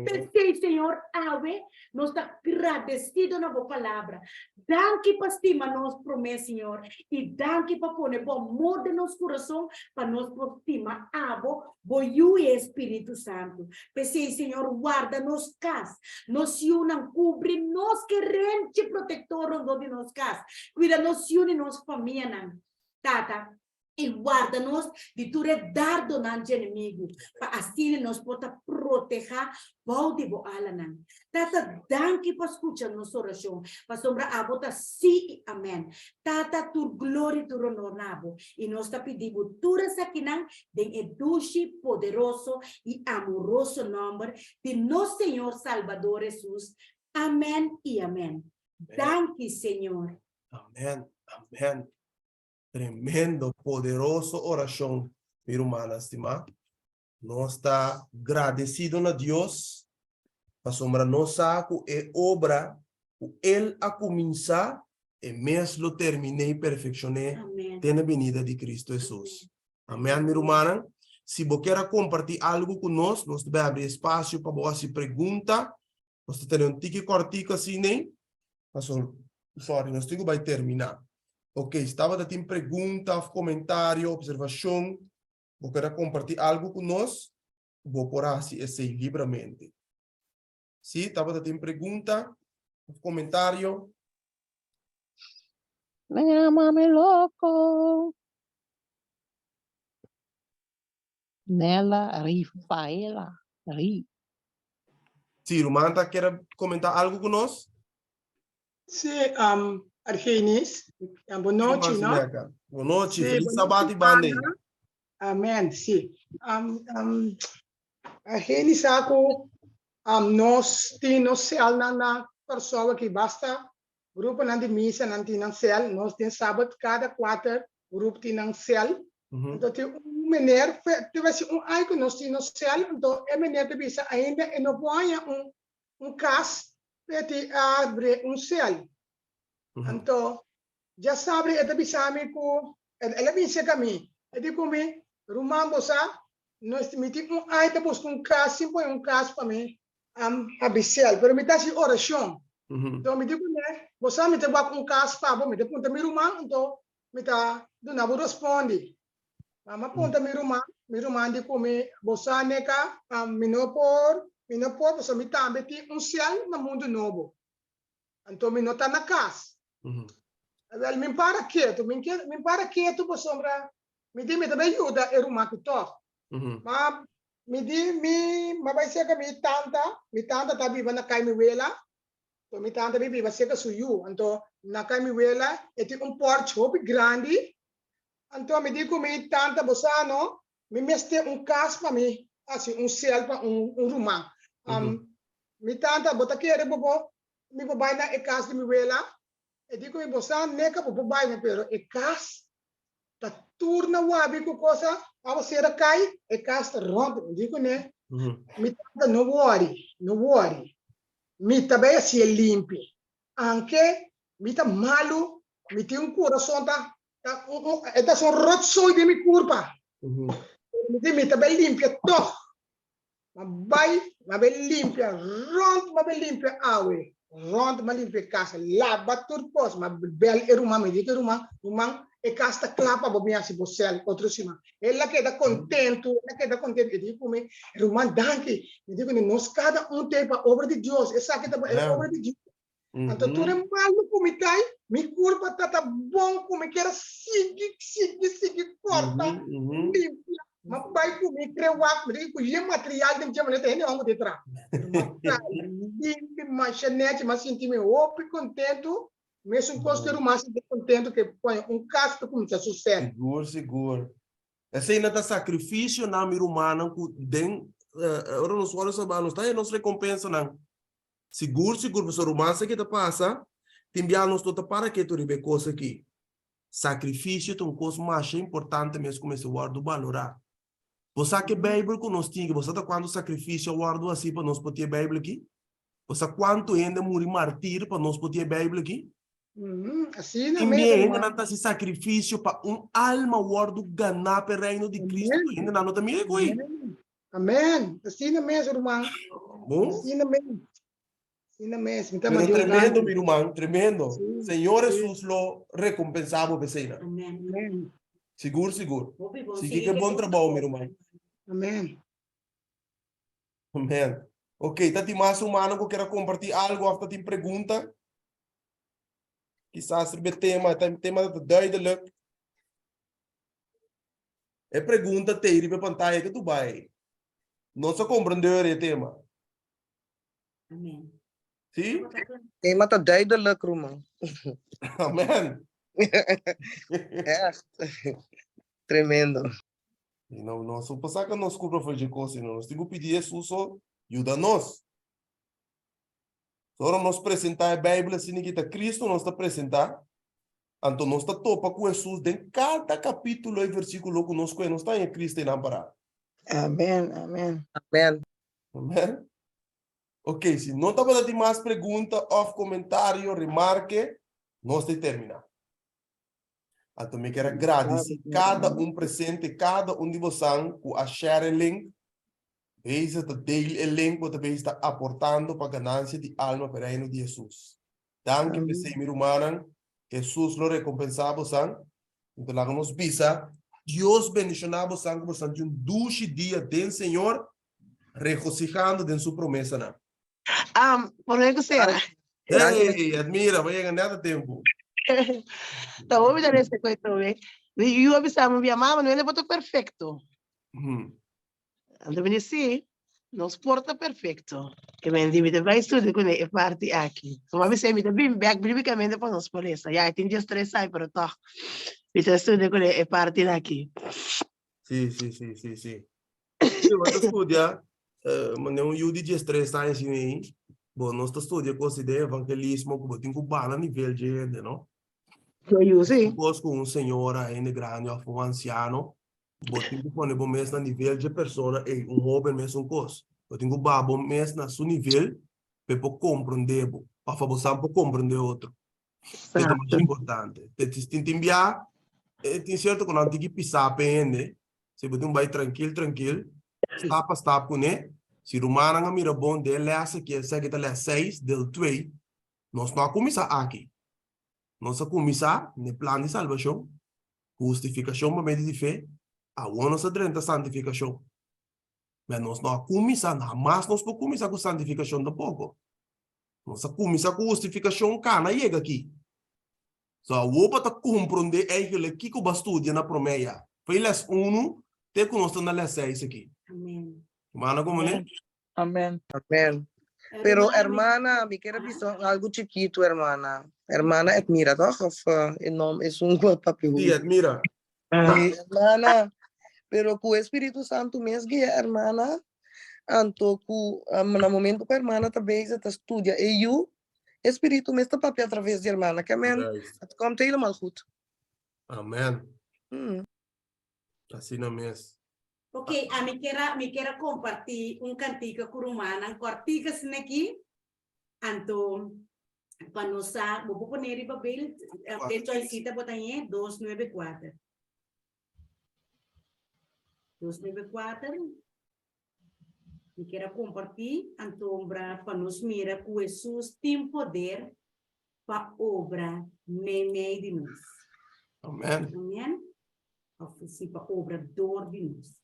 Pensei, Senhor, ave, nós estamos agradecidos na boa palavra. Danke para estimar nos promessas, Senhor, e danke para pôr o amor de nosso coração para nos estimar, abo, boiu e Espírito Santo. Pensei, Senhor, guarda nos cas, nos unam, cobre nos querente protetor onde nos cas, cuida nos une nos família, tata. E guarda-nos de tu dardo nante inimigo, para assim nos possa proteger de boala. Tata, danke para escuchar nossa oração, para sombra a bota sim e amém. Tata, tu glória e tu honor nabo, e nós te pedimos tu resaquinan de eduche poderoso e amoroso nome de nosso Senhor Salvador Jesus. Amém e amém. Danke, Senhor. Amén, amén. Tremendo, poderoso oração, minha irmã, estimada. Nós está agradecido a Deus, a sombra nossa é obra, Ele a começar e mesmo terminei e perfeccionei Amém. tem a venida de Cristo Jesus. Amém, minha irmã. Se você quer compartilhar algo conosco, nós vamos abrir espaço para você perguntar. Nós temos um tique cortico assim, né? Sorry, nós temos que terminar. Ok, estava dando pergunta, comentário, observação. Você quer compartilhar algo conosco? Vou por assim, esse livremente. Sim, estava dando pergunta, comentário. Me llámame loco. Nela, Rifaela, Ri. Sim, Romanta, quer comentar algo conosco? Sim, Argenis, boa noite, não? Boa noite, Sim, feliz boa sábado noite, e bande. Amém, sim. Argenis, ako, nós temos céu na pessoa que basta, grupo não de missa, não tem céu, nós temos sábado, cada 4, grupo tem céu. Então, tem maneira, vai ser ai que nós temos céu, então, é maneira de bisa ainda, e não põe caso, para abrir céu. Então, já sabe, ito bisami ko, alam niya kami, ito kami, rumambo sa, nós temos ay tapos kung kasi po yung kas pa mi, abisel, pero mita si orasyon. Então, me digo, né, você me tem um caso para você, me tem ponta mirumã, então, me tá, do não vou responder. Mas ponta mirumã de comer, você neca, minopor, você me também tem céu no mundo novo. Então, me nota na casa. Well, min para quieto por sombra, mi di mi também ajuda e rumah kita. Ma ma vai ser que mi tanta tá viva na kai mi wela. To mi tanta viva ser que suyu. Então, na kai mi wela, eti porch hopi grande. Então, mi di mi tanta bosano, mi meste cas pa mi, assim, céu pa rumah. Mi tanta bota querer bobo, mi bobai na casa de mi wela. E dico mi bosan neka po babae pero e kas ta turna wabi ko cosa ava sera kai e kas ta rond dico ne mi tanta no worry mi tabe si è limpi anche mi ta malu mi ti un coração ta son rotso de mi curva mi tabe limpia to ma be limpia rond ma be limpia awe rond ma limpia casa lava turpos ma bel e rumah mi dico rumah e casa clapa bo mi asi bosel outro cima ela queda contento e dico me rumah danke mi dico nos cada tem para obra de Deus essa que é obra de Deus então tu é malo como tai mi culpa tá bom como quer sigue corta limpia ma pai ku mi creuak mi ku ye material dem chama tem onde de tra limpe machinete mas senti me ope contento mesmo costeiro mas contento que põe casto como se sucesso Seguro. Essa ainda tá sacrifício na minha humana que den ora nos olhos sabanos tá e nos recompensa não. Seguro professor romance que tá passa timbianos tota para que tu ribe coisa aqui. Sacrifício é uma coisa mais importante mesmo como esse guardo valorar. Você que Bíblia que nós tínhamos, você tá quanto sacrifício guardo assim para nós poder Bíblia aqui? Você quanto ainda morrer martírio para nós poder Bíblia aqui? Assim na Também ainda não tá se sacrifício para alma guardo ganhar para o reino de Cristo. Ainda não tá me coi. Amém. Assim na mesmo, irmão. Bom? Assim na mesmo. Assim na mesmo. Pero tremendo, meu irmão, tremendo. Senhor Jesus lo recompensava vecina. Amém. Seguro. Sim, que bom trabalho, meu irmão. Amém. Amém. Ok, tá mais humano que quer compartilhar algo, after tem pergunta. Quizás sobre tema duidelijk. É pergunta teiri pe pantalla que tu vai. Não só compreender o tema. Amém. Sim? Tema tá duidelijk, Roman. Amém. Echt. Tremendo. Não, só passar que nós culpa foi de coisa, não. Nós temos que pedir Jesus, ajuda nós. Agora nós apresentar a Bíblia, assim que Cristo nos está apresentar. Então nós está topa com Jesus em cada capítulo e versículo que nós conhecemos está em Cristo e não parar. Amém, amém. Amen. Amém? Ok, se não está para ter mais pergunta ou comentário, remarque, nós te terminar. Então me quero agradecer cada presente, cada de vocês que a share o link. Ese es el elenco que está aportando para ganancia de alma para el reino de Jesús. Danke, Amén. mi hermano. Jesús lo recompensamos, entonces hagamos visa. Dios bendicionamos, como santo un dulce día del Señor, regocijando en su promesa. Por eso será. Hey, admira, voy a ganar tiempo. Então, vou me dar esse coisa também. E eu observo, minha mãe não é botou perfeito. Então, sim, não se porta perfeito. Que me divide vai estudar com ele parte aqui. Uma vez me bem back biblicamente para nós por isso. Já tem just 3 anos, pero toch. Me estudar com ele parte aqui. Sim. Eu vou estudar, mas não eu de 3 anos assim. Bom, nós estudamos coisa de evangelismo, que tem que baixar a nível de gente, não? Eu sim. Depois com um senhor ainda grande, ou um anciano, tem que pôr o mesmo nível de pessoa, e jovem mesmo coisa. Tem que baixar o mesmo na seu nível, para compreender, para fazer compreender outro. É o mais importante. Tem que enviar, tem certo que não tem que pisar pende, se você vai tranquilo, stap com ele. Se o humano mira bom dele, essa que é a 6 del 2, nós não começar aqui. Nós começar no plano de salvação, justificação para meio de fé, a nossa drenta santificação. Mas nós não começar, jamais nós podemos começar com santificação tampouco. Nós começar com justificação, cana chega aqui. Só o para compreender aquilo que o estudia na promeia. Foi les 1, até que nós estamos na les 6 aqui. Amém. Mano, como é? Amém. Amen. Pero, hermana, me quiero decir algo chiquito, hermana. Hermana admira, toch? Of es un papel. Sí, admira. Sí, hermana. Pero cu Espíritu Santo mesmo, hermana. Anto cu, no momento que a hermana também está estudia. E eu, Espíritu mesmo está papel através de hermana. Que amém. Het komt helemaal goed. Amém. Assim não mesmo. Ok, me quero compartilhar cantiga com humana, cantiga aqui, então, para nós, vou pôr em papel, a cita botar aí 294. 294. Me quero compartilhar, então, para nós mirar que Jesus tem poder para obra meio de nós. Amém. Amém? Assim, para obra dor de nós.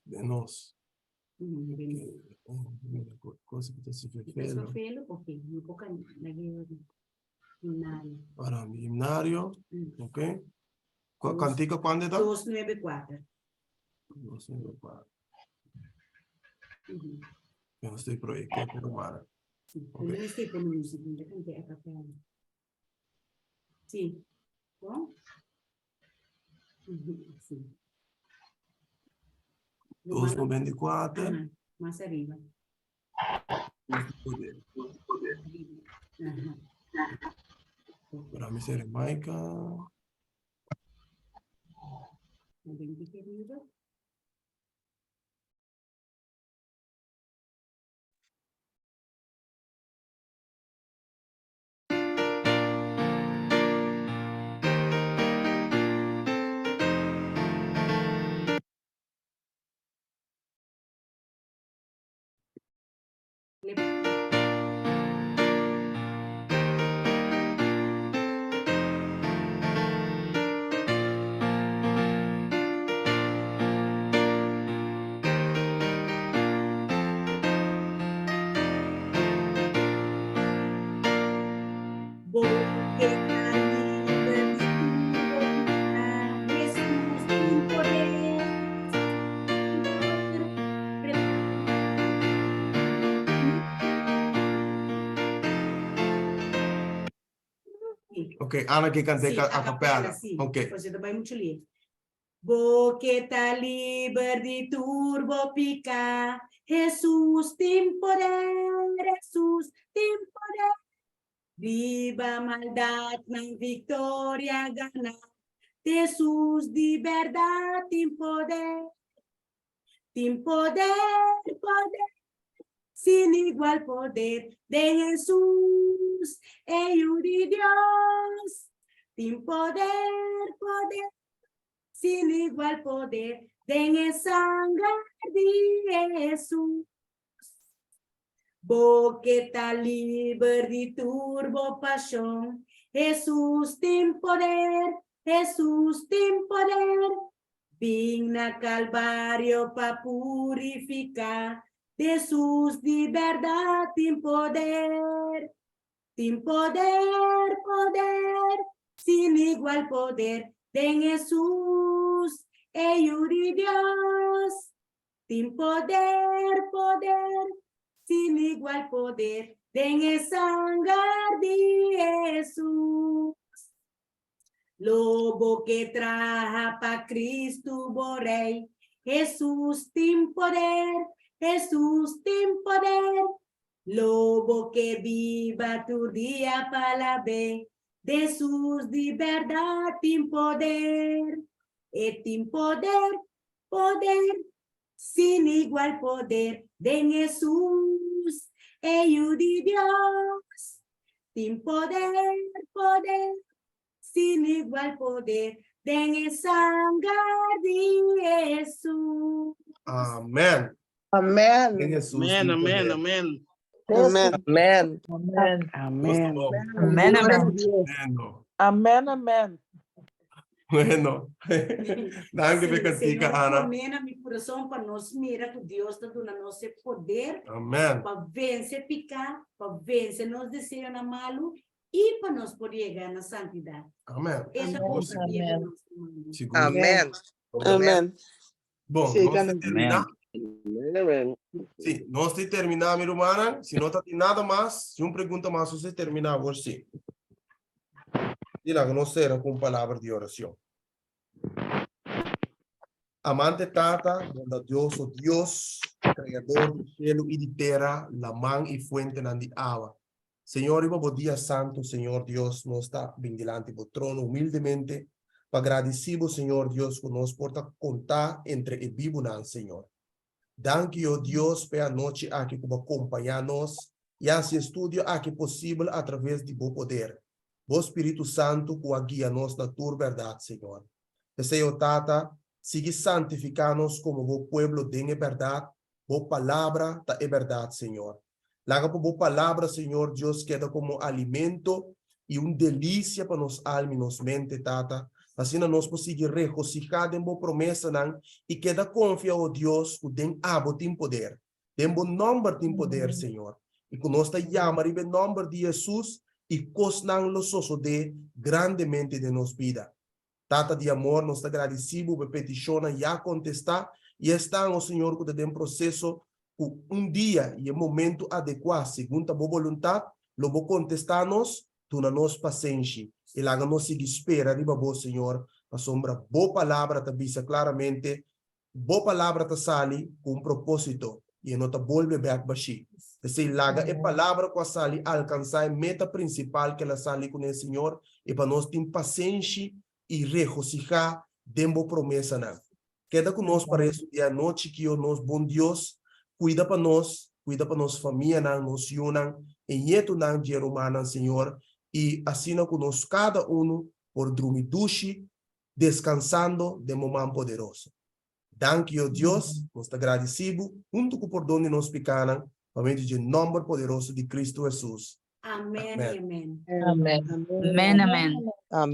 De nós. Coisa que se fez. Ok, um pouco na himnário. Para o himnário, ok? Cantica quando é? 294. 294. Eu não estou projetando, pero mara. Eu não estou com música, ainda cantei a capela. Sim. Bom? Sim. 294. Mais arriba. Para mim ser Maica. Bem querida. Ok, Ana que cantei a capela. Sim, Ok. você também muito lindo. Boqueta libre de turbo pica. Jesús, tem poder, Jesús, tem poder. Viva maldad, na victoria gana. Jesús de verdad, tem poder. Tem poder, poder. Sin igual poder de Jesús, ello de Dios. Tem poder, poder. Sin igual poder de sangre de Jesús. Boqueta libre de turbo pasión. Jesús tem poder, Jesús tem poder. Vina Calvario para purificar. Jesús de verdad tem poder. Tem poder, poder. Sin igual poder de Jesús, ello de Dios. Tem poder, poder. Sin igual poder de sangre de Jesús. Lobo que traja para Cristo Borrey. Jesús tem poder, Jesús tem poder. Lobo que viva tu día para ver. Jesús de verdad tem poder. E tem poder, poder. Sin igual poder de Jesús, ello de Dios. Tem poder, poder. Sin igual poder de sangre de Jesús. Amén. Amén. En Jesús. Amén, tem amén, poder. amén. Amén. Amén. Amén. Amén, amén. Bueno, Amén, amén. bueno. Danke, Senhor, Becatica, Ana. comena meu coração para nós mirar que Deus está dando nosso poder Amén. para vencer picar, para vencer nos desejos na malo e para nós poder chegar na santidade. Amén. Essa coisa que é nosso mundo. Seguro. Amén. Amén. Bom, Sim, nós também. terminar. Amén. Sim, nós te terminar, minha irmã. Se não tem nada mais, se uma pergunta mais, você terminar agora sim. E lá, nós será com palavra de oração. Amante Tata, bondadoso Dios, Creador do cielo e de terra, la mão e fuente de agua. Senhor, e bom dia santo, Senhor Deus, nós está bem diante do trono humildemente, para agradecer, Senhor Deus, que nós porta contar entre e vivo, Senhor. Danke, oh Deus, pela noite aqui que acompanhar nós, e esse estudo aqui possível através de bom poder. O Espírito Santo que guia nós na tua verdade, Senhor. Desejo, Tata, siga santificar-nos como o pueblo de verdade, boa palavra da verdade, Senhor. Laga por boa palavra, Senhor Deus, queda como alimento e delícia para nos alma e nos mente, Tata. Assim nós conseguimos regocijar em boa promessa, e queda confia, oh Deus, que tem abo tem poder. Tem bom nome tem poder, Senhor. E que nós te chamamos em nome de Jesus e cosnan los osos de grandemente de nos vida. Tata de amor, nós te agradecemos por petição já contestar e estamos, Senhor, que tem processo dia e momento adequado, segundo a boa vontade, lo vou contestar-nos, tu na nos paciência. E lá nós seguir espera, riba bo, Senhor, a sombra, boa palavra te visa claramente, boa palavra te sali com propósito, e não te volve back baixi. Se laga é palavra com a sali alcançar a meta principal que ela sali com o Senhor, e para nós ter paciência e regocijar dentro da promessa. Queda conosco para esse dia, noite que o nosso bom Deus cuida para nós família, nos unam, em jeito não de humana, Senhor, e assina conosco cada por dormir duche, descansando de momento poderoso. Danke, oh Deus, nós te agradecemos, junto com por donde nos picaram, para o nome poderoso de Cristo Jesus. Amém, Amém. amém. Amén, amén.